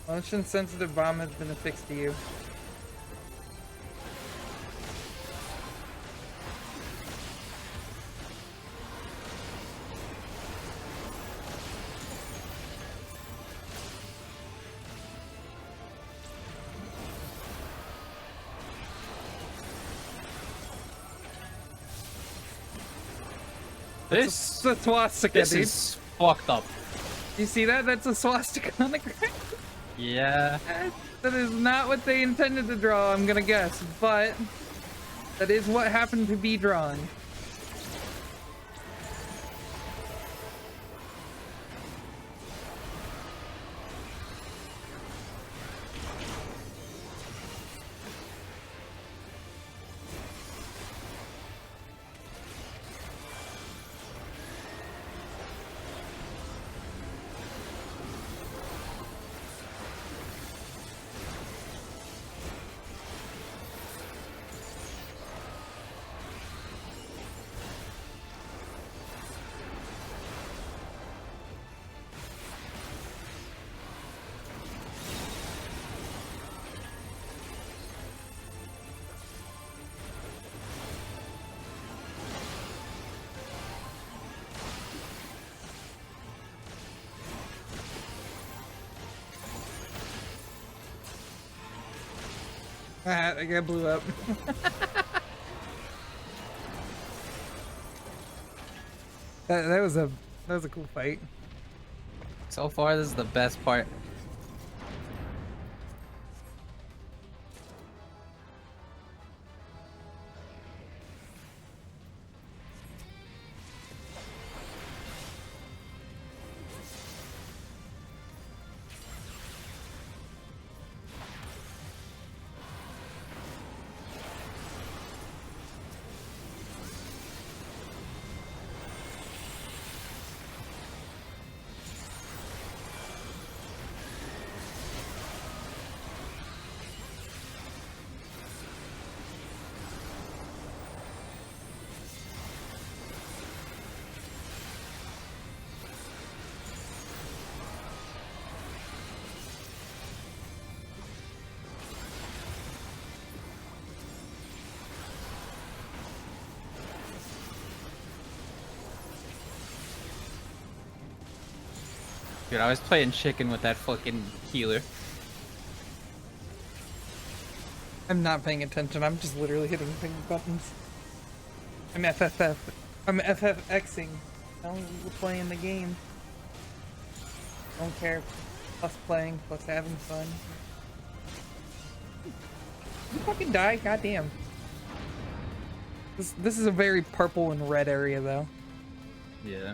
Motion sensitive bomb has been affixed to you. This That's a swastika, this dude. is fucked up. You see that? That's a swastika on the ground. Yeah. That is not what they intended to draw, I'm gonna guess, but that is what happened to be drawn. Ah, that guy blew up. that was a cool fight. So far, this is the best part. Dude, I was playing chicken with that fucking healer. I'm not paying attention. I'm just literally hitting buttons. I'm FFXing. I'm playing the game. Don't care. Plus playing, plus having fun. You fucking die, goddamn. This is a very purple and red area though. Yeah.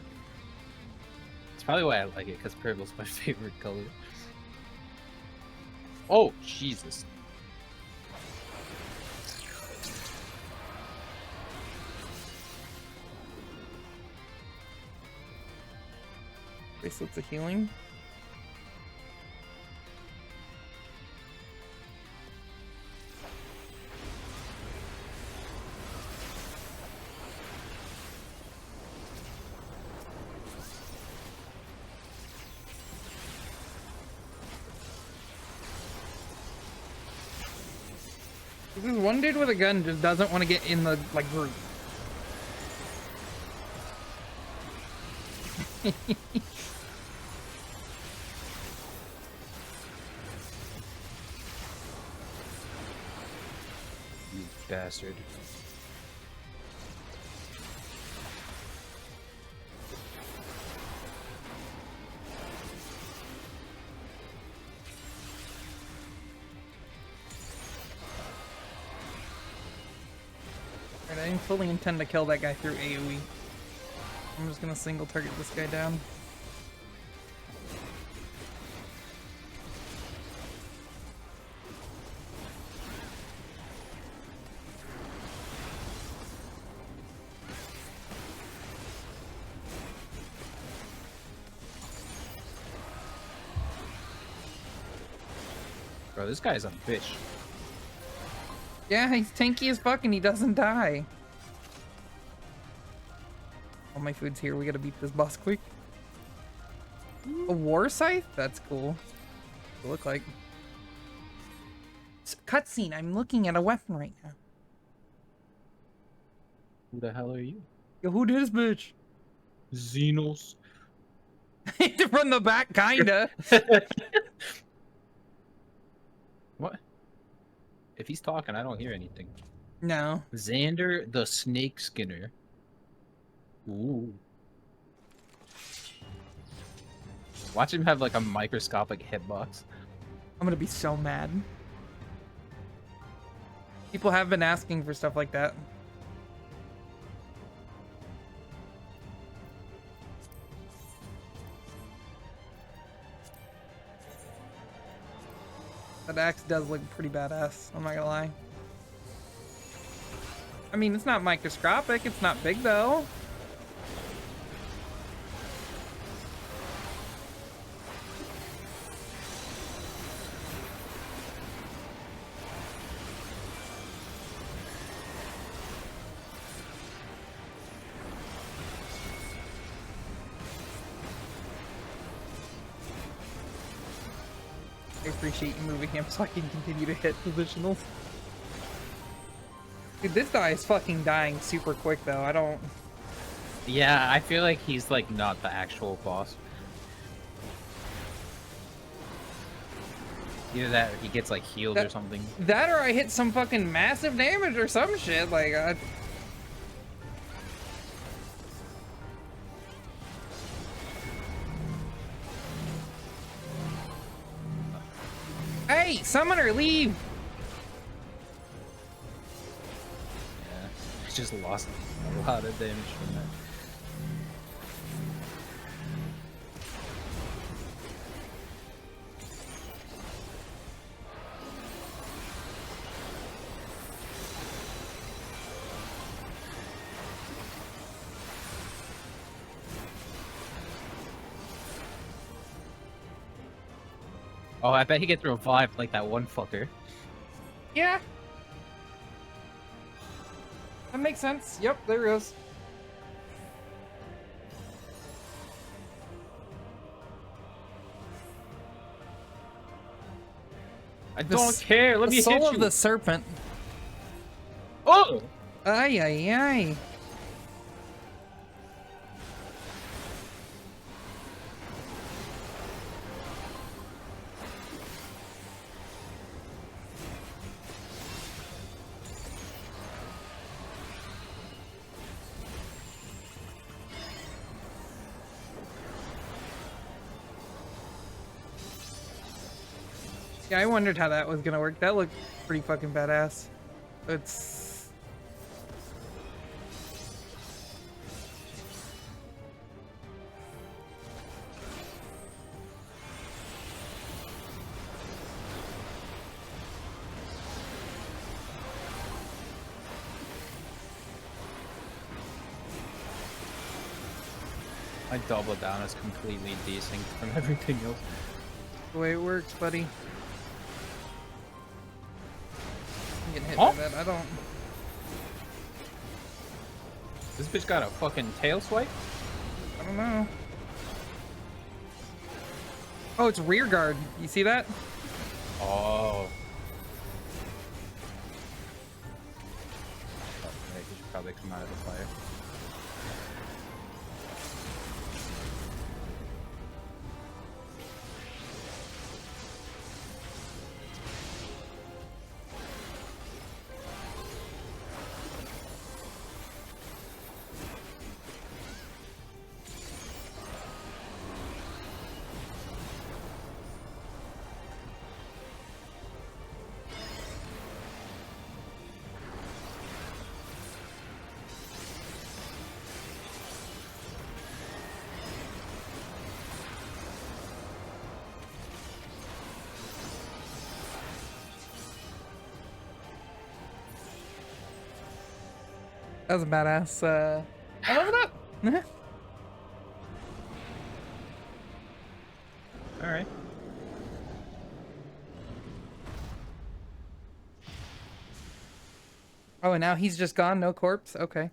It's probably why I like it, because purple's my favorite color. Oh, Jesus. Bracelets of healing. This is one dude with a gun just doesn't want to get in the like group. You bastard. I didn't fully intend to kill that guy through AoE. I'm just gonna single target this guy down. Bro, this guy's a bitch. Yeah, he's tanky as fuck and he doesn't die. All my food's here. We gotta beat this boss quick. A war scythe? That's cool. What it look like. Cutscene. I'm looking at a weapon right now. Who the hell are you? Yo, who did this bitch? Xenos. From the back, kinda. What? If he's talking, I don't hear anything. No. Xander the Snake Skinner. Ooh. Watch him have like a microscopic hitbox. I'm gonna be so mad. People have been asking for stuff like that. That axe does look pretty badass, I'm not gonna lie. I mean, it's not microscopic, it's not big though. I appreciate you moving him so I can continue to hit positionals. Dude, this guy is fucking dying super quick though. I don't... Yeah, I feel like he's like not the actual boss. Either that or he gets like healed or something. That or I hit some fucking massive damage or some shit. Like, Hey, summoner, leave! Yeah, he just lost a lot of damage from that. Oh, I bet he gets revived like that one fucker. Yeah. That makes sense. Yep, there he goes. I don't care. Let me hit you. The soul of the serpent. Oh! Ay, ay, ay. Yeah, I wondered how that was gonna work. That looked pretty fucking badass. It's... My double down is completely desynced from everything else. The way it works, buddy. I'm getting hit Oh. by that. I don't... This bitch got a fucking tail swipe? I don't know. Oh, it's rear guard. You see that? Oh. Okay, he should probably come out of the fire. That was a badass. I love it up. All right. Oh, and now he's just gone. No corpse. Okay.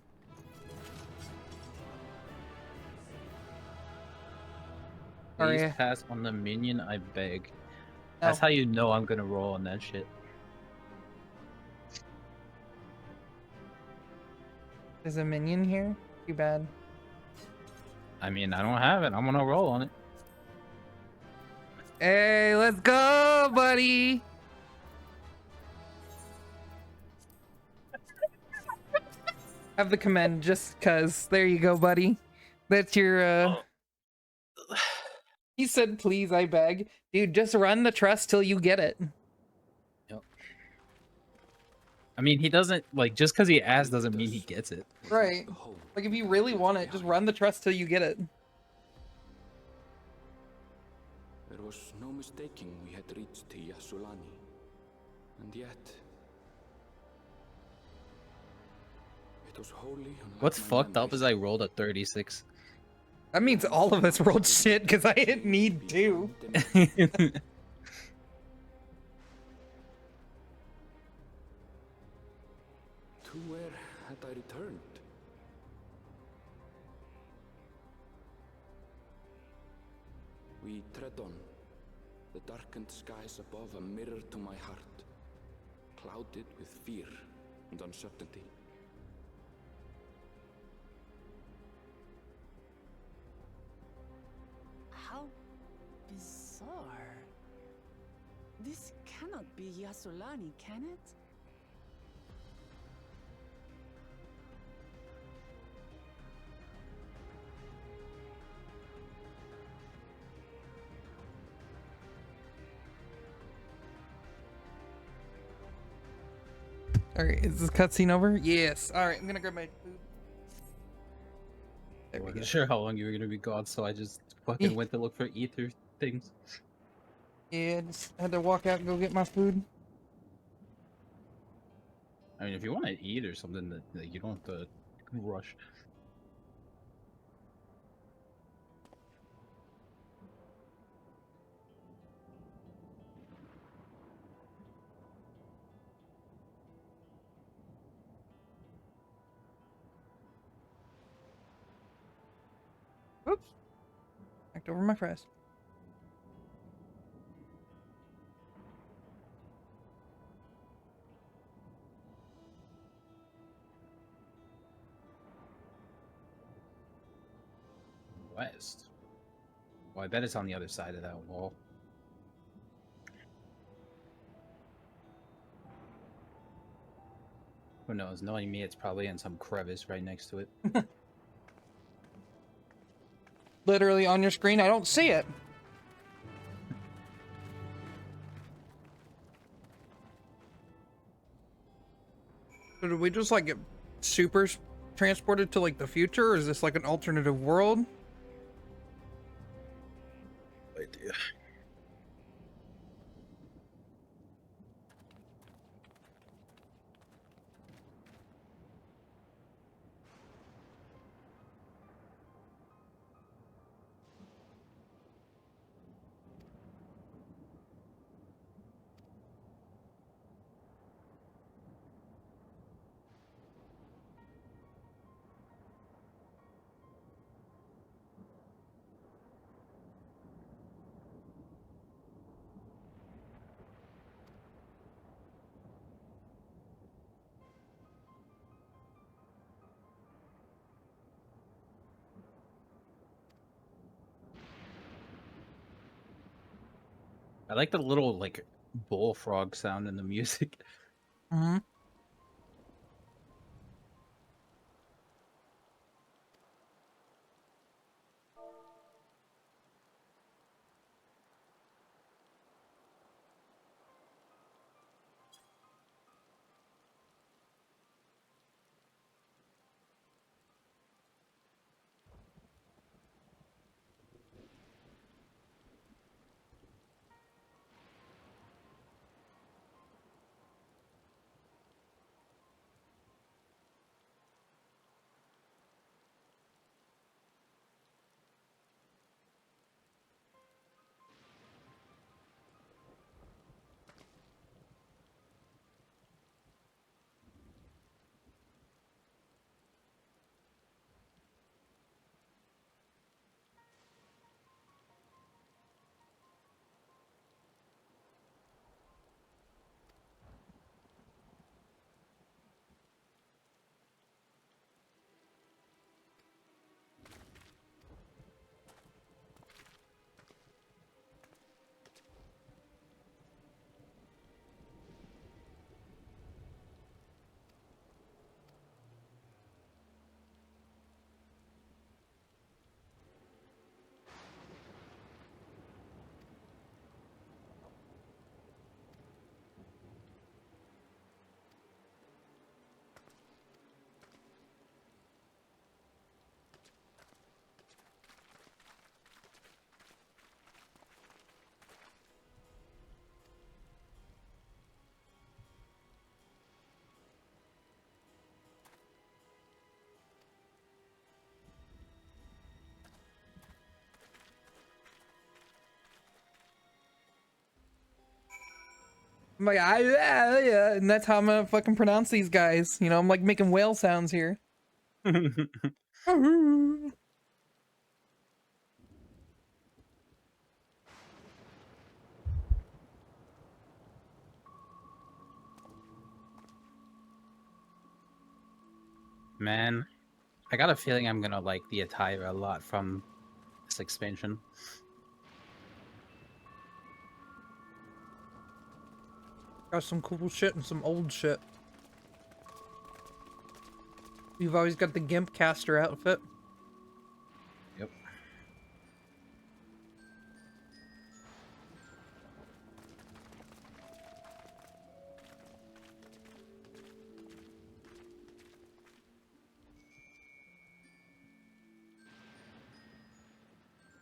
Please Sorry. pass on the minion, I beg. No. That's how you know I'm gonna roll on that shit. There's a minion here. Too bad. I mean, I don't have it. I'm gonna roll on it. Hey, let's go, buddy. Have the commend just cuz. There you go, buddy. That's your He said, please, I beg. Dude, just run the trust till you get it. Yep. I mean, he doesn't, like, just because he asks doesn't mean he gets it. Right. Like, if you really want it, just run the trust till you get it. There was no mistaking we had reached to Yasulani. And yet... it was wholly unlike What's my fucked up memories. is I rolled a 36. That means all of us rolled shit because I hit need 2. To where had I returned? We tread on. The darkened skies above a mirror to my heart, clouded with fear and uncertainty. How bizarre. This cannot be Yasulani, can it? Alright, is this cutscene over? Yes. Alright, I'm gonna grab my food. I wasn't sure how long you were gonna be gone, so I just fucking went to look for ether things. Yeah, just had to walk out and go get my food. I mean, if you want to eat or something, that you don't have to rush. Oops. Knocked over my fries. West. Well, I bet it's on the other side of that wall. Who knows? Knowing me, it's probably in some crevice right next to it. Literally on your screen, I don't see it. So did we just like get super transported to like the future, or is this like an alternative world? Idea. I like the little like bullfrog sound in the music. Mm-hmm. I'm like, yeah, and that's how I'm gonna fucking pronounce these guys. You know, I'm like making whale sounds here. Man, I got a feeling I'm gonna like the attire a lot from this expansion. Got some cool shit and some old shit. You've always got the Gimp caster outfit. Yep.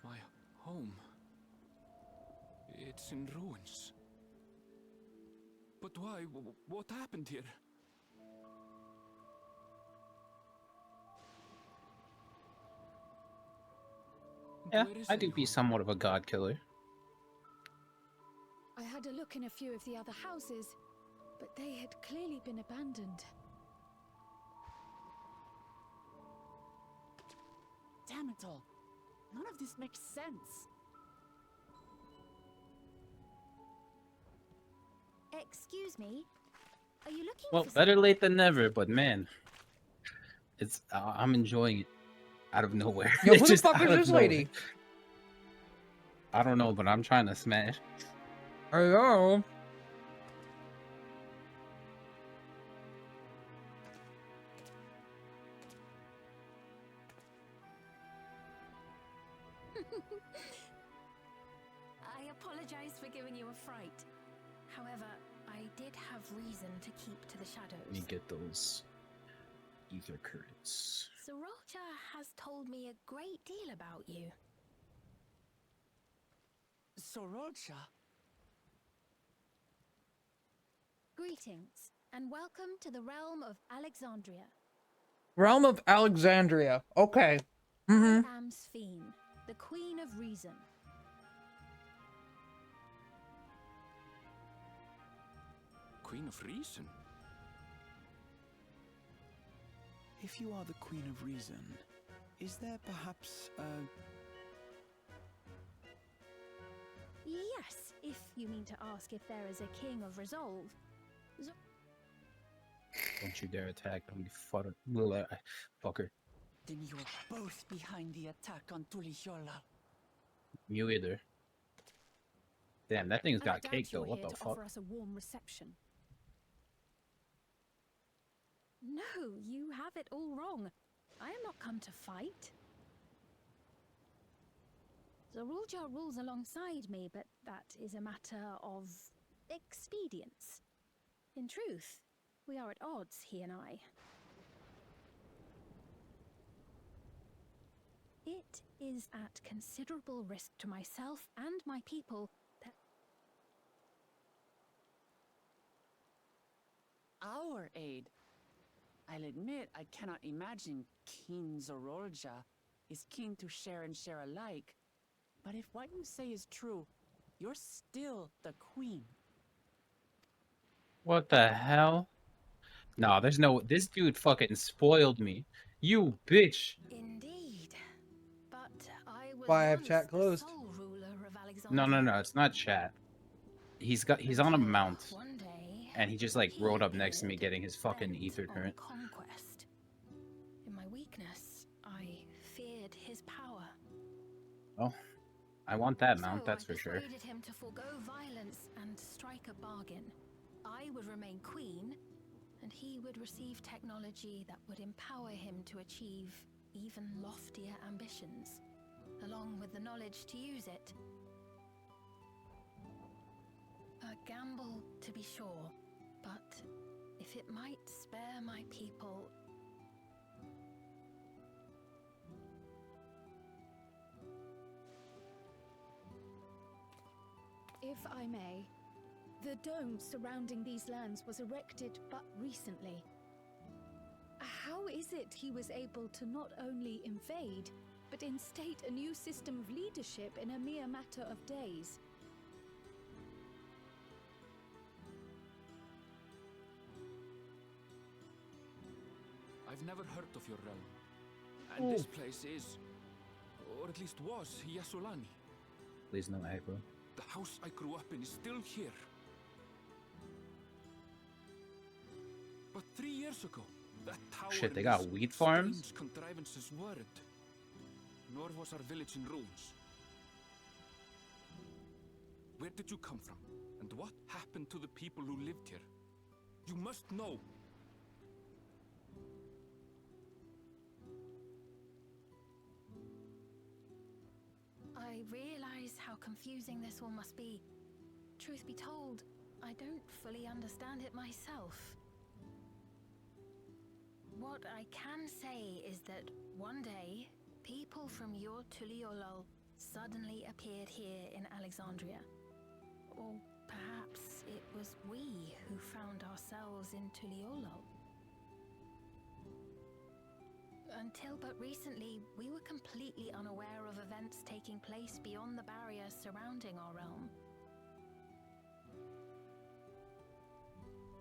My home. It's in ruins. But why? What happened here? Yeah, I do be somewhat of a god killer. I had a look in a few of the other houses, but they had clearly been abandoned. Damn it all. None of this makes sense. Excuse me? Are you looking Well, for better late than never, but man, it's I'm enjoying it out of nowhere. Yo, It's who the just fuck out is of this nowhere. lady? I don't know, but I'm trying to smash. Hello. I apologize for giving you a fright. However, I did have reason to keep to the shadows. Let me get those ether currents. Sriracha has told me a great deal about you. Sriracha? Greetings, and welcome to the realm of Alexandria. Realm of Alexandria. Okay. I am Sphene, the Queen of Reason. Queen of Reason? If you are the Queen of Reason, is there perhaps a... Yes, if you mean to ask if there is a King of Resolve. Don't you dare attack me, fucker. Then you're both behind the attack on Tulishola. You either. Damn, that thing's got I doubt cake though. you're What here the to fuck? offer us a warm reception. No, you have it all wrong. I am not come to fight. Zorulja rules alongside me, but that is a matter of expedience. In truth, we are at odds, he and I. It is at considerable risk to myself and my people that... Our aid? I'll admit I cannot imagine King Zorolja is keen to share and share alike. But if what you say is true, you're still the queen. What the hell? No, there's no. This dude fucking spoiled me. You bitch. Indeed. But I was Why I have once chat the closed? sole ruler of Alexandria. No, it's not chat. He's on a mount, One day, and he just like rode up next to me, getting his fucking ether on current. conquest. In my weakness, I feared his power. Oh, I want that mount. That's for sure. I persuaded him to forego violence and strike a bargain. I would remain queen, and he would receive technology that would empower him to achieve even loftier ambitions, along with the knowledge to use it. A gamble, to be sure, but if it might spare my people... If I may, the dome surrounding these lands was erected but recently. How is it he was able to not only invade, but instate a new system of leadership in a mere matter of days? I've never heard of your realm. And this place is, or at least was, Yassolani. Please no aggro. The house I grew up in is still here. But 3 years ago, that tower Shit, they and got these wheat farms? strange contrivances weren't. Nor was our village in ruins. Where did you come from? And what happened to the people who lived here? You must know. I realize how confusing this all must be. Truth be told, I don't fully understand it myself. What I can say is that one day, people from your Tuliolol suddenly appeared here in Alexandria. Or perhaps it was we who found ourselves in Tuliolol. Until but recently, we were completely unaware of events taking place beyond the barrier surrounding our realm.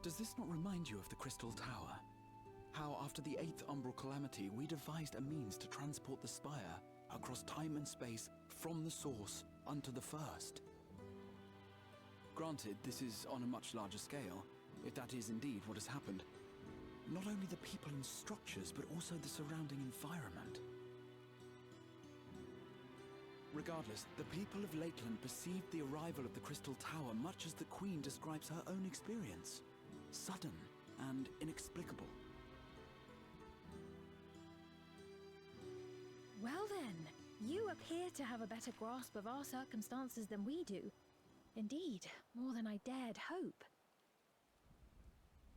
Does this not remind you of the Crystal Tower? How after the 8th Umbral Calamity, we devised a means to transport the Spire across time and space from the source unto the First. Granted, this is on a much larger scale, if that is indeed what has happened. Not only the people and structures, but also the surrounding environment. Regardless, the people of Lakeland perceived the arrival of the Crystal Tower much as the Queen describes her own experience. Sudden and inexplicable. Well then, you appear to have a better grasp of our circumstances than we do. Indeed, more than I dared hope.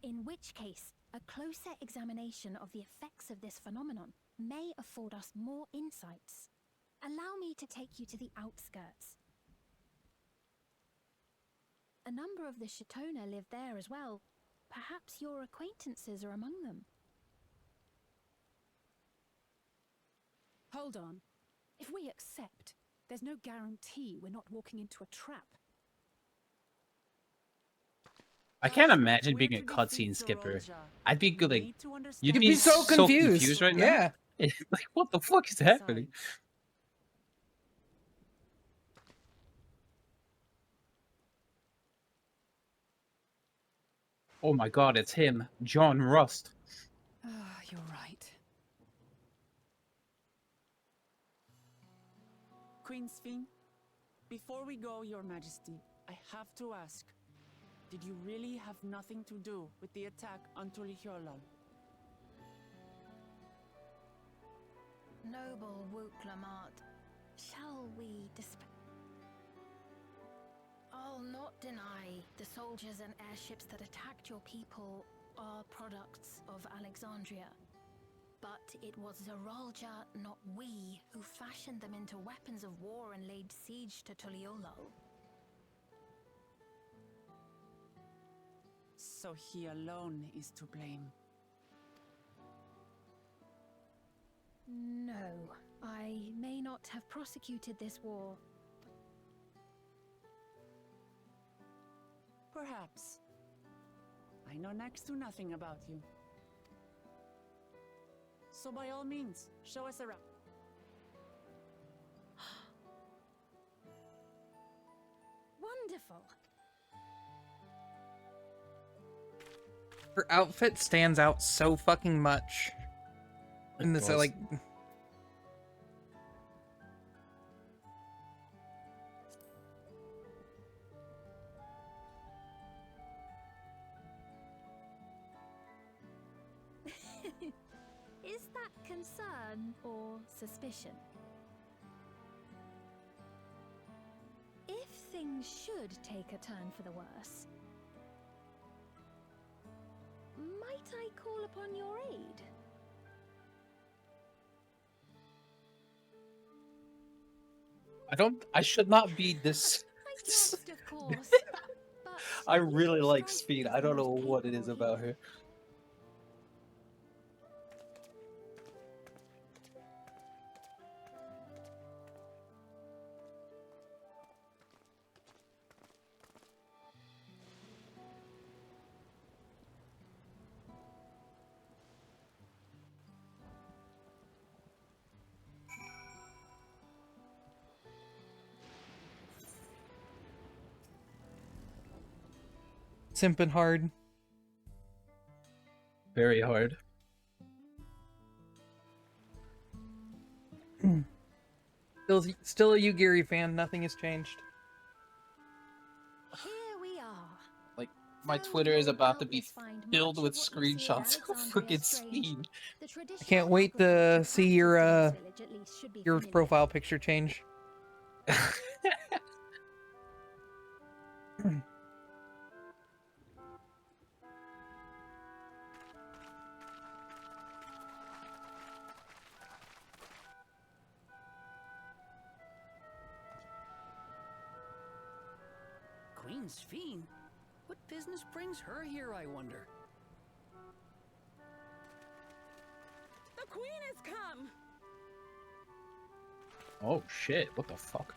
In which case, a closer examination of the effects of this phenomenon may afford us more insights. Allow me to take you to the outskirts. A number of the Shatona live there as well. Perhaps your acquaintances are among them. Hold on. If we accept, there's no guarantee we're not walking into a trap. I can't imagine being a cutscene skipper. I'd be good, like, you'd be so confused right yeah. now. Like, what the fuck is happening? Oh my god, it's him, John Rust. Ah, you're right. Queen Sphene, before we go, Your Majesty, I have to ask, did you really have nothing to do with the attack on Tuliolol? Noble Wook Lamart, shall we I'll not deny the soldiers and airships that attacked your people are products of Alexandria. But it was Zeralja, not we, who fashioned them into weapons of war and laid siege to Tuliolol. So he alone is to blame. No, I may not have prosecuted this war. Perhaps. I know next to nothing about you. So by all means, show us around. Wonderful. Her outfit stands out so fucking much. And this, like... Is that concern or suspicion? If things should take a turn for the worse, might I call upon your aid? I should not be this. I jest, of course. But I really like Speed. I don't know what it is about her. Simping hard. Very hard. Still a Yugiri fan. Nothing has changed. Here we are. Like, my Twitter is about to be filled with screenshots of fucking Speed. I can't wait to see your profile picture change. Queen's Fiend? What business brings her here, I wonder? The Queen has come! Oh shit, what the fuck?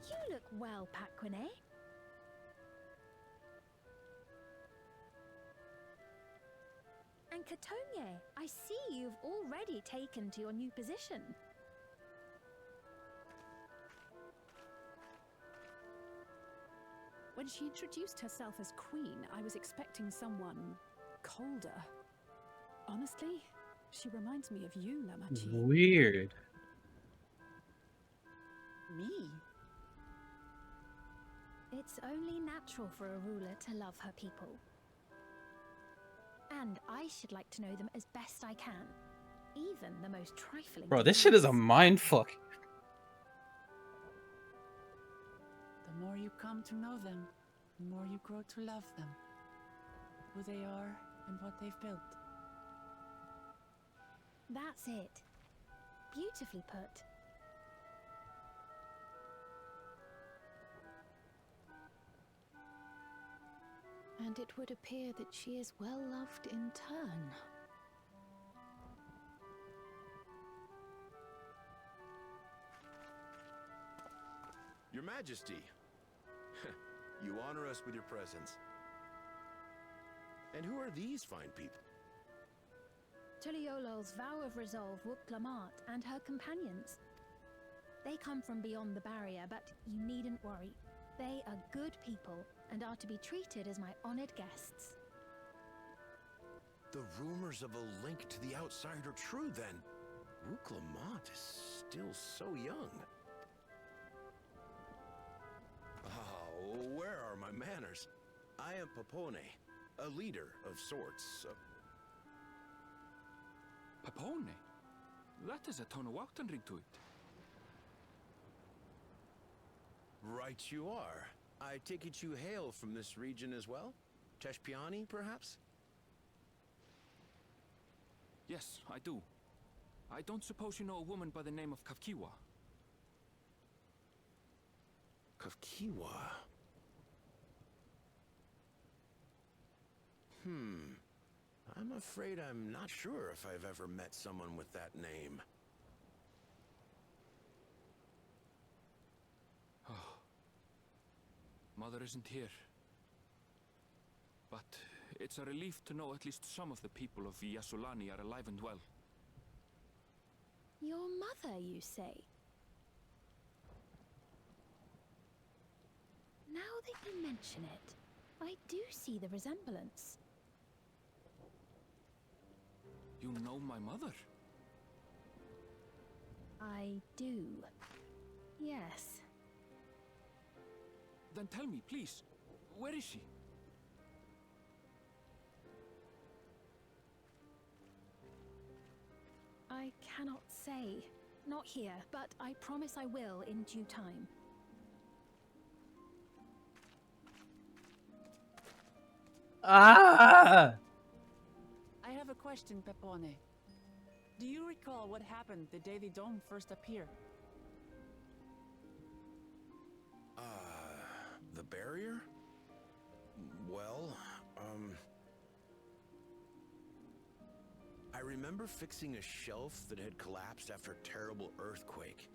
You look well, Paquine. And Katonye, I see you've already taken to your new position. When she introduced herself as queen, I was expecting someone colder. Honestly, she reminds me of you, Lamachi. Weird. Me? It's only natural for a ruler to love her people. And I should like to know them as best I can. Even the most trifling. Bro, this shit is a mindfuck. The more you come to know them, the more you grow to love them. Who they are and what they've built. That's it. Beautifully put. And it would appear that she is well loved in turn. Your Majesty, you honor us with your presence. And who are these fine people? Tuliolo's vow of resolve Wuk-Lamat and her companions. They come from beyond the barrier, but you needn't worry. They are good people and are to be treated as my honored guests. The rumors of a link to the outside are true, then. Wuk-Lamat is still so young. Oh, where are my manners? I am Papone, a leader of sorts. Papone? That is a Tonawaktan ring to it. Right you are. I take it you hail from this region as well? Teshpiani, perhaps? Yes, I do. I don't suppose you know a woman by the name of Kafkiwa? Kafkiwa? I'm afraid I'm not sure if I've ever met someone with that name. Mother isn't here. But it's a relief to know at least some of the people of Yasulani are alive and well. Your mother, you say? Now that you mention it, I do see the resemblance. You know my mother? I do. Yes. Then tell me, please, where is she? I cannot say. Not here, but I promise I will in due time. Ah! I have a question, Pepone. Do you recall what happened the day the dome first appeared? The barrier? Well, I remember fixing a shelf that had collapsed after a terrible earthquake.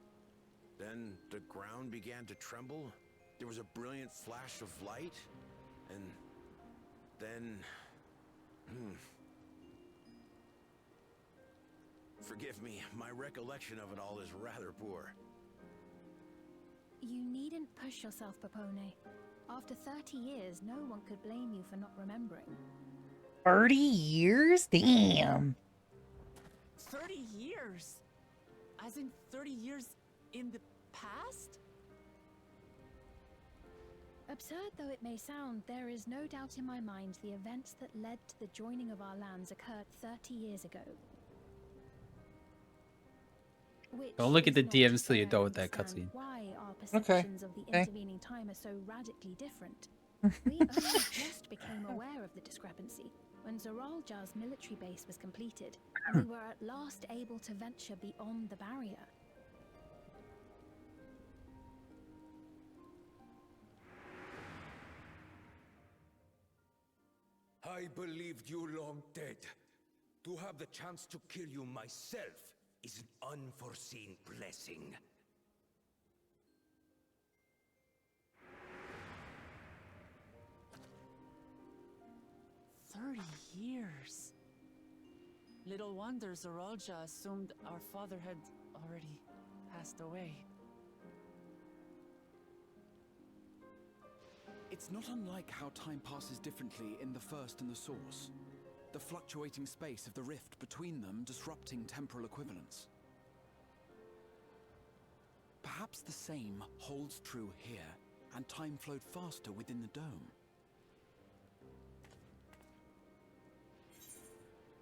Then the ground began to tremble. There was a brilliant flash of light, and then... Forgive me, my recollection of it all is rather poor. You needn't push yourself, Popone. After 30 years, no one could blame you for not remembering. 30 years? Damn. 30 years? As in 30 years in the past? Absurd though it may sound, there is no doubt in my mind the events that led to the joining of our lands occurred 30 years ago. Don't look at the Which is not to DMs till you're say I done with that understand cutscene. Why our Okay. perceptions of the Okay. intervening time are so radically different. We only just became aware of the discrepancy when Zoraljar's military base was completed, and we were at last able to venture beyond the barrier. I believed you long dead. To have the chance to kill you myself is an unforeseen blessing. Years. Little wonder Zoralja assumed our father had already passed away. It's not unlike how time passes differently in the First and the Source. The fluctuating space of the rift between them disrupting temporal equivalence. Perhaps the same holds true here, and time flowed faster within the dome.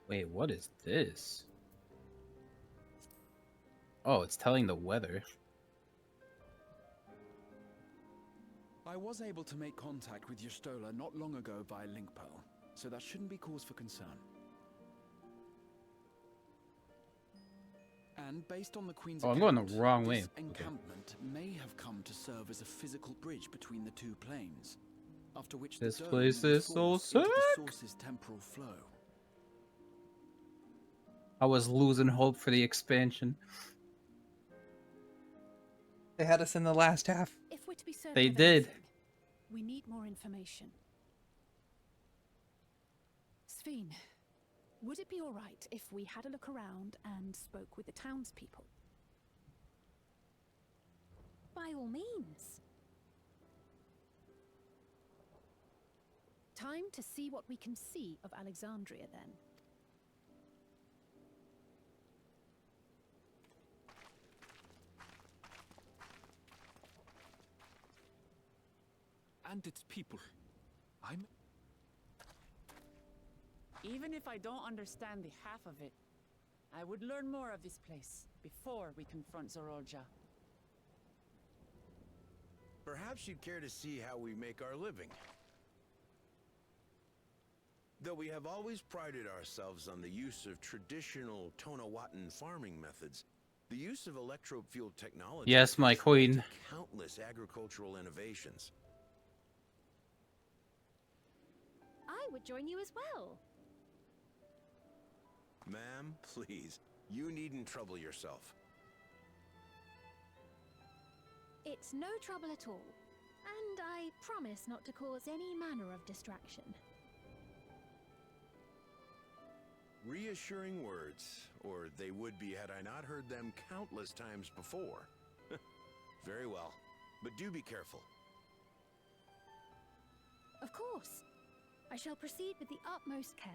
Wait, what is this? Oh, it's telling the weather. I was able to make contact with Yestola not long ago via Link Pearl, so that shouldn't be cause for concern. And based on the Queen's Oh, I'm going the account, wrong way. this Okay. encampment may have come to serve as a physical bridge between the two planes, after which This the dome place was is so forced into the sick. source's temporal flow. I was losing hope for the expansion. They had us in the last half. If we're to be certain They of did. anything, we need more information. Sphene, would it be all right if we had a look around and spoke with the townspeople? By all means. Time to see what we can see of Alexandria, then. And its people. Even if I don't understand the half of it, I would learn more of this place before we confront Zoralja. Perhaps you'd care to see how we make our living. Though we have always prided ourselves on the use of traditional Tonawatan farming methods, the use of electro-fueled technology Yes, my has led queen. to countless agricultural innovations. I would join you as well. Ma'am, please, you needn't trouble yourself. It's no trouble at all, and I promise not to cause any manner of distraction. Reassuring words, or they would be had I not heard them countless times before. Very well, but do be careful. Of course. I shall proceed with the utmost care.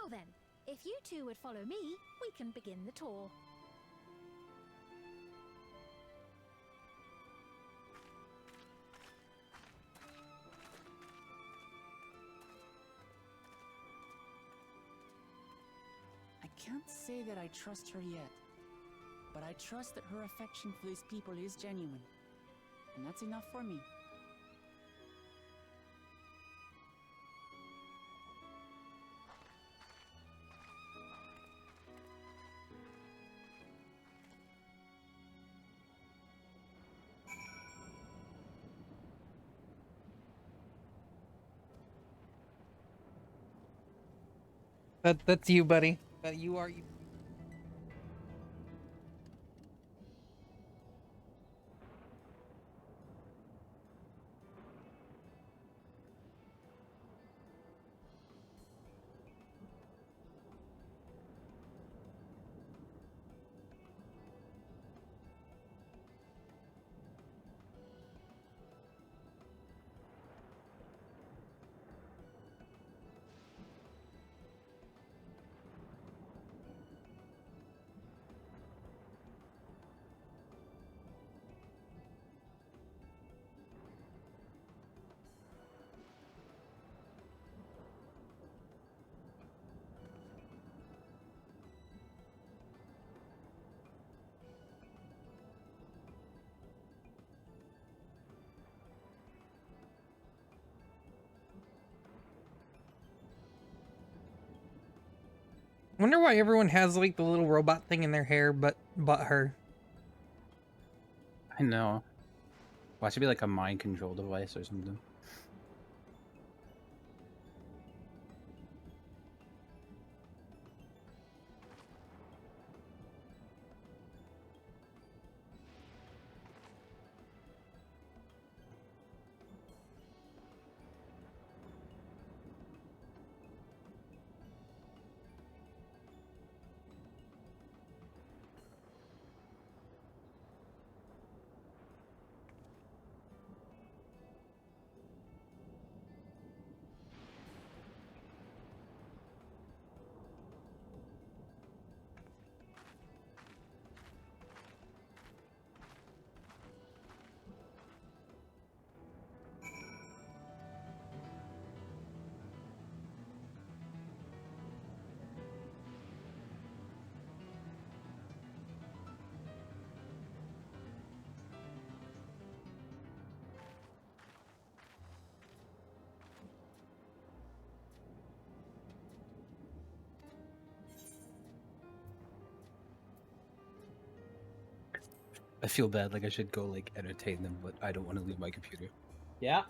Now then, if you two would follow me, we can begin the tour. I can't say that I trust her yet, but I trust that her affection for these people is genuine, and that's enough for me. That's you, buddy. You are you. Wonder why everyone has like the little robot thing in their hair, but her. I know. Why should be like a mind control device or something? I feel bad, like I should go like entertain them, but I don't want to leave my computer. Yeah.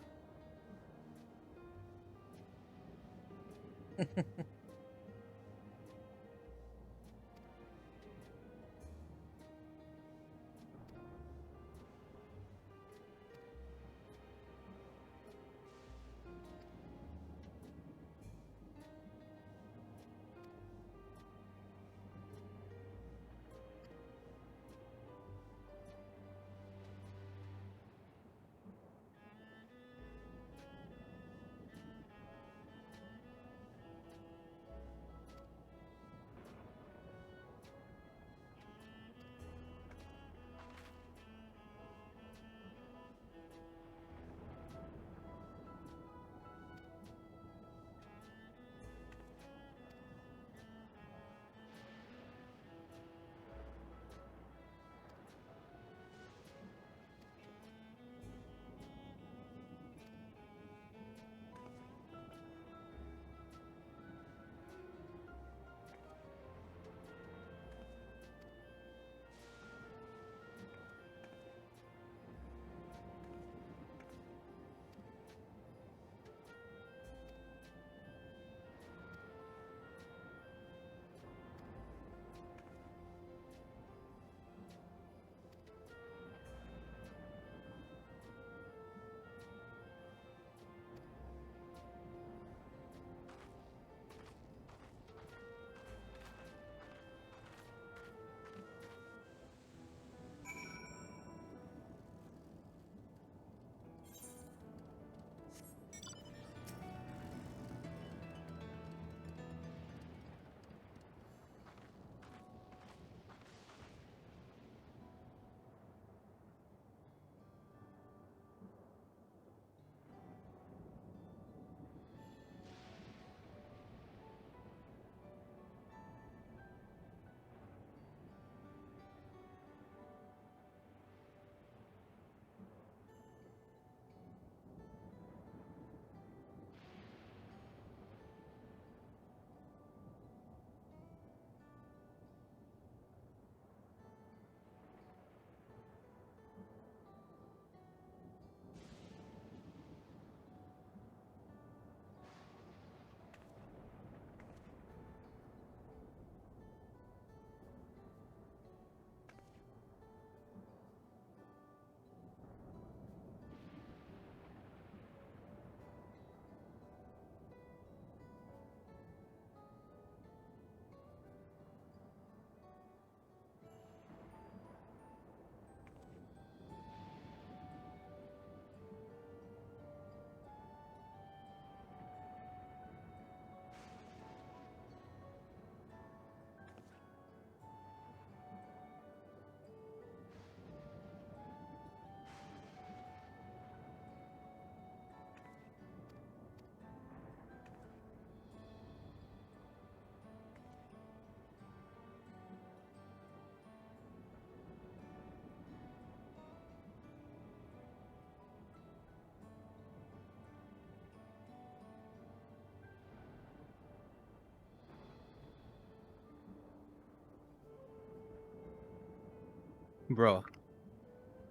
Bro.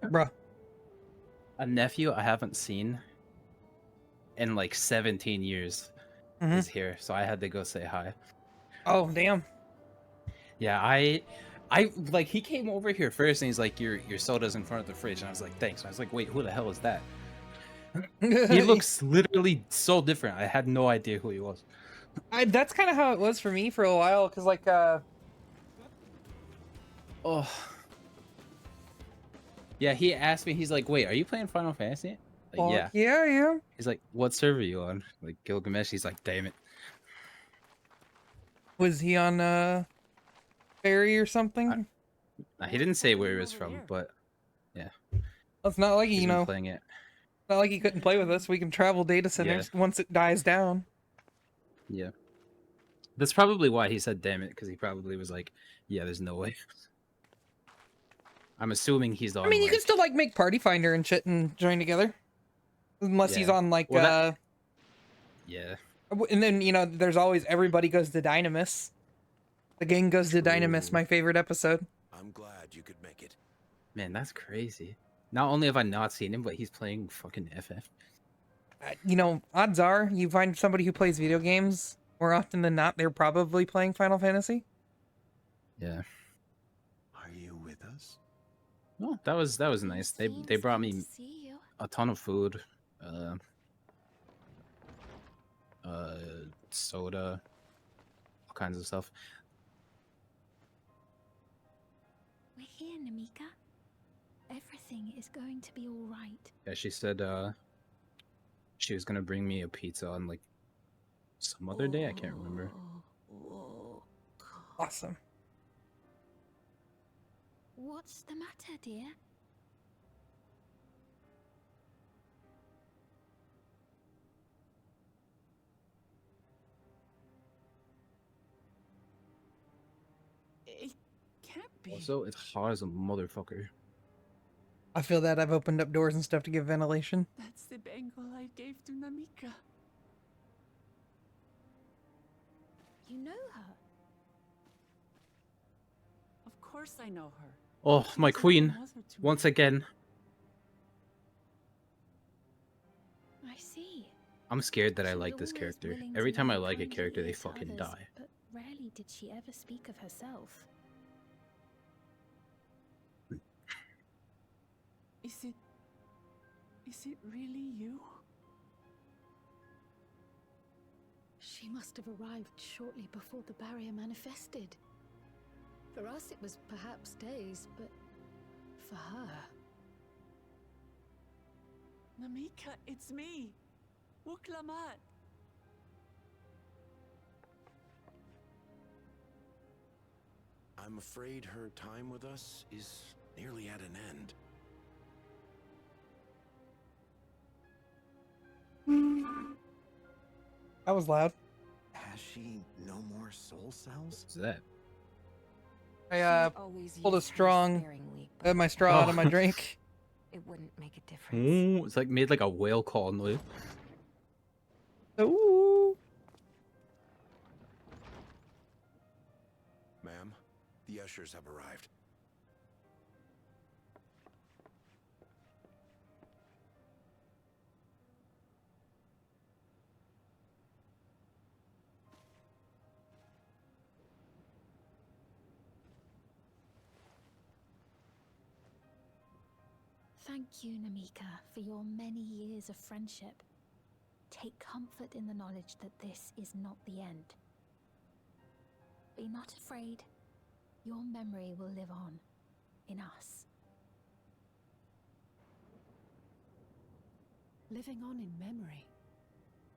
Bruh. A nephew I haven't seen in like 17 years Mhm. is here, so I had to go say hi. Oh, damn. Yeah, I like he came over here first and he's like, your soda's in front of the fridge, and I was like, thanks. And I was like, wait, who the hell is that? He looks literally so different. I had no idea who he was. That's kind of how it was for me for a while, because like Oh. Yeah, he asked me, he's like, wait, are you playing Final Fantasy? Like, yeah. yeah, yeah. He's like, what server are you on? Like, Gilgamesh. He's like, damn it. Was he on ferry or something? He didn't say where he was from, but yeah. It's not like He's you been know. playing it. It's not like he couldn't play with us. We can travel data centers once it dies down. Yeah. That's probably why he said damn it, because he probably was like, yeah, there's no way. I'm assuming he's on. I mean, you like, can still like make Party Finder and shit and join together, unless he's Yeah. on like Well, yeah. And then you know, there's always everybody goes to Dynamis. The gang goes to Dynamis. My favorite episode. I'm glad you could make it. Man, that's crazy. Not only have I not seen him, but he's playing fucking FF. You know, odds are you find somebody who plays video games more often than not, they're probably playing Final Fantasy. Yeah. Are you with us? No, that was nice. They brought me a ton of food, soda, all kinds of stuff. We're here, Namika. Everything is going to be all right. Yeah, she said she was gonna bring me a pizza on like some other day. I can't remember. Awesome. What's the matter, dear? It can't be. Also, it's hot as a motherfucker. I feel that I've opened up doors and stuff to give ventilation. That's the bangle I gave to Namika. You know her? Of course I know her. Oh, my queen! Once again. I see. I'm scared that I like this character. Every time I like a character, they fucking Others, die. But rarely did she ever speak of herself. Is it really you? She must have arrived shortly before the barrier manifested. For us, it was perhaps days, but for her... Namika, it's me, Wuklamat. I'm afraid her time with us is nearly at an end. That was loud. Has she no more soul cells? What's that? I pulled a strong my straw out of my drink. It wouldn't make a difference. Ooh, it's like made like a whale call noise. Ooh. Ma'am, the ushers have arrived. Thank you, Namika, for your many years of friendship. Take comfort in the knowledge that this is not the end. Be not afraid. Your memory will live on in us. Living on in memory.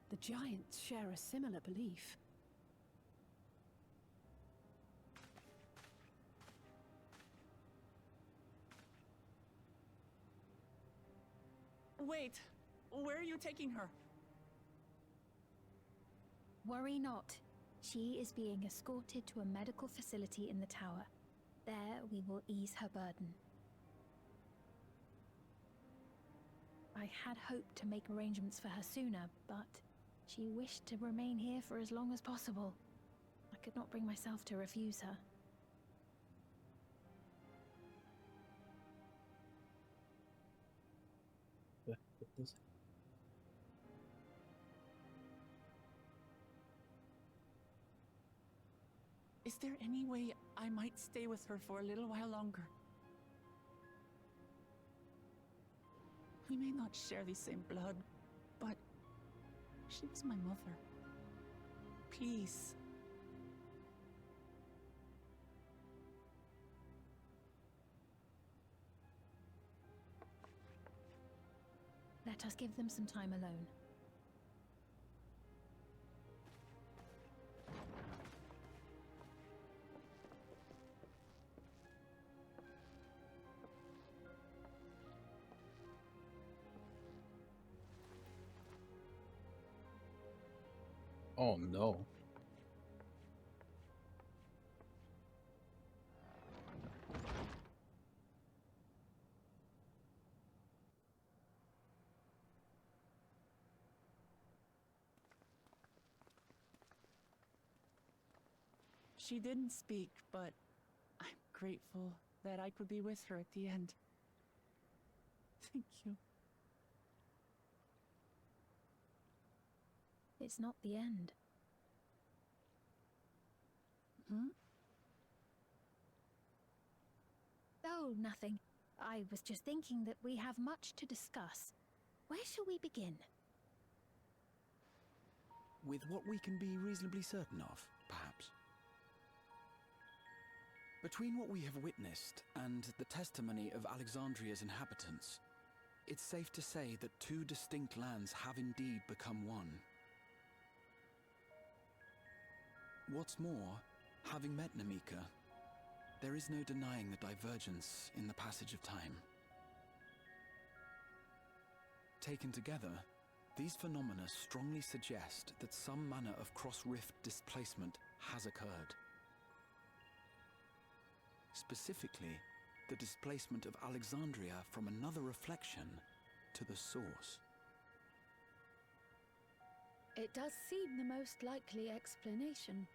The giants share a similar belief. Wait, where are you taking her? Worry not. She is being escorted to a medical facility in the tower. There we will ease her burden. I had hoped to make arrangements for her sooner, but she wished to remain here for as long as possible. I could not bring myself to refuse her. this. Is there any way I might stay with her for a little while longer? We may not share the same blood, but she was my mother. Please. Let us give them some time alone. Oh no. She didn't speak, but I'm grateful that I could be with her at the end. Thank you. It's not the end. Hmm? Oh, nothing. I was just thinking that we have much to discuss. Where shall we begin? With what we can be reasonably certain of, perhaps. Between what we have witnessed and the testimony of Alexandria's inhabitants, it's safe to say that two distinct lands have indeed become one. What's more, having met Namika, there is no denying the divergence in the passage of time. Taken together, these phenomena strongly suggest that some manner of cross-rift displacement has occurred. Specifically, the displacement of Alexandria from another reflection to the source. It does seem the most likely explanation.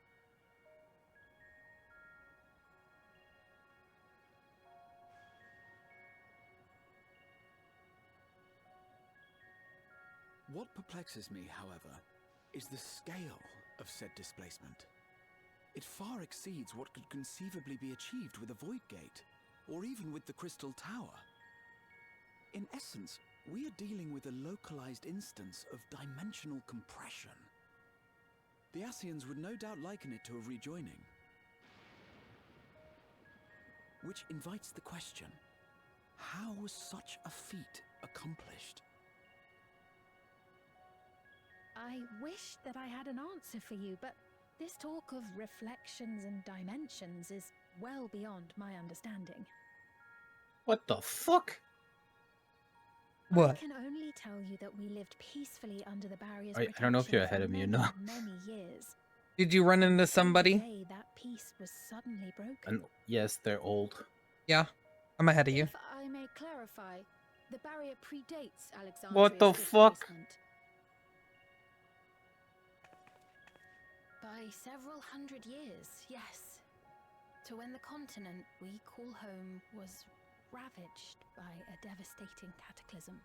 What perplexes me, however, is the scale of said displacement. It far exceeds what could conceivably be achieved with a Void Gate, or even with the Crystal Tower. In essence, we are dealing with a localized instance of dimensional compression. The Ascians would no doubt liken it to a rejoining. Which invites the question, how was such a feat accomplished? I wish that I had an answer for you, but this talk of reflections and dimensions is well beyond my understanding. What the fuck? I can only tell you that we lived peacefully under the barrier's I don't know if you're protection ahead for of me or many, not. many years. Did you run into One somebody? day that peace was suddenly broken. And yes, they're old. Yeah, I'm ahead of you. If I may clarify, the barrier predates Alexandria's What the fuck? displacement. By several hundred years, yes. To when the continent we call home was ravaged by a devastating cataclysm.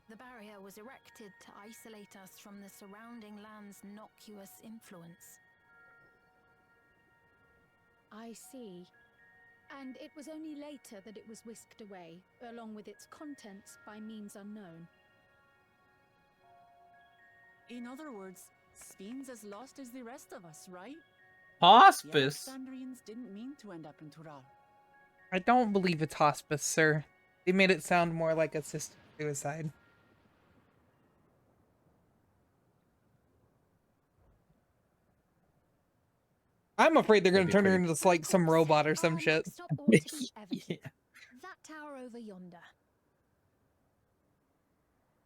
The barrier was erected to isolate us from the surrounding land's noxious influence. I see. And it was only later that it was whisked away, along with its contents, by means unknown. In other words, Sphene's as lost as the rest of us, right? Hospice? The Alexandrians didn't mean to end up in Tural. I don't believe it's hospice, sir. They made it sound more like assisted suicide. I'm afraid they're gonna turn her into like some robot or some shit. Stop ought to be evident. That tower over yonder.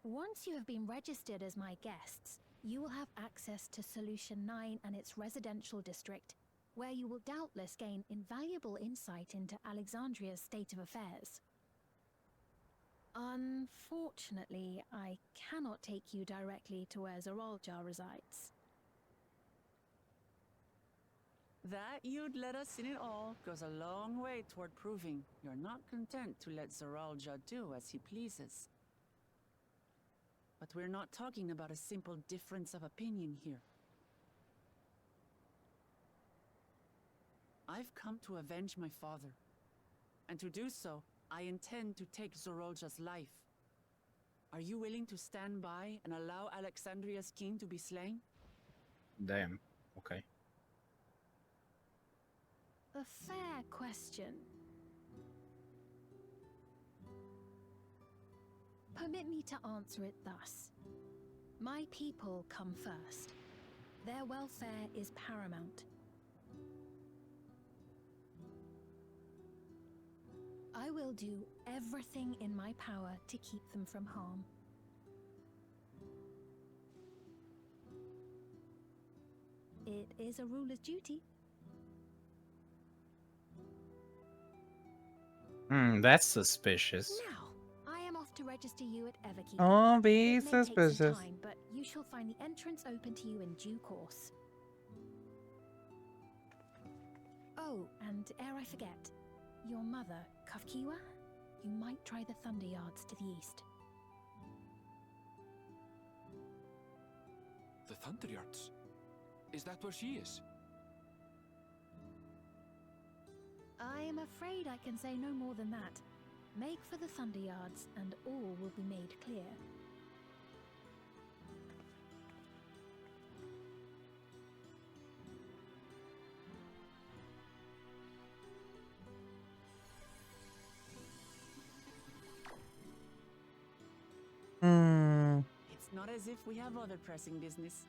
Once you have been registered as my guests, you will have access to Solution 9 and its residential district, where you will doubtless gain invaluable insight into Alexandria's state of affairs. Unfortunately, I cannot take you directly to where Zeraljar resides. That you'd let us in it all goes a long way toward proving you're not content to let Zeraljar do as he pleases. But we're not talking about a simple difference of opinion here. I've come to avenge my father. And to do so, I intend to take Zorolja's life. Are you willing to stand by and allow Alexandria's king to be slain? Damn. Okay. A fair question. Permit me to answer it thus. My people come first. Their welfare is paramount. I will do everything in my power to keep them from harm. It is a ruler's duty. That's suspicious. Now, I am off to register you at Everkeep. Don't be It may take some suspicious. time, but you shall find the entrance open to you in due course. Oh, and ere I forget, your mother, Kafkiwa, you might try the Thunder Yards to the east. The Thunder Yards? Is that where she is? I am afraid I can say no more than that. Make for the Thunder Yards, and all will be made clear. It's not as if we have other pressing business.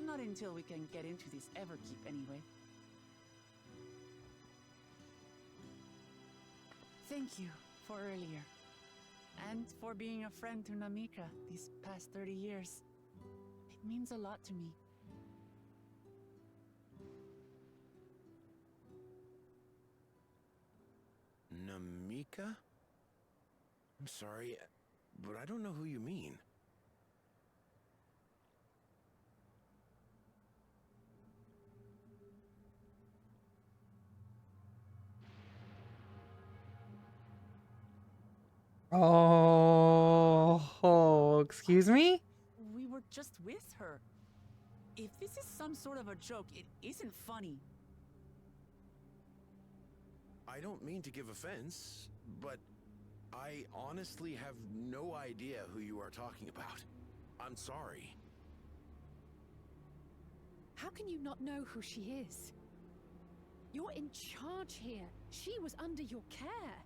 Not until we can get into this Everkeep, anyway. Thank you for earlier. And for being a friend to Namika these past 30 years. It means a lot to me. Namika? I'm sorry, but I don't know who you mean. Oh, excuse me? We were just with her. If this is some sort of a joke, it isn't funny. I don't mean to give offense, but I honestly have no idea who you are talking about. I'm sorry. How can you not know who she is? You're in charge here. She was under your care.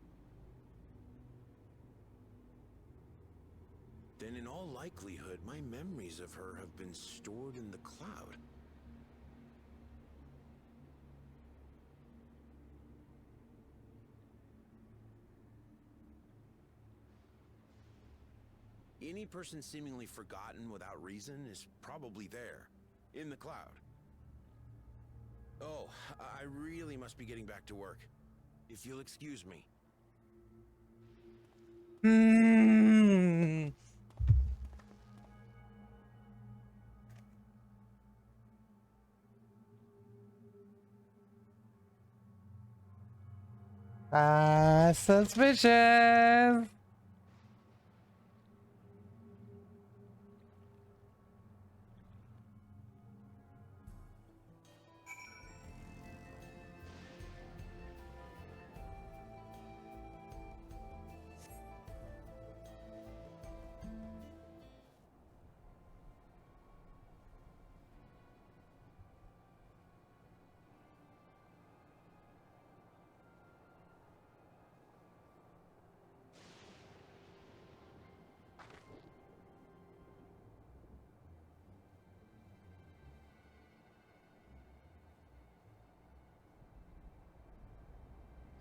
Then in all likelihood, my memories of her have been stored in the cloud. Any person seemingly forgotten without reason is probably there, in the cloud. Oh, I really must be getting back to work. If you'll excuse me. Suspicious.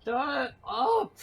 Shut up!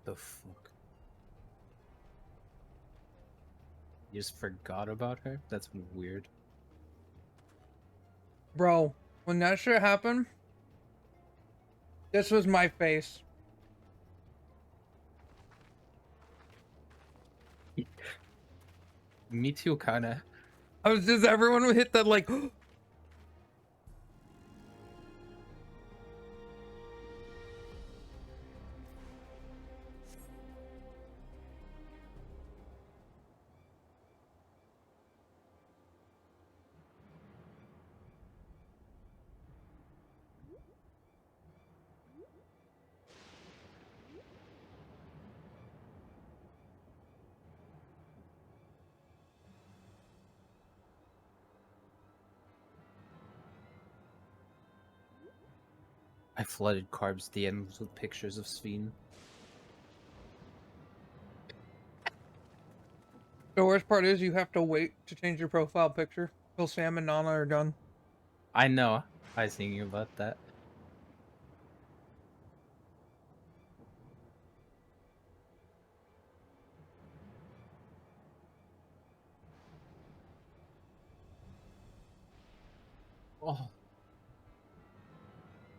The fuck? You just forgot about her? That's weird. Bro, when that shit happened, this was my face. Me too, kinda. I was just, everyone would hit that like, I flooded Carb's DMs with pictures of Sveen. the worst part is you have to wait to change your profile picture till Sam and Nana are done. I know. I was thinking about that. Oh.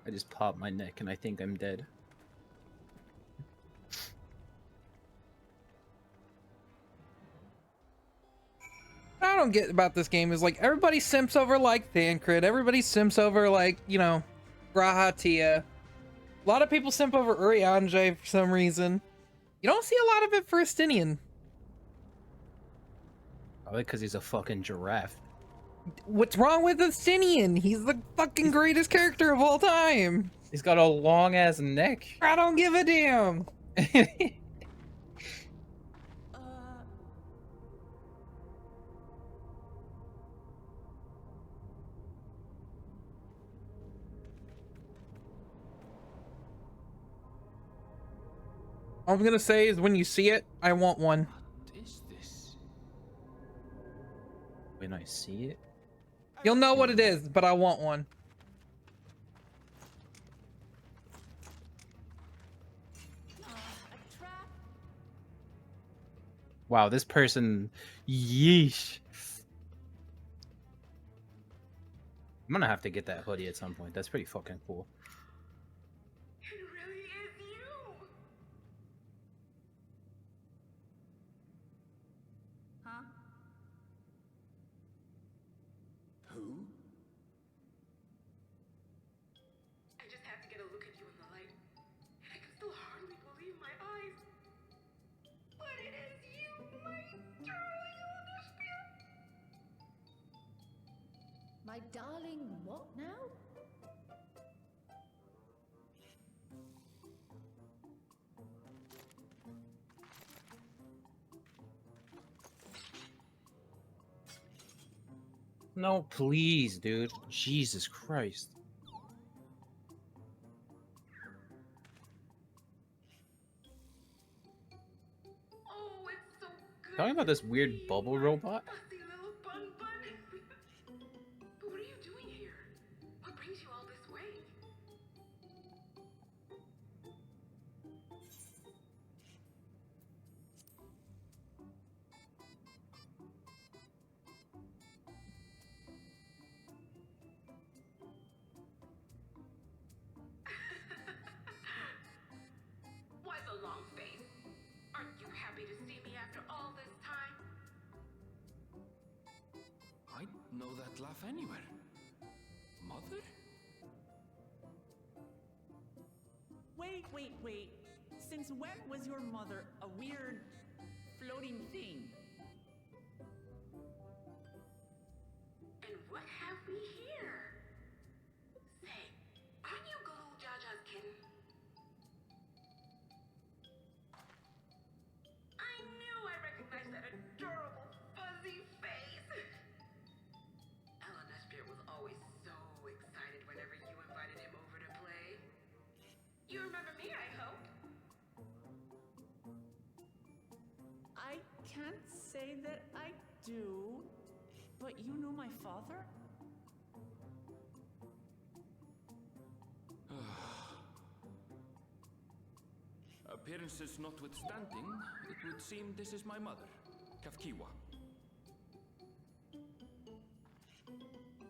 I just popped my neck and I think I'm dead. What I don't get about this game is like everybody simps over like Thancred, everybody simps over like, you know, Grahatia. A lot of people simp over Urianger for some reason. You don't see a lot of it for Estinian. Probably because he's a fucking giraffe. What's wrong with Estinian? He's the fucking greatest character of all time. He's got a long ass neck. I don't give a damn. All I'm gonna say is when you see it, I want one. What is this? When I see it? You'll know what it is, but I want one. Wow, this person... Yeesh. I'm gonna have to get that hoodie at some point. That's pretty fucking cool. It really is you! Huh? Who? I just had to get a look at you in the light, and I can still hardly believe my eyes. But it is you, my darling Olivia! My darling, what now? No, please, dude. Jesus Christ. Oh, it's so good. Talking about this weird bubble robot? Fussy little bun bun. But what are you doing here? What brings you all this way? Why the long face? Aren't you happy to see me after all this time? I know that laugh anywhere. Mother? Wait. Since when was your mother a weird floating thing? And what have we here? Say, aren't you Galoo Jaja's kitten? I knew I recognized that adorable fuzzy face. Ellen Espia was always so excited whenever you invited him over to play. You remember me, I hope? I can't say that I do, but you know my father? Appearances notwithstanding, it would seem this is my mother, Kafkiwa.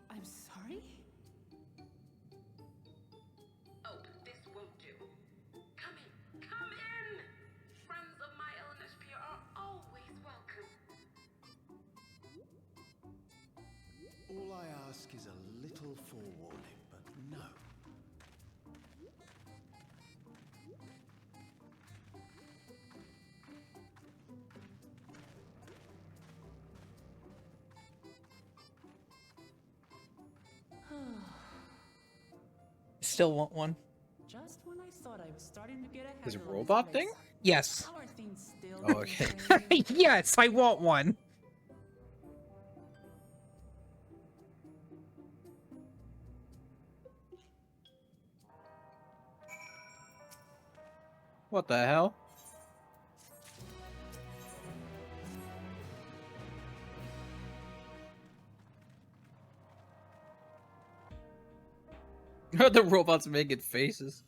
I'm sorry? Oh, this won't do. Come in, come in! Friends of my LNSP are always welcome. All I ask is a little forewarning, but no. Still want one. Just when I thought I was starting to get ahead Is it of a this robot place, thing? Yes. how are things still Oh, going, okay. Jane? Yes, I want one. What the hell? The robots making faces.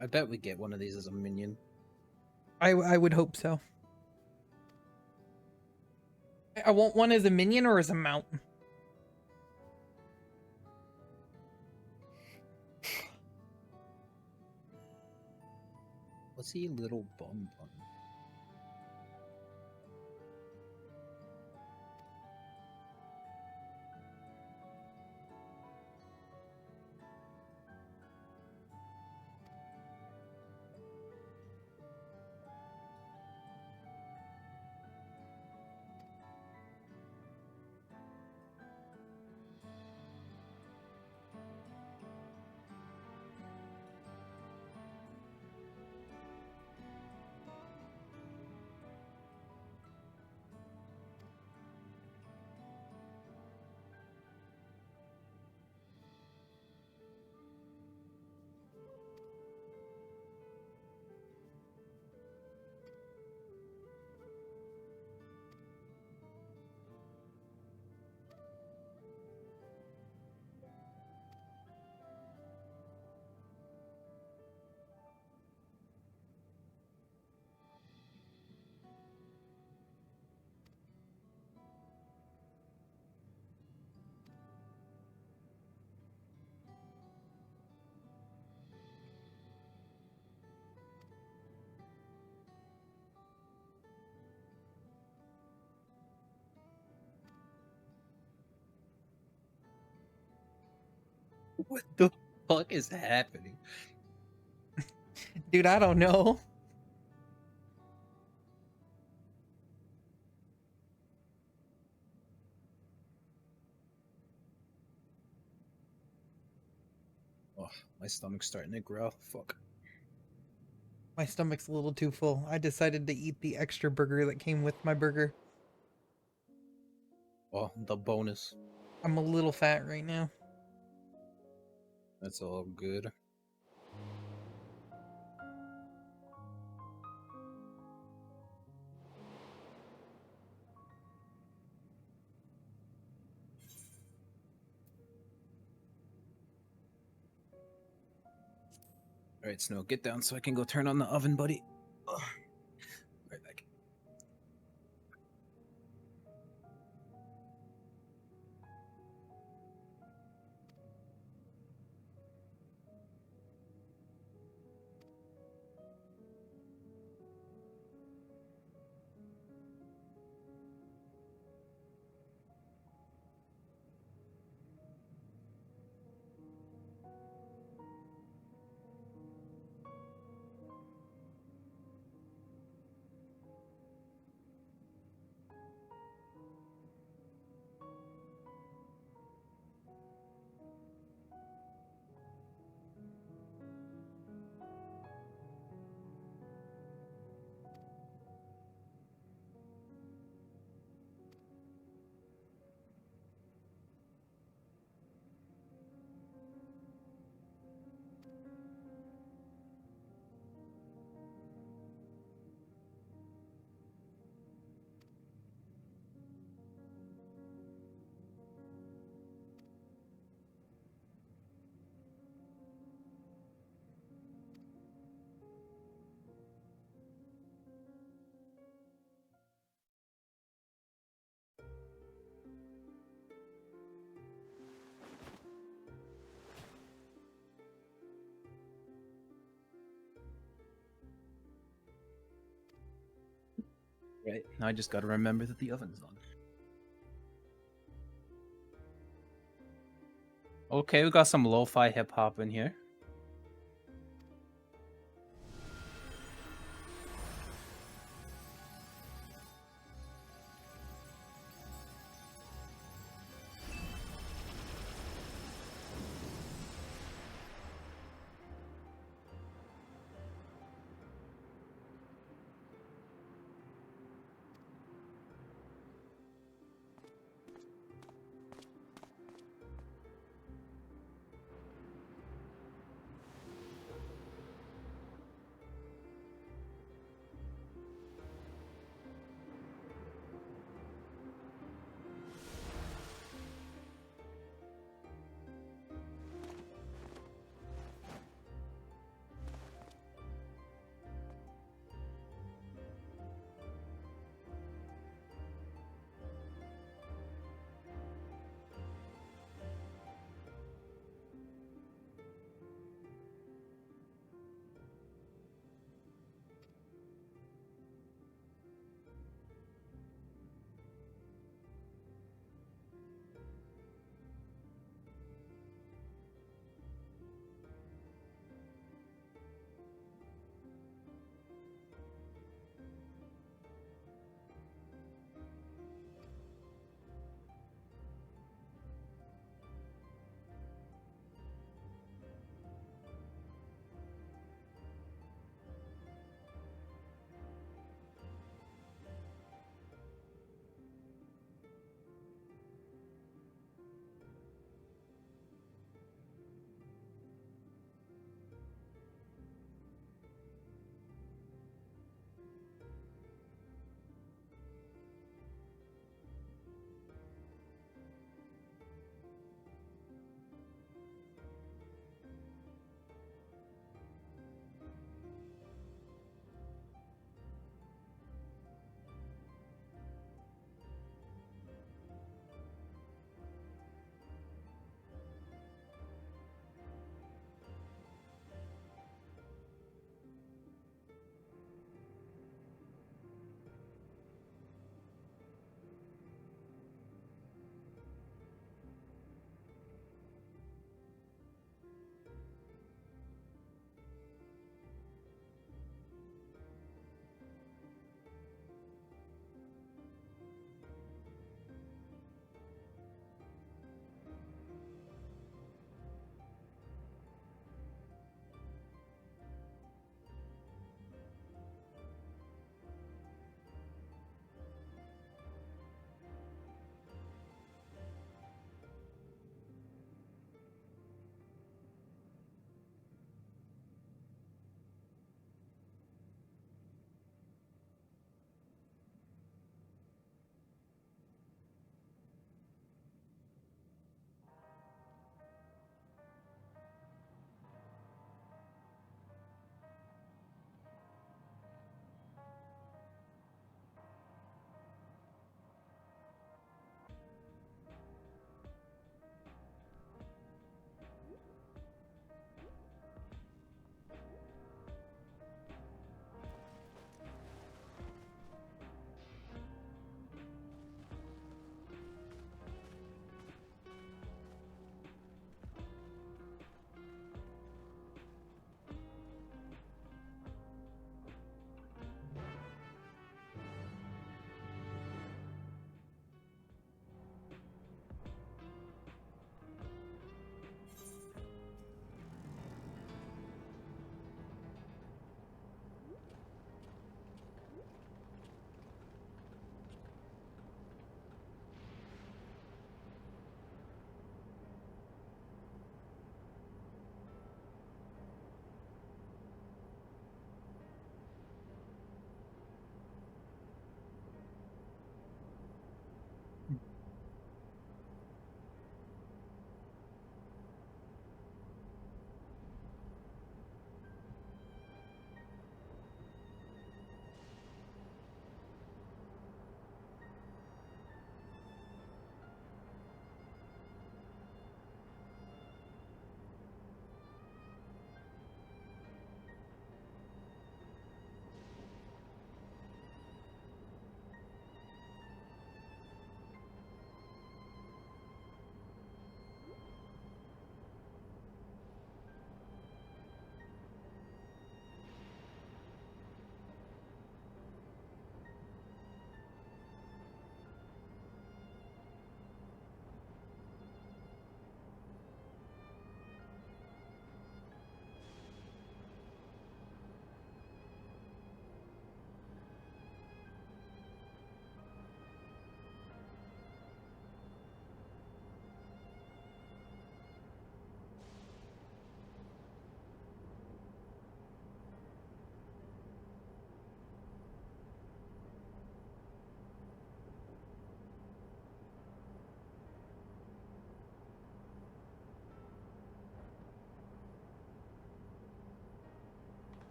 I bet we get one of these as a minion. I would hope so. I want one as a minion or as a mount. What's he, little bum bum? What the fuck is happening? Dude, I don't know. Oh, my stomach's starting to growl. Fuck. My stomach's a little too full. I decided to eat the extra burger that came with my burger. Oh, the bonus. I'm a little fat right now. That's all good. Alright, Snow, get down so I can go turn on the oven, buddy. Ugh. Right back. Right. Now I just gotta remember that the oven's on. Okay, we got some lo-fi hip-hop in here.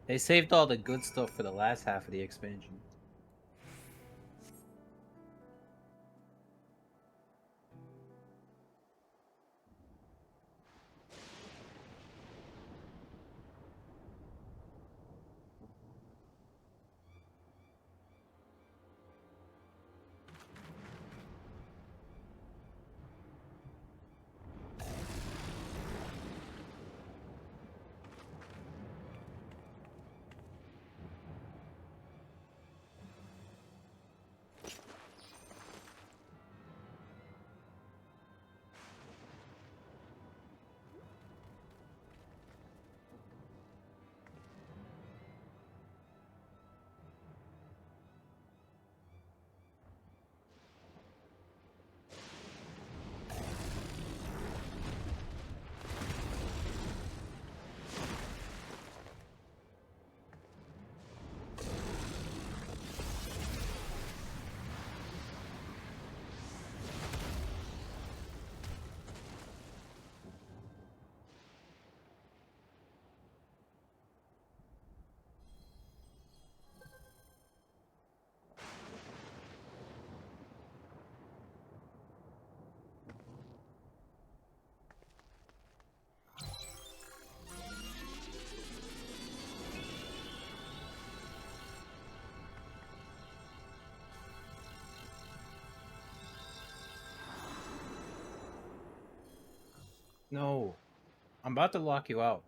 They saved all the good stuff for the last half of the expansion. No, I'm about to lock you out.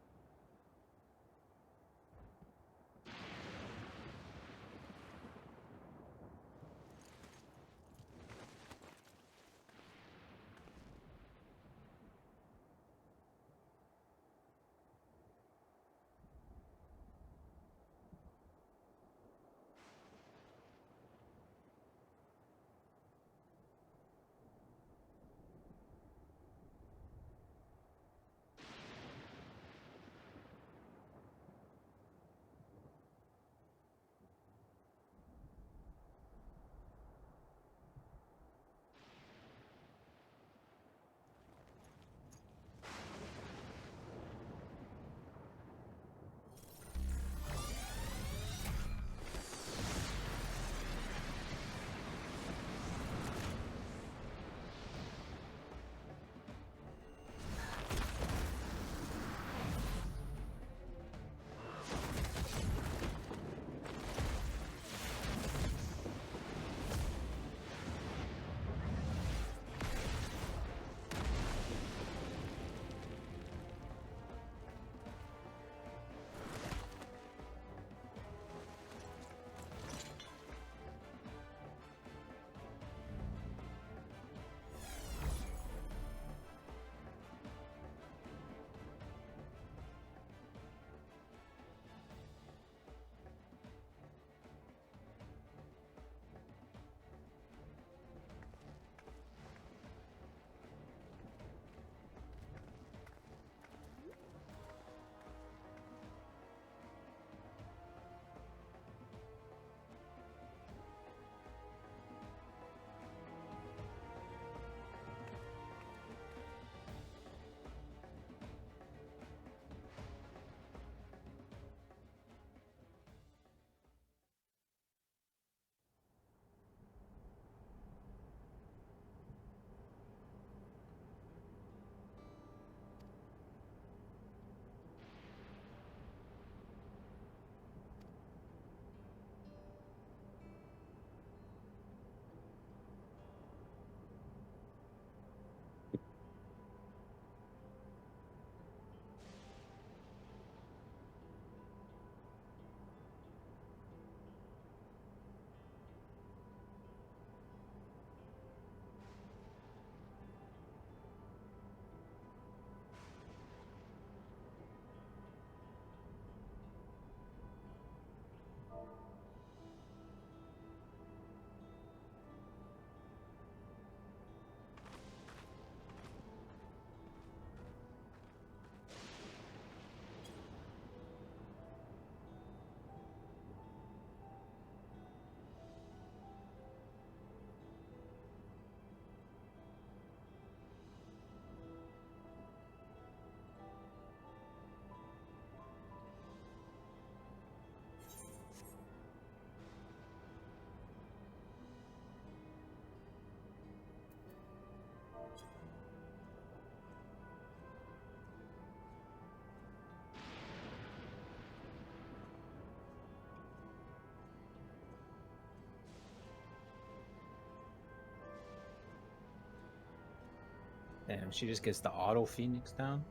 Damn, she just gets the auto Phoenix down.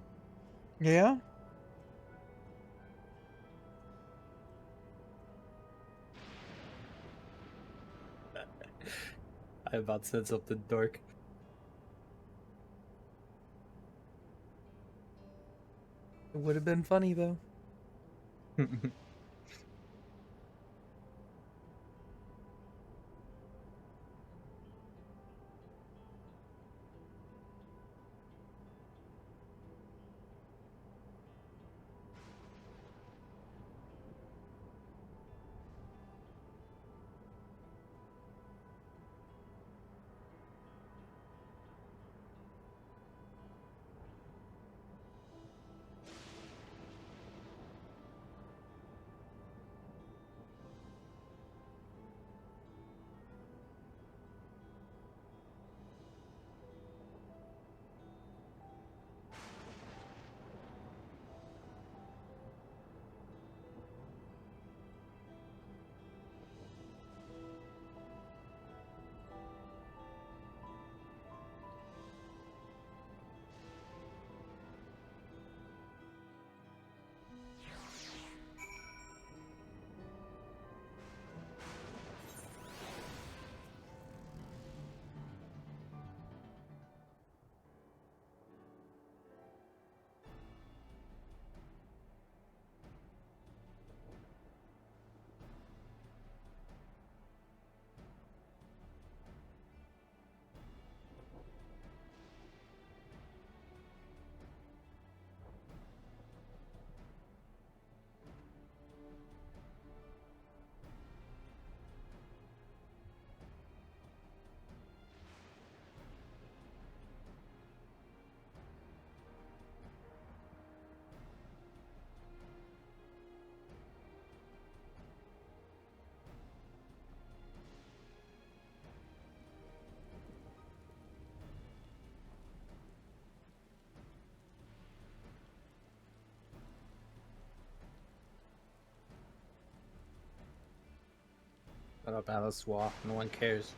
Yeah. I about said something dark. It would have been funny though. Shut up, Alice Wah. No one cares.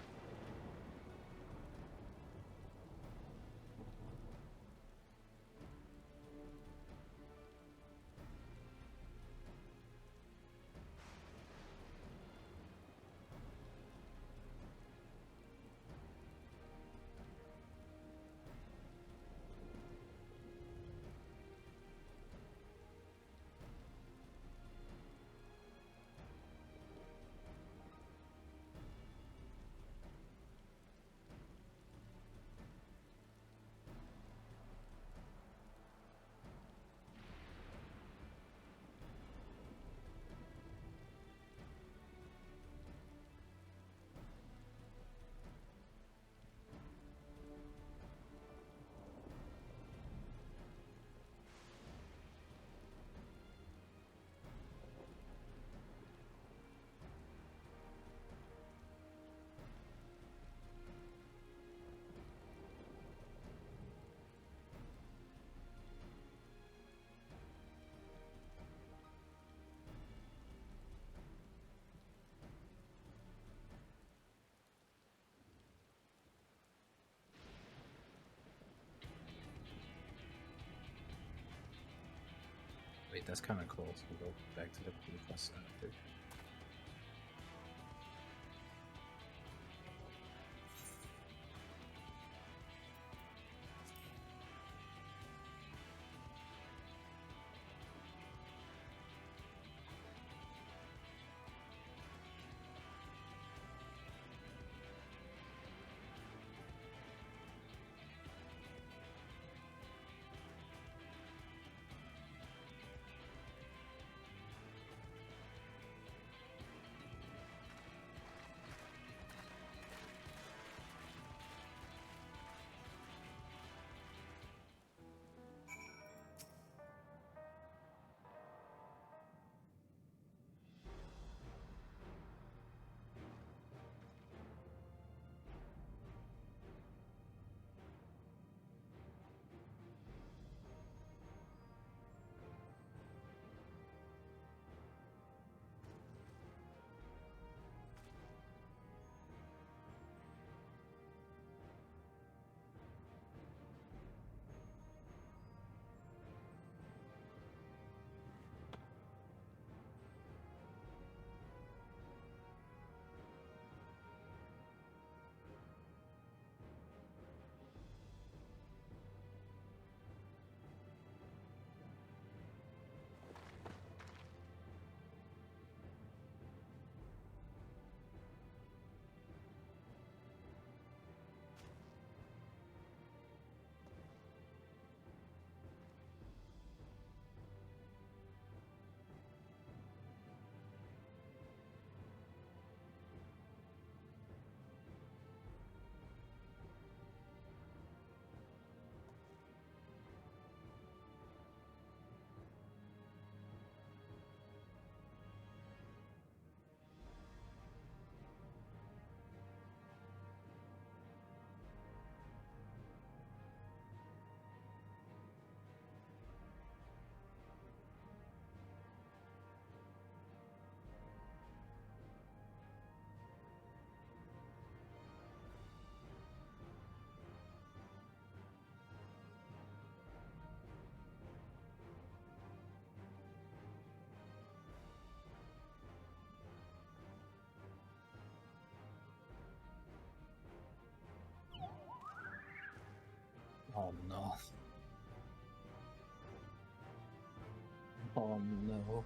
Wait, that's kind of close. We'll go back to the plus after. Oh no. Oh no.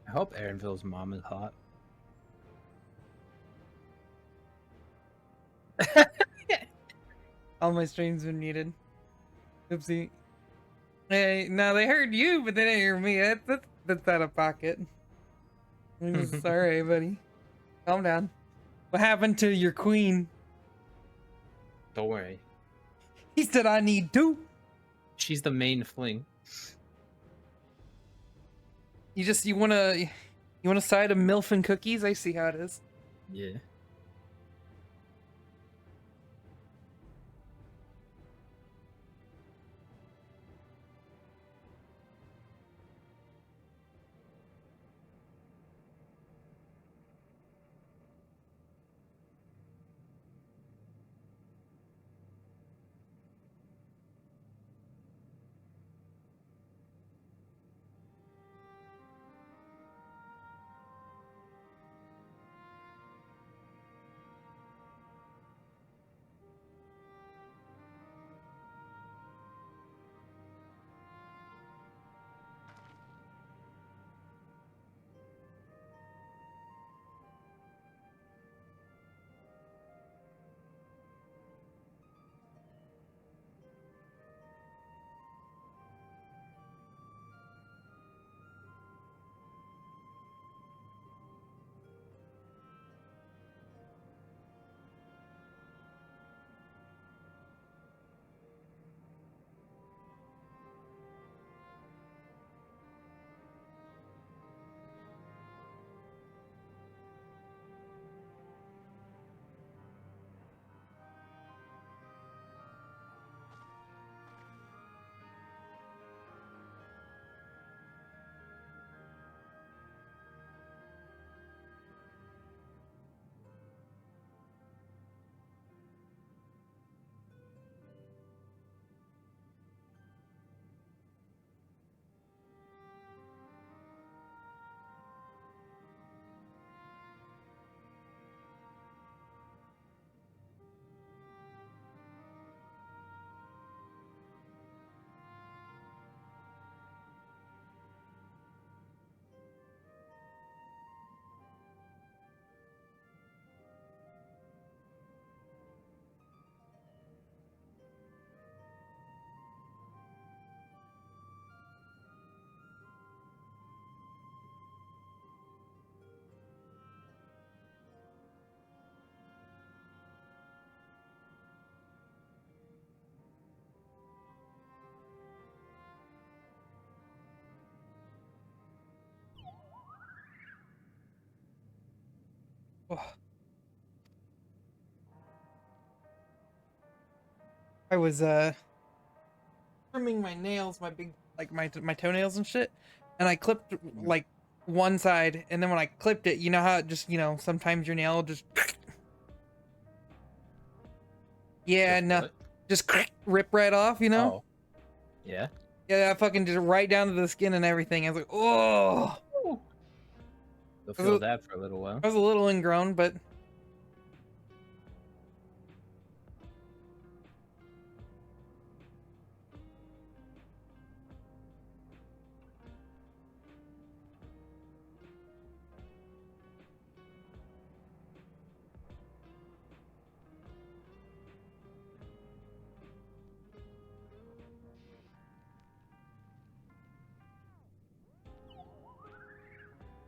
I hope Aaronville's mom is hot. All my streams been muted. Oopsie. Hey, no, they heard you, but they didn't hear me. That's out of pocket. I'm sorry, buddy. Calm down. What happened to your queen? Don't worry. He said I need two. She's the main fling. You want a side of MILF and cookies? I see how it is. Yeah. I was trimming my nails, my toenails and shit, and I clipped like one side, and then when I clipped it, you know how it just, sometimes your nail just yeah, no, just rip right off, Oh. Yeah. Yeah, that fucking just right down to the skin and everything. I was like, oh. You'll feel that for a little while. I was a little ingrown, but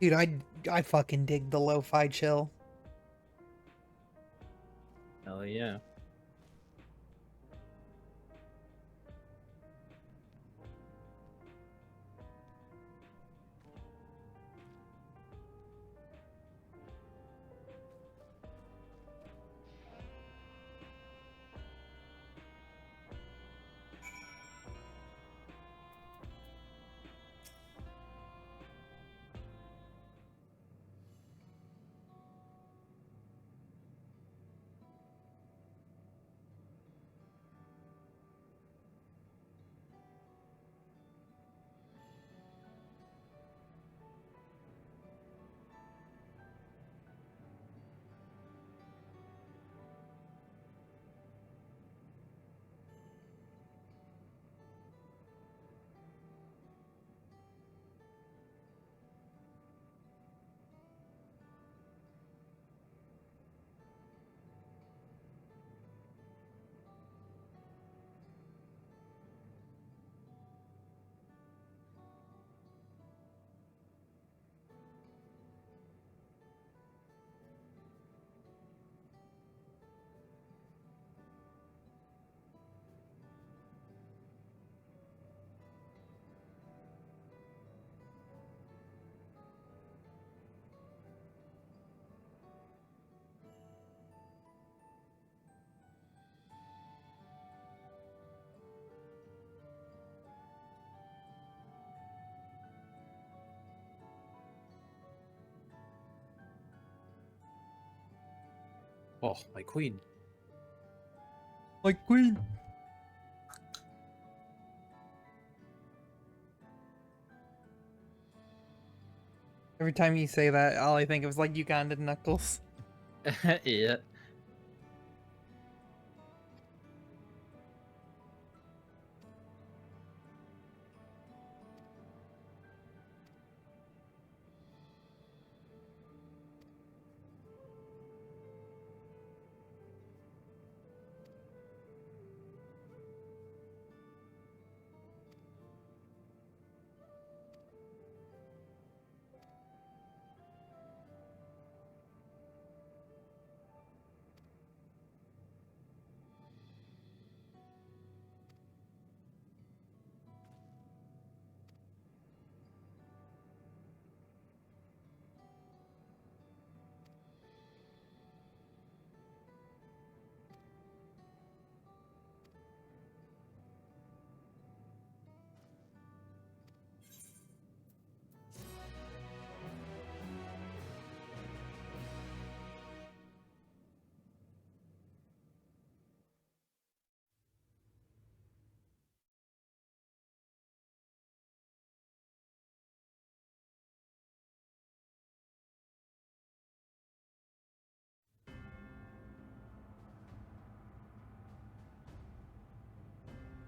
dude, I fucking dig the lo-fi chill. Hell yeah. Oh, my queen. Like queen. Every time you say that, all I think of is like Ugandan Knuckles. Yeah.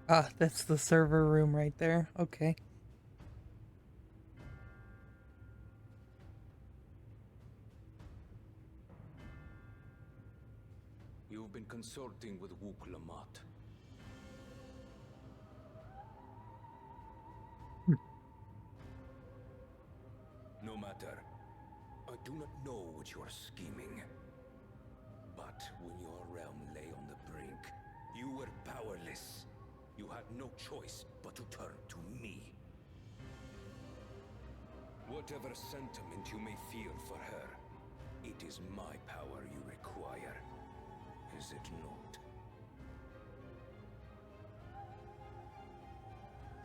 Ah, that's the server room right there. Okay. You've been consulting with Wook Lamont. No matter. I do not know what you are scheming. But when your realm lay on the brink, you were powerless. You had no choice but to turn to me. Whatever sentiment you may feel for her, it is my power you require. Is it not?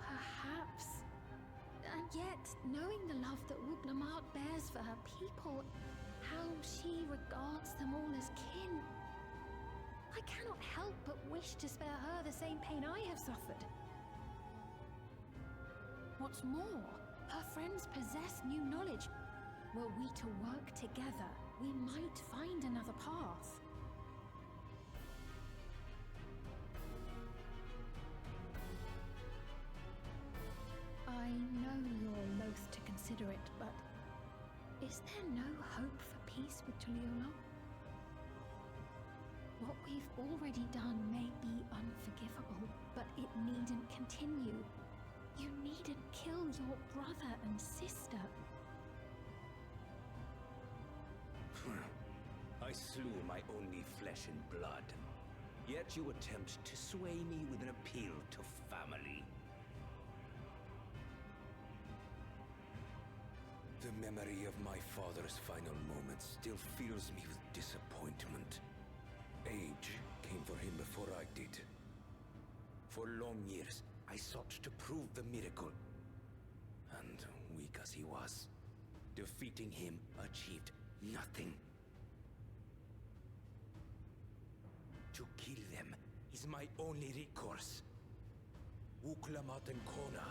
Perhaps. And yet, knowing the love that Wook Lamont bears for her people, how she regards them all as kin, I cannot help but wish to spare her the same pain I have suffered. What's more, her friends possess new knowledge. Were we to work together, we might find another path. I know you're loath to consider it, but is there no hope for peace with Tuliyola? What we've already done may be unforgivable, but it needn't continue. You needn't kill your brother and sister. I slew my only flesh and blood. Yet you attempt to sway me with an appeal to family. The memory of my father's final moments still fills me with disappointment. Age came for him before I did. For long years, I sought to prove the miracle. And weak as he was, defeating him achieved nothing. To kill them is my only recourse. Wook Lamont and Kona,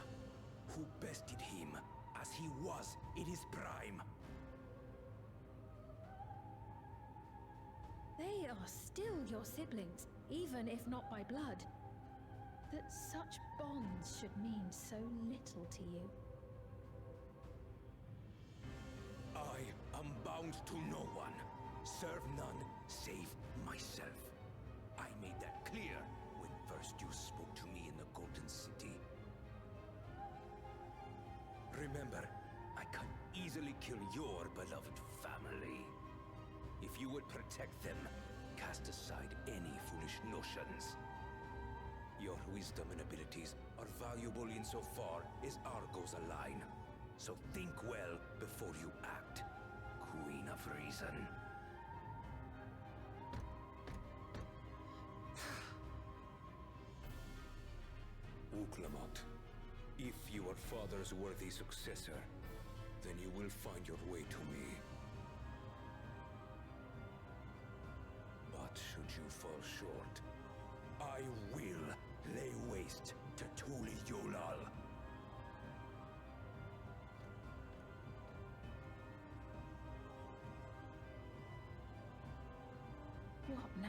who bested him as he was in his prime. They are still your siblings, even if not by blood. That such bonds should mean so little to you. I am bound to no one. Serve none save myself. I made that clear when first you spoke to me in the Golden City. Remember, I can easily kill your beloved family. If you would protect them, cast aside any foolish notions. Your wisdom and abilities are valuable insofar as our goals align. So think well before you act, Queen of Reason. Wook Lamont, if you are father's worthy successor, then you will find your way to me. short. I will lay waste to Tuli Yolal. What now?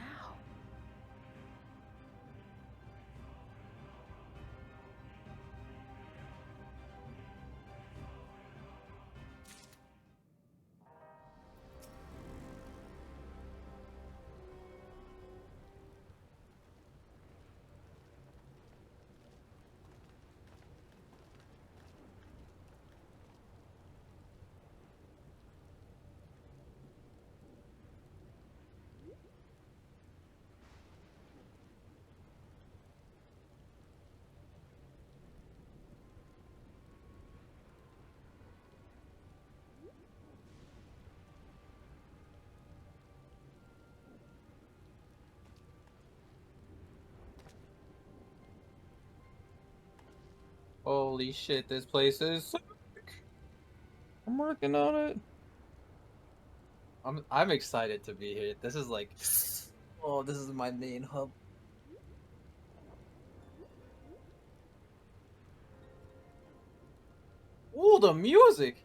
Holy shit, this place is sick. I'm working on it. I'm excited to be here. This is like, oh, this is my main hub. Ooh, the music.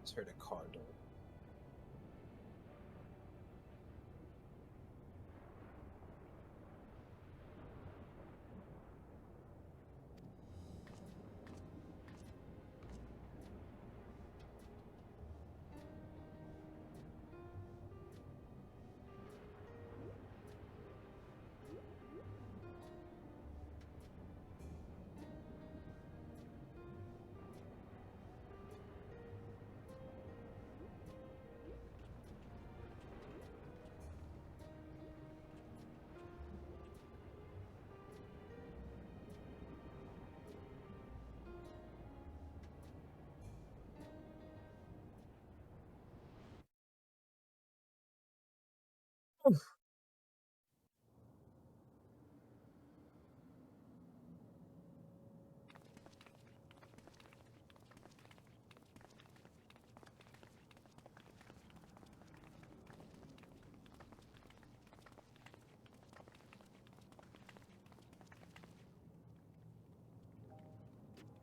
Just heard a car door.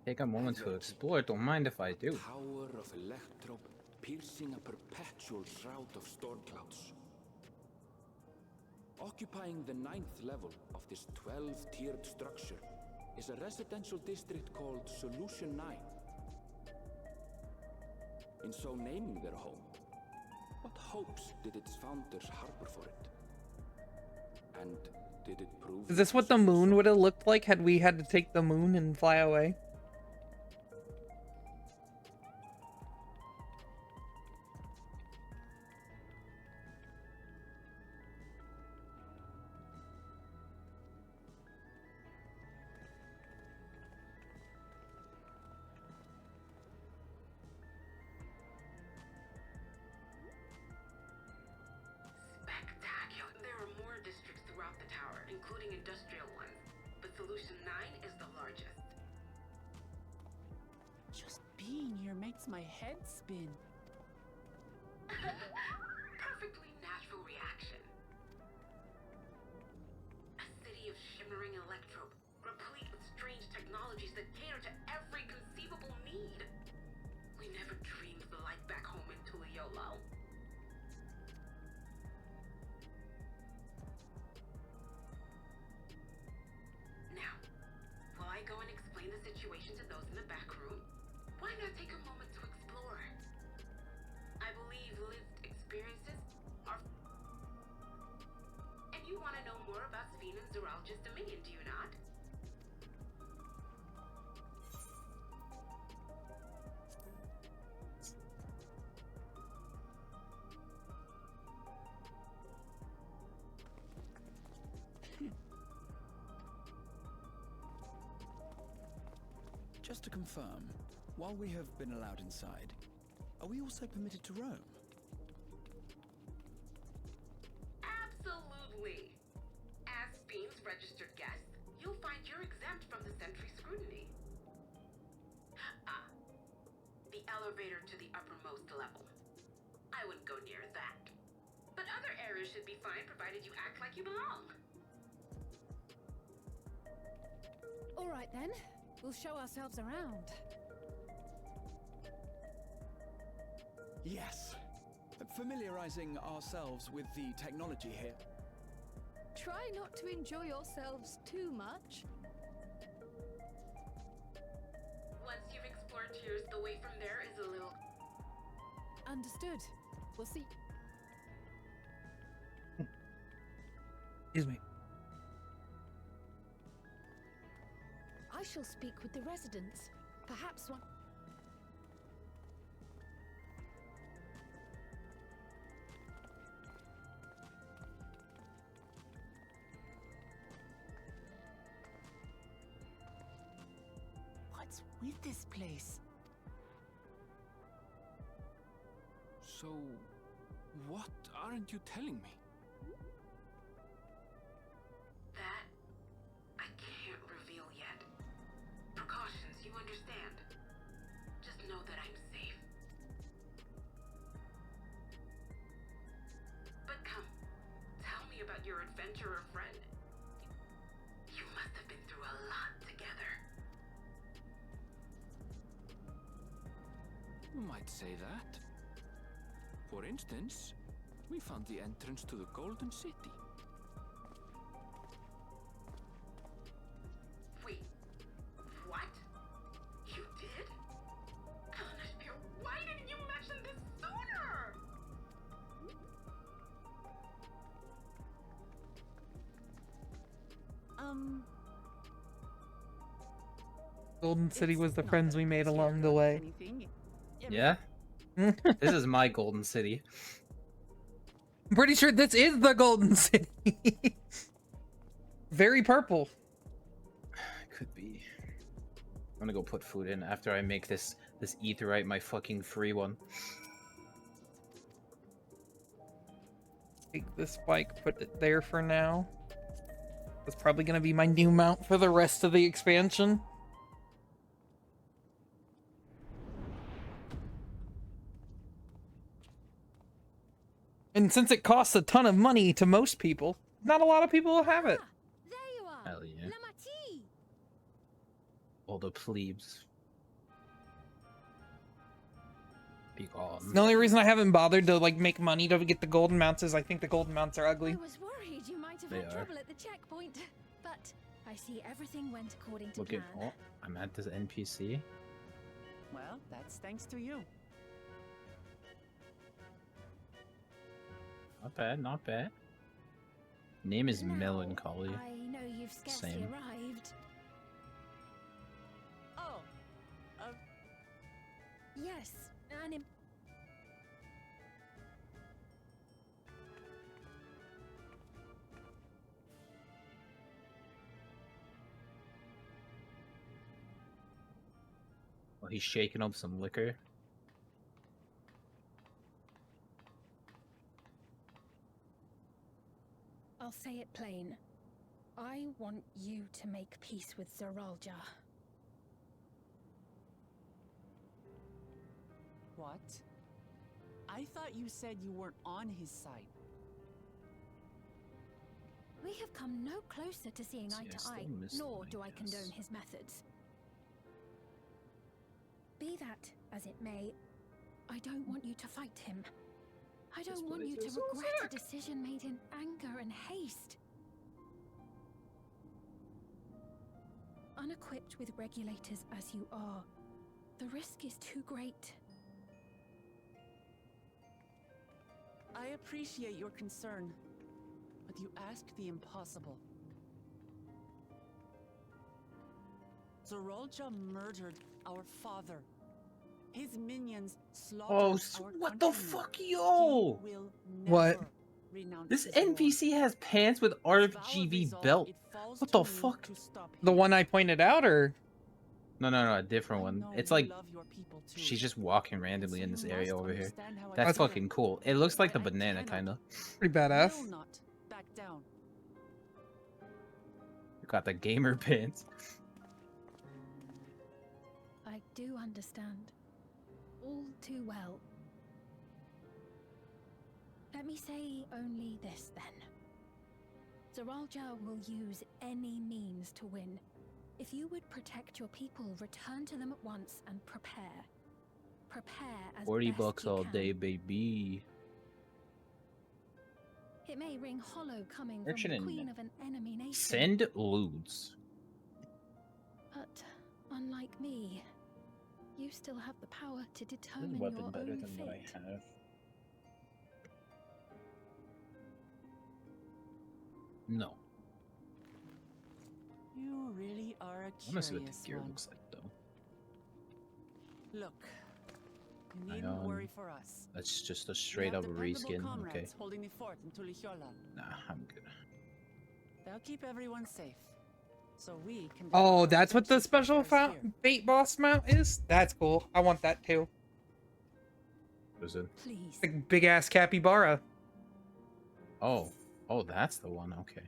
Take a moment to explore. Don't mind if I do. Power of Electro piercing a perpetual shroud of storm clouds. Occupying the 9th level of this 12-tiered structure is a residential district called Solution 9. In so naming their home, what hopes did its founders harbor for it? And did it prove... Is this what the moon would have looked like had we had to take the moon and fly away? Spectacular. There are more districts throughout the tower, including industrial ones, but Solution 9 is the largest. Just being here makes my head spin. Perfectly natural reaction. A city of shimmering electrobe, replete with strange technologies that cater to every conceivable need. We never dreamed the life back home in Tuliolo. Now, while I go and explain the situation to those in the back room, why not take a moment to explore? I believe lived experiences are... And you want to know more about Sphene and Zoralj's Dominion, do you not? Just to confirm, while we have been allowed inside, are we also permitted to roam? Absolutely. As Sphene's registered guest, sentry scrutiny. Ah, the elevator to the uppermost level. I wouldn't go near that. But other areas should be fine provided you act like you belong. All right then, we'll show ourselves around. Yes. Familiarizing ourselves with the technology here. Try not to enjoy yourselves too much. Once you've explored Tears, the way from there is a little... Understood. We'll see. Excuse me. I shall speak with the residents. Perhaps one... What's with this place? So, what aren't you telling me? That I can't reveal yet. Precautions, you understand. Just know that I'm safe. But come, tell me about your adventurer friend. You must have been through a lot together. You might say that. For instance, we found the entrance to the Golden City. Wait, what? You did? Alanashpir, why didn't you mention this sooner? Golden City was the friends we made along the way. Yeah? This is my Golden City. I'm pretty sure this is the Golden City. Very purple. Could be. I'm gonna go put food in after I make this etherite my fucking free one. Take this bike, put it there for now. That's probably gonna be my new mount for the rest of the expansion. And since it costs a ton of money to most people, not a lot of people will have it. There you are. Hell yeah. Lamati. All the plebes. Be gone. The only reason I haven't bothered to like make money to get the golden mounts is I think the golden mounts are ugly. I was worried you might have They had are. trouble at the checkpoint, but I see everything went according to Look at plan. oh, I'm at this NPC. Well, that's thanks to you. Not bad, not bad. Name is Melancholy. I know you've scarcely Same. arrived. Oh, Yes, and Oh, he's shaking up some liquor. I'll say it plain. I want you to make peace with Zeralja. what? I thought you said you weren't on his side. We have come no closer to seeing See, eye I to still eye, miss nor them, do I I condone guess. his methods. Be that as it may, I don't want you to fight him. I don't want you to regret a decision made in anger and haste. Unequipped with regulators as you are, the risk is too great. I appreciate your concern, but you ask the impossible. Zeralja murdered our father. His minions slaughtered Oh, our what the countrymen. fuck, yo? He will What? never renounce This his war. NPC has pants with RGB belt. What the fuck? The one I pointed out, or No, a different one. It's like she's just walking randomly in this area over here. That's fucking cool. It looks like the banana, kinda. pretty badass. Will not back down. You got the gamer pants. do understand. All too well. Let me say only this then. Zoralja will use any means to win. If you would protect your people, return to them at once and prepare. Prepare as 40 best bucks you all can. day, baby. It may ring hollow coming Merchant from the and queen of an enemy nation. Send loots. But unlike me, you still have the power to This determine weapon your better own than what I fate. have. No. You really are a I want to curious see what the gear one. looks like, though. Look, you needn't worry for us. That's just a We straight have up dependable reskin. comrades Okay. holding the fort in Tulihiola. Nah, I'm good. They'll keep everyone safe, so we can. Oh, that's what the special fate boss mount is? That's cool. I want that too. What is it? Please. Like big ass capybara. Oh. Oh, that's the one. Okay.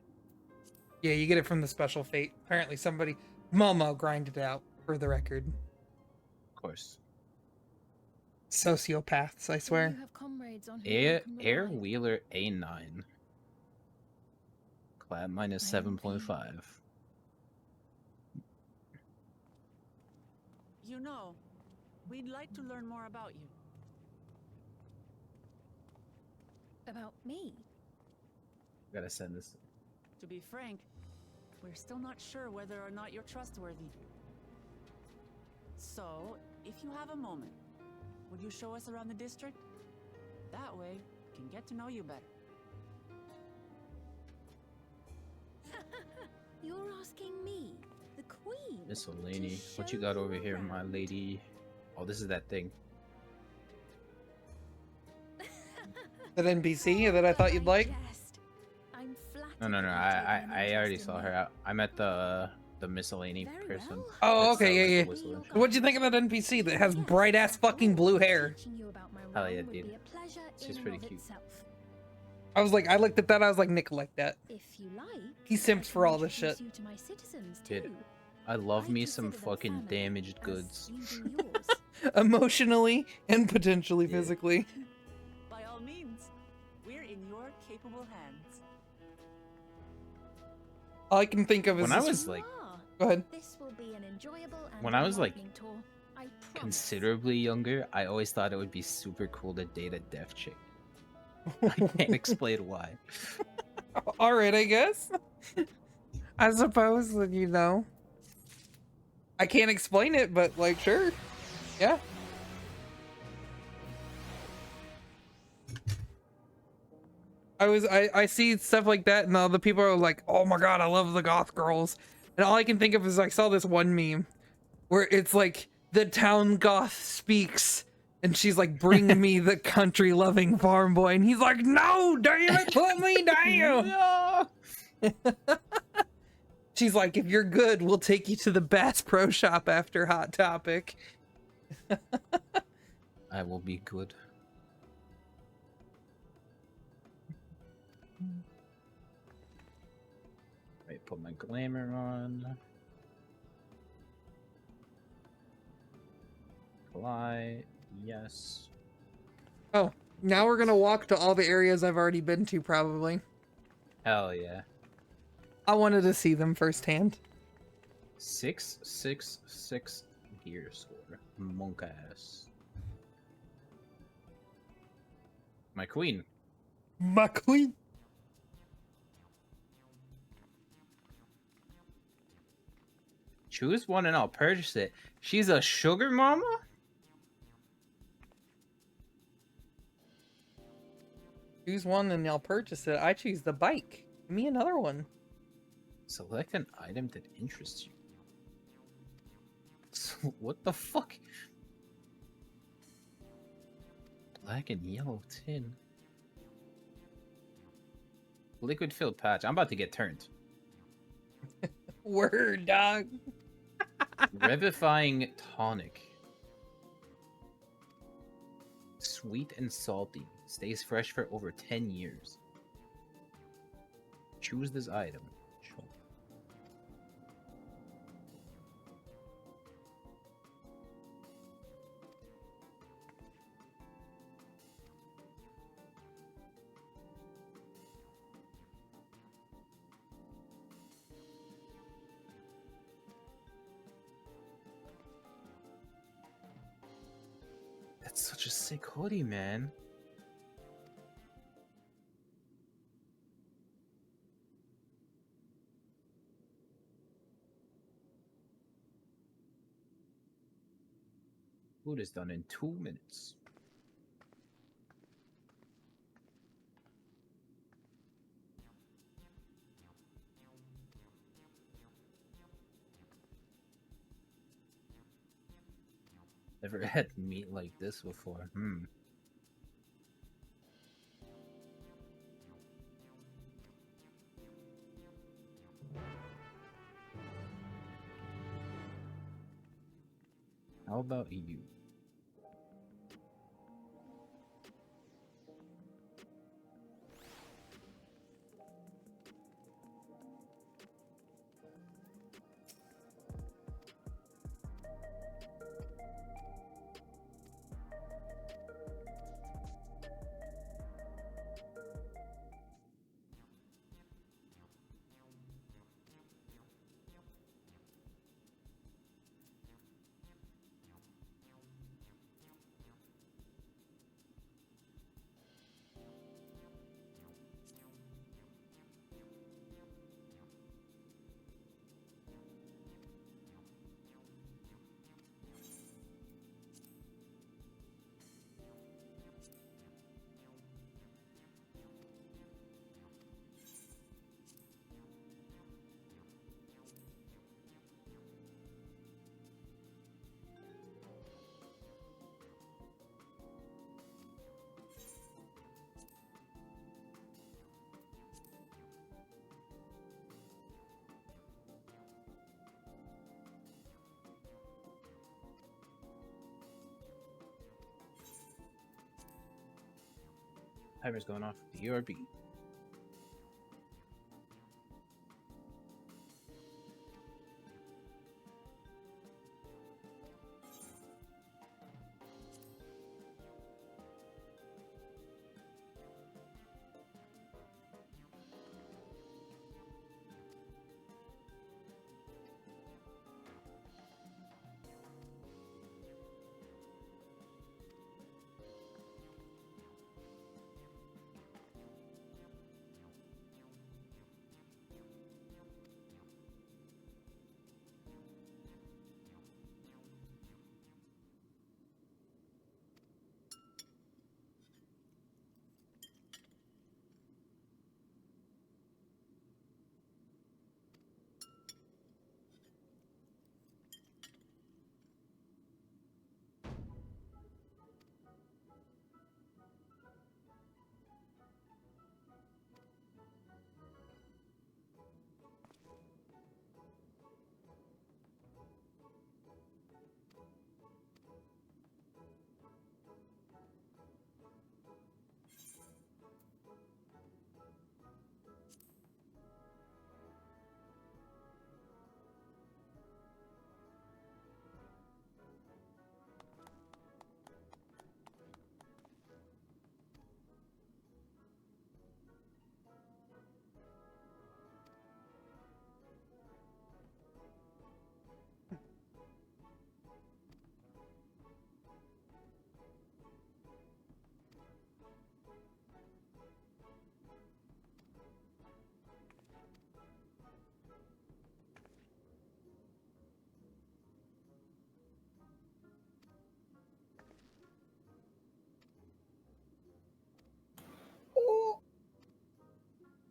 Yeah, you get it from the special fate. Apparently somebody Momo grinded it out, for the record. Of course. Sociopaths, I swear. You have comrades on whom you Air can Air rely. Wheeler A9. Clad minus 7.5. You know, we'd like to learn more about you. About me? Gotta send this. To be frank, we're still not sure whether or not you're trustworthy. So, if you have a moment, would you show us around the district? That way, we can get to know you better. You're asking me, the queen? Miscellany. What you got over here, my lady? Oh, this is that thing. That NPC that I thought you'd like? I'm flattered. No, no, no. I already saw her. I'm at the miscellany person. Oh, That's, okay, like, yeah, the yeah. whistle. What'd you think of that NPC that has bright ass fucking blue hair? Hell yeah, dude. She's pretty cute. I was like, I looked at that, I was like, Nick like that. If you like, He simps for all this shit. you to my citizens Dude, too. I love me some fucking damaged goods. Emotionally and potentially physically. By all means, we're in your capable hands. All I can think of is When I this- was like, Go ahead. This will be an enjoyable and when I was like enlightening tour. I promise. considerably younger, I always thought it would be super cool to date a deaf chick. I can't explain why. Alright, I guess. I suppose that, you know. I can't explain it, but like, sure. Yeah. I see stuff like that and all the people are like, oh my god, I love the goth girls. And all I can think of is I saw this one meme where it's like the town goth speaks and she's like, bring me the country loving farm boy. And he's like, no, damn it, put me down. No. She's like, if you're good, we'll take you to the Bass Pro Shop after Hot Topic. I will be good. Right, put my glamour on. Fly, yes. Oh, now we're gonna walk to all the areas I've already been to, probably. Hell yeah. I wanted to see them firsthand. 666 gear score. Monk ass. My queen. My queen. Choose one and I'll purchase it. She's a sugar mama? Choose one and I'll purchase it. I choose the bike. Give me another one. Select an item that interests you. So, what the fuck? Black and yellow tin. Liquid filled patch. I'm about to get turned. Word, dog. Revivifying tonic. Sweet and salty. Stays fresh for over 10 years. Choose this item. Sure. That's such a sick hoodie, man. Food is done in 2 minutes. Never had meat like this before. How about you? Timer's going off with the URB.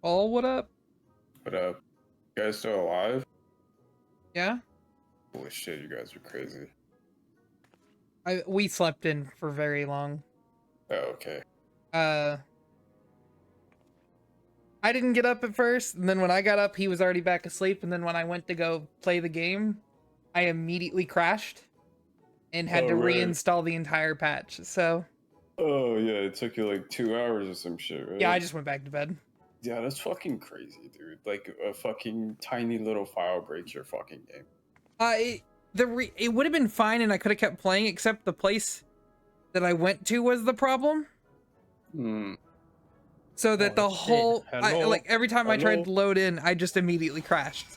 Oh, what up? What up? You guys still alive? Yeah? Holy shit, you guys are crazy. We slept in for very long. Oh, okay. I didn't get up at first, and then when I got up, he was already back asleep, and then when I went to go play the game, I immediately crashed and had to reinstall the entire patch, so... Oh, yeah, it took you like 2 hours or some shit, right? Yeah, I just went back to bed. Yeah, that's fucking crazy, dude. Like, a fucking tiny little file breaks your fucking game. It would have been fine, and I could have kept playing, except the place that I went to was the problem. So that the whole... like, every time I tried to load in, I just immediately crashed.